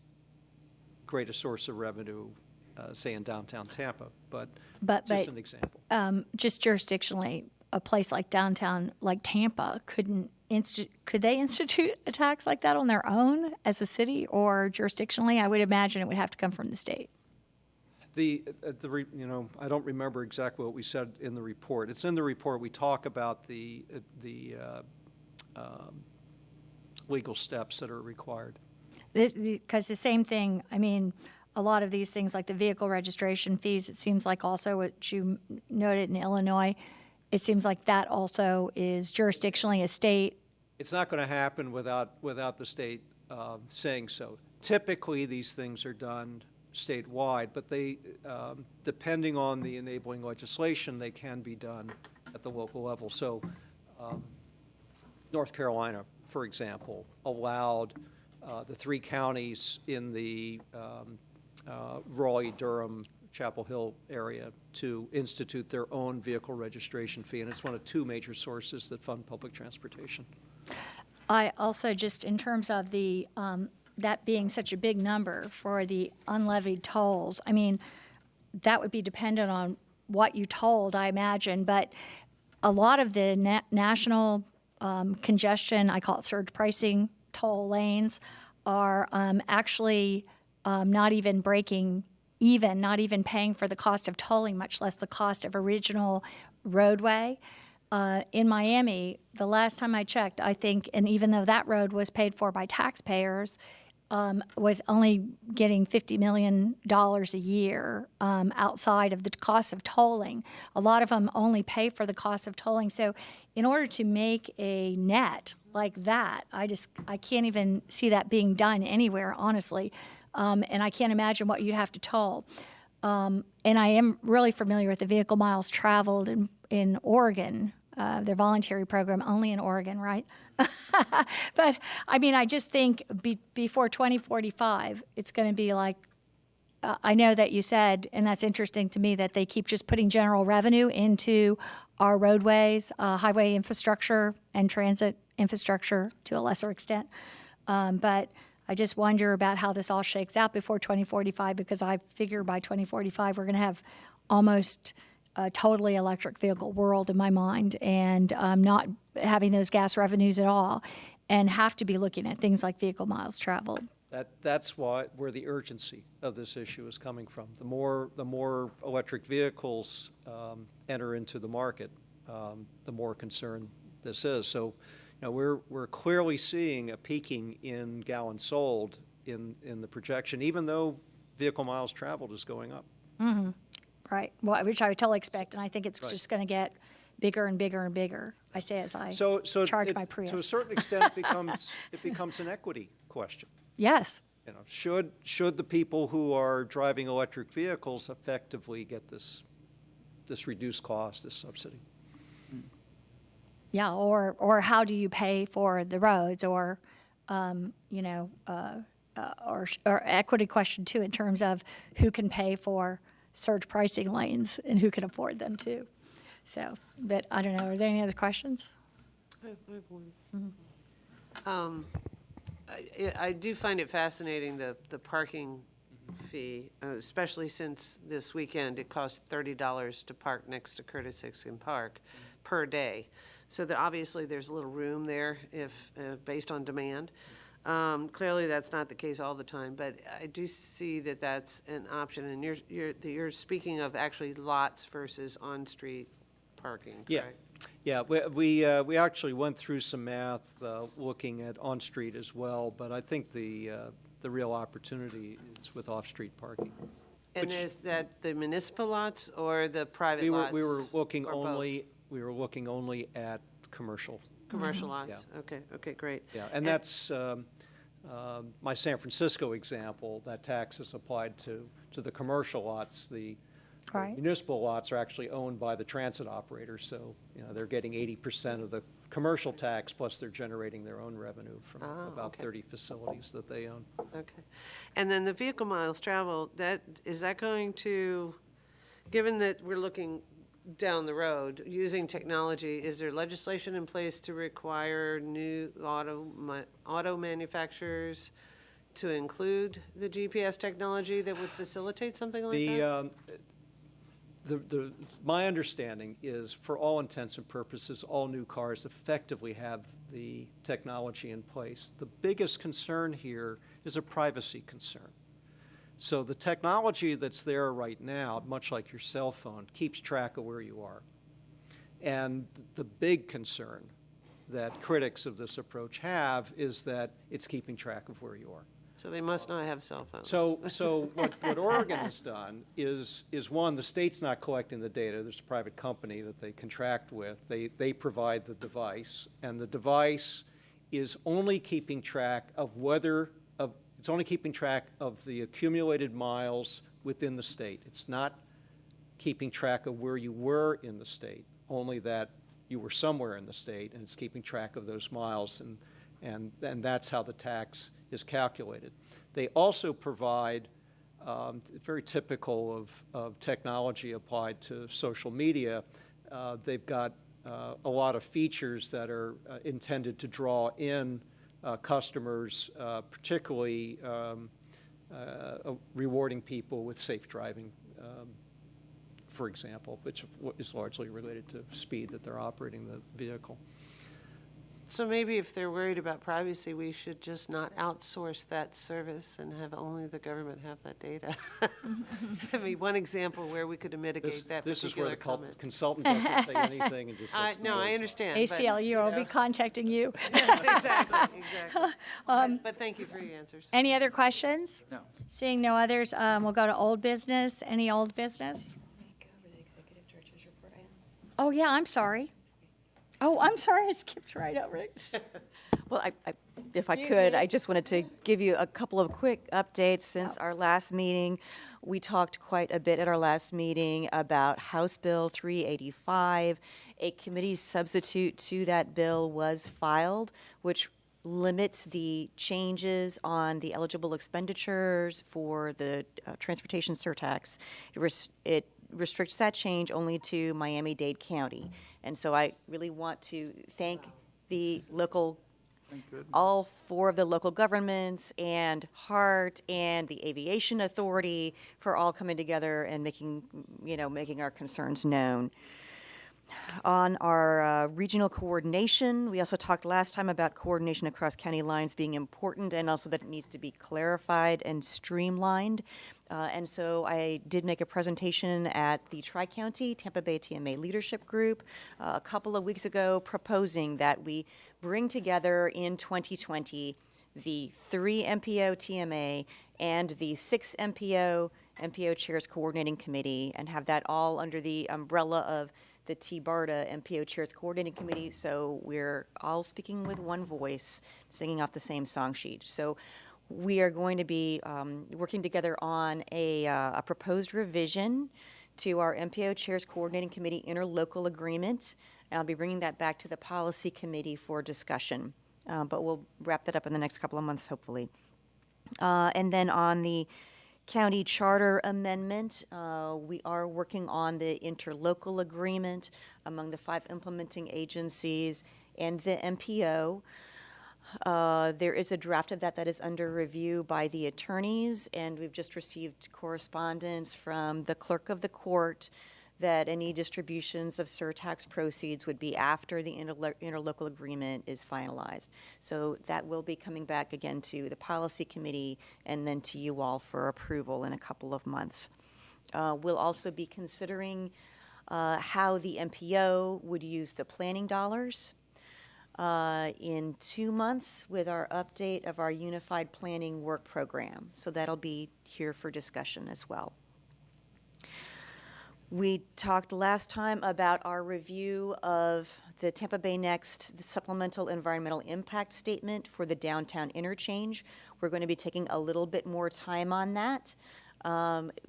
great a source of revenue, say in downtown Tampa, but just an example. Just jurisdictionally, a place like downtown, like Tampa, could they institute a tax like that on their own as a city, or jurisdictionally? I would imagine it would have to come from the state. I don't remember exactly what we said in the report. It's in the report. We talk about the legal steps that are required. Because the same thing, I mean, a lot of these things like the vehicle registration fees, it seems like also what you noted in Illinois, it seems like that also is jurisdictionally a state. It's not going to happen without the state saying so. Typically, these things are done statewide, but they, depending on the enabling legislation, they can be done at the local level. So North Carolina, for example, allowed the 3 counties in the Raleigh, Durham, Chapel Hill area to institute their own vehicle registration fee, and it's one of 2 major sources that fund public transportation. I also, just in terms of the that being such a big number for the unlevied tolls, I mean, that would be dependent on what you tolled, I imagine, but a lot of the national congestion, I call it surge pricing toll lanes, are actually not even breaking even, not even paying for the cost of tolling, much less the cost of original roadway. In Miami, the last time I checked, I think, and even though that road was paid for by taxpayers, was only getting $50 million a year outside of the cost of tolling. A lot of them only pay for the cost of tolling. So in order to make a net like that, I can't even see that being done anywhere, honestly. And I can't imagine what you'd have to toll. And I am really familiar with the vehicle miles traveled in Oregon, their voluntary program, only in Oregon, right? But, I mean, I just think before 2045, it's going to be like, I know that you said, and that's interesting to me, that they keep just putting general revenue into our roadways, highway infrastructure, and transit infrastructure to a lesser extent. But I just wonder about how this all shakes out before 2045, because I figure by 2045 we're going to have almost a totally electric vehicle world in my mind, and not having those gas revenues at all, and have to be looking at things like vehicle miles traveled. That's where the urgency of this issue is coming from. The more electric vehicles enter into the market, the more concern this is. So, we're clearly seeing a peaking in gallons sold in the projection, even though vehicle miles traveled is going up. Mm-hmm. Right. Well, which I would totally expect, and I think it's just going to get bigger and bigger and bigger. I say as I charge my Prius. To a certain extent, it becomes an equity question. Yes. Should the people who are driving electric vehicles effectively get this reduced cost, this subsidy? Yeah, or how do you pay for the roads, or or equity question too, in terms of who can pay for surge pricing lanes and who can afford them too. So, but I don't know. Are there any other questions? I have one. Mm-hmm. I do find it fascinating, the parking fee, especially since this weekend it cost $30 to park next to Curtis Hickson Park per day. So obviously there's a little room there if based on demand. Clearly that's not the case all the time, but I do see that that's an option. And you're speaking of actually lots versus on-street parking, correct? Yeah, we actually went through some math looking at on-street as well, but I think the real opportunity is with off-street parking. And is that the municipal lots or the private lots? We were looking only at commercial. Commercial lots. Yeah. Okay, great. Yeah, and that's my San Francisco example. That tax is applied to the commercial lots. The municipal lots are actually owned by the transit operators, so they're getting 80% of the commercial tax, plus they're generating their own revenue from about 30 facilities that they own. Okay, and then the vehicle miles traveled. Is that going to, given that we're looking down the road, using technology, is there legislation in place to require new auto manufacturers to include the GPS technology that would facilitate something like that? My understanding is, for all intents and purposes, all new cars effectively have the technology in place. The biggest concern here is a privacy concern. So the technology that's there right now, much like your cell phone, keeps track of where you are. And the big concern that critics of this approach have is that it's keeping track of where you are. So they must not have cell phones. So what Oregon has done is one, the state's not collecting the data. There's a private company that they contract with. They provide the device, and the device is only keeping track of it's only keeping track of the accumulated miles within the state. It's not keeping track of where you were in the state, only that you were somewhere in the state, and it's keeping track of those miles, and that's how the tax is calculated. They also provide, very typical of technology applied to social media, they've got a lot of features that are intended to draw in customers, particularly rewarding people with safe driving, for example, which is largely related to speed that they're operating the vehicle. So maybe if they're worried about privacy, we should just not outsource that service and have only the government have that data. I mean, one example where we could mitigate that This is where particular the comment. consultant doesn't say anything and just lets the No, I words. understand. ACLU will be contacting you. Exactly. But thank you for your answers. Any other questions? No. Seeing no others, we'll go to old business. Any old business? Oh, yeah, I'm sorry. Oh, I'm sorry, I skipped right over it. Well, if I Excuse could, me. I just wanted to give you a couple of quick updates since our last meeting. We talked quite a bit at our last meeting about House Bill 385. A committee substitute to that bill was filed, which limits the changes on the eligible expenditures for the transportation surtax. It restricts that change only to Miami-Dade County. And so I really want to thank the local, all four of the local governments and HART and the Aviation Authority for all coming together and making our concerns known. On our regional coordination, we also talked last time about coordination across county lines being important and also that it needs to be clarified and streamlined. And so I did make a presentation at the Tri-County Tampa Bay TMA Leadership Group a couple of weeks ago, proposing that we bring together in 2020 the 3 MPO TMA and the 6 MPO Chairs Coordinating Committee and have that all under the umbrella of the T-BARTA MPO Chairs Coordinating Committee, so we're all speaking with one voice, singing off the same song sheet. So we are going to be working together on a proposed revision to our MPO Chairs Coordinating Committee interlocal agreement, and I'll be bringing that back to the Policy Committee for discussion. But we'll wrap that up in the next couple of months, hopefully. And then on the county charter amendment, we are working on the interlocal agreement among the 5 implementing agencies and the MPO. There is a draft of that is under review by the attorneys, and we've just received correspondence from the clerk of the court that any distributions of surtax proceeds would be after the interlocal agreement is finalized. So that will be coming back again to the policy committee and then to you all for approval in a couple of months. We'll also be considering how the MPO would use the planning dollars in 2 months with our update of our unified planning work program. So that'll be here for discussion as well. We talked last time about our review of the Tampa Bay Next the supplemental environmental impact statement for the downtown interchange. We're going to be taking a little bit more time on that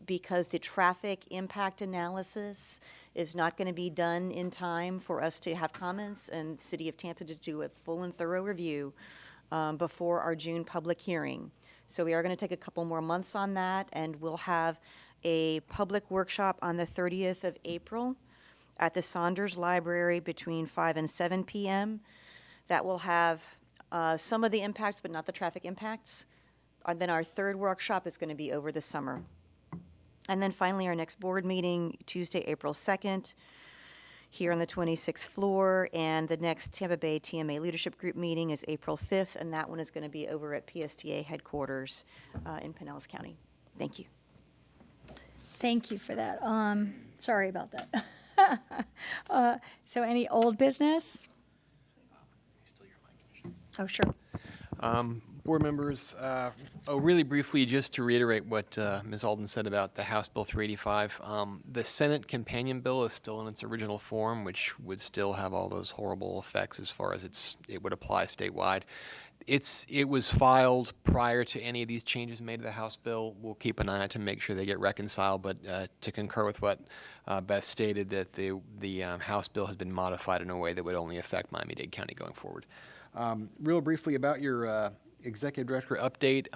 because the traffic impact analysis is not going to be done in time for us to have comments and City of Tampa to do a full and thorough review before our June public hearing. So we are going to take a couple more months on that, and we'll have a public workshop on the 30th of April at the Saunders Library between 5 and 7 p.m. That will have some of the impacts, but not the traffic impacts. Then our third workshop is going to be over the summer. And then finally, our next board meeting, Tuesday, April 2nd, here on the 26th floor. And the next Tampa Bay TMA Leadership Group meeting is April 5th, and that one is going to be over at PSTA headquarters in Pinellas County. Thank you. Thank you for that. Sorry about that. So any old business? Oh, sure. Board members, really briefly, just to reiterate what Ms. Alden said about the House Bill 385, the Senate companion bill is still in its original form, which would still have all those horrible effects as far as it would apply statewide. It was filed prior to any of these changes made to the House bill. We'll keep an eye on it to make sure they get reconciled, but to concur with what Beth stated, that the House bill has been modified in a way that would only affect Miami-Dade County going forward. Real briefly about your executive director update.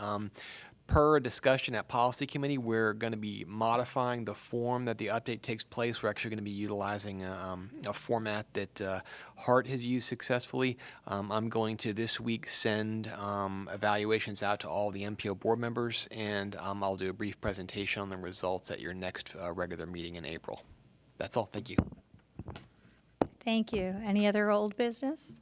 Per discussion at Policy Committee, we're going to be modifying the form that the update takes place. We're actually going to be utilizing a format that Hart has used successfully. I'm going to this week send evaluations out to all the MPO board members, and I'll do a brief presentation on the results at your next regular meeting in April. That's all. Thank you. Thank you. Any other old business?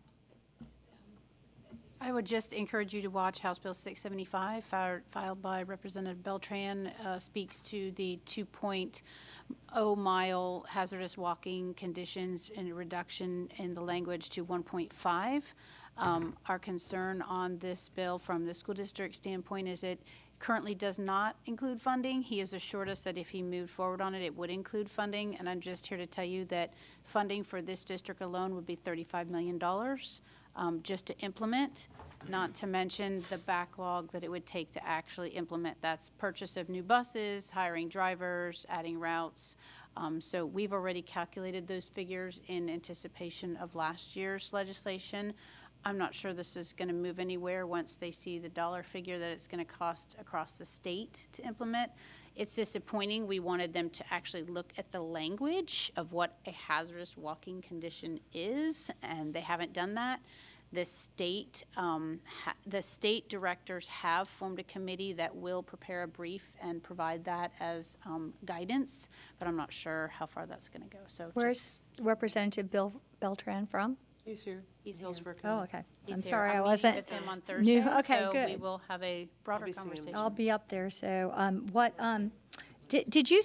I would just encourage you to watch House Bill 675, filed by Representative Beltran, speaks to the 2.0 mile hazardous walking conditions and a reduction in the language to 1.5. Our concern on this bill from the school district standpoint is it currently does not include funding. He has assured us that if he moved forward on it, it would include funding, and I'm just here to tell you that funding for this district alone would be $35 million. Just to implement, not to mention the backlog that it would take to actually implement. That's purchase of new buses, hiring drivers, adding routes. So we've already calculated those figures in anticipation of last year's legislation. I'm not sure this is going to move anywhere once they see the dollar figure that it's going to cost across the state to implement. It's disappointing. We wanted them to actually look at the language of what a hazardous walking condition is, and they haven't done that. The state directors have formed a committee that will prepare a brief and provide that as guidance, but I'm not sure how far that's going to go. So Where's Representative Bill Beltran from? He's here. He's Hillsborough Oh, County. okay. He's I'm here. sorry, I meeting wasn't. with him on Thursday, Okay, so good. we will have a broader I'll be seeing him. conversation. I'll be up there. So, did you?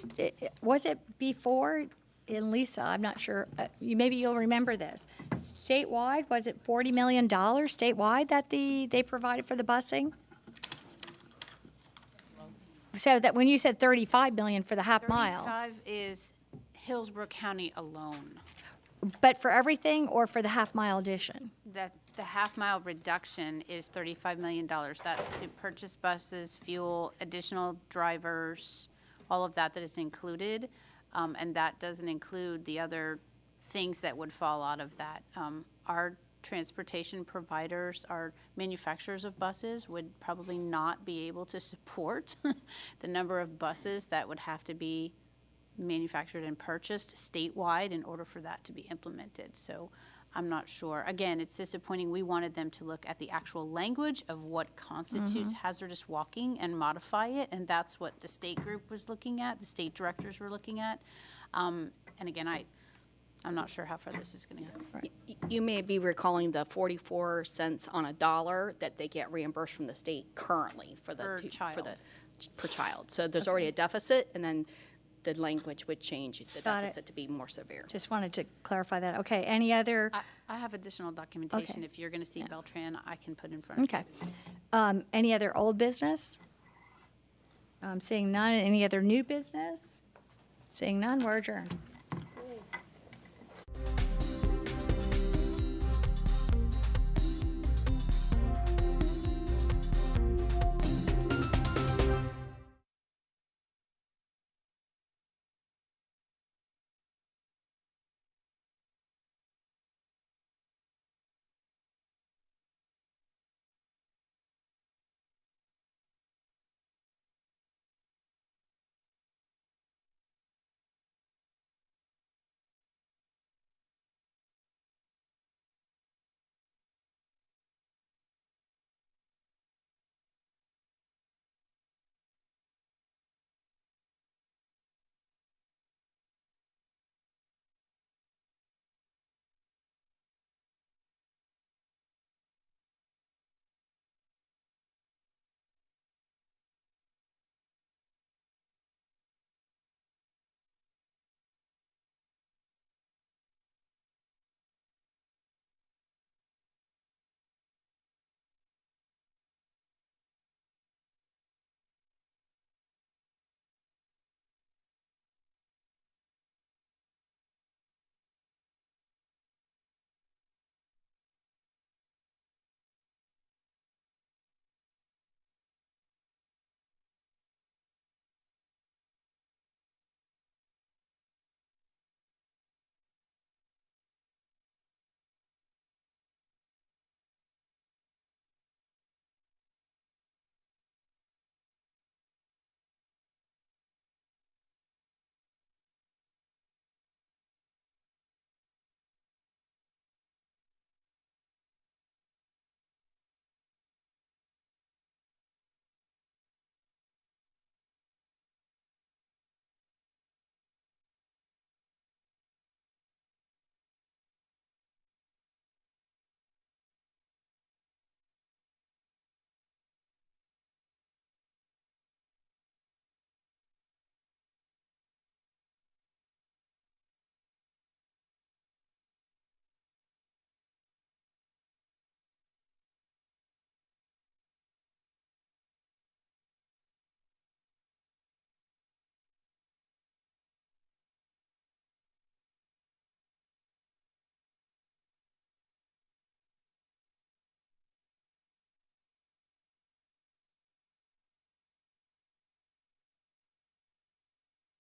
Was it before? And Lisa, I'm not sure. Maybe you'll remember this. Statewide, was it $40 million statewide that they provided for the busing? So that when you said 35 million for the half mile, 35 is Hillsborough County alone. but for everything or for the half mile addition? That the half mile reduction is $35 million. That's to purchase buses, fuel, additional drivers, all of that is included. And that doesn't include the other things that would fall out of that. Our transportation providers, our manufacturers of buses would probably not be able to support the number of buses that would have to be manufactured and purchased statewide in order for that to be implemented. So I'm not sure. Again, it's disappointing. We wanted them to look at the actual language of what constitutes hazardous walking and modify it, and that's what the state group was looking at, the state directors were looking at. And again, I'm not sure how far this is going to go. You may be recalling the 44 cents on a dollar that they get reimbursed from the state currently for the Per child. per child. So there's already a deficit, and then the language would change the Got it. deficit to be more severe. Just wanted to clarify that. Okay, any other? I have additional documentation. Okay. If you're going to see Beltran, I can put in front of you. Okay. Any other old business? Seeing none. Any other new business? Seeing none, we're adjourned.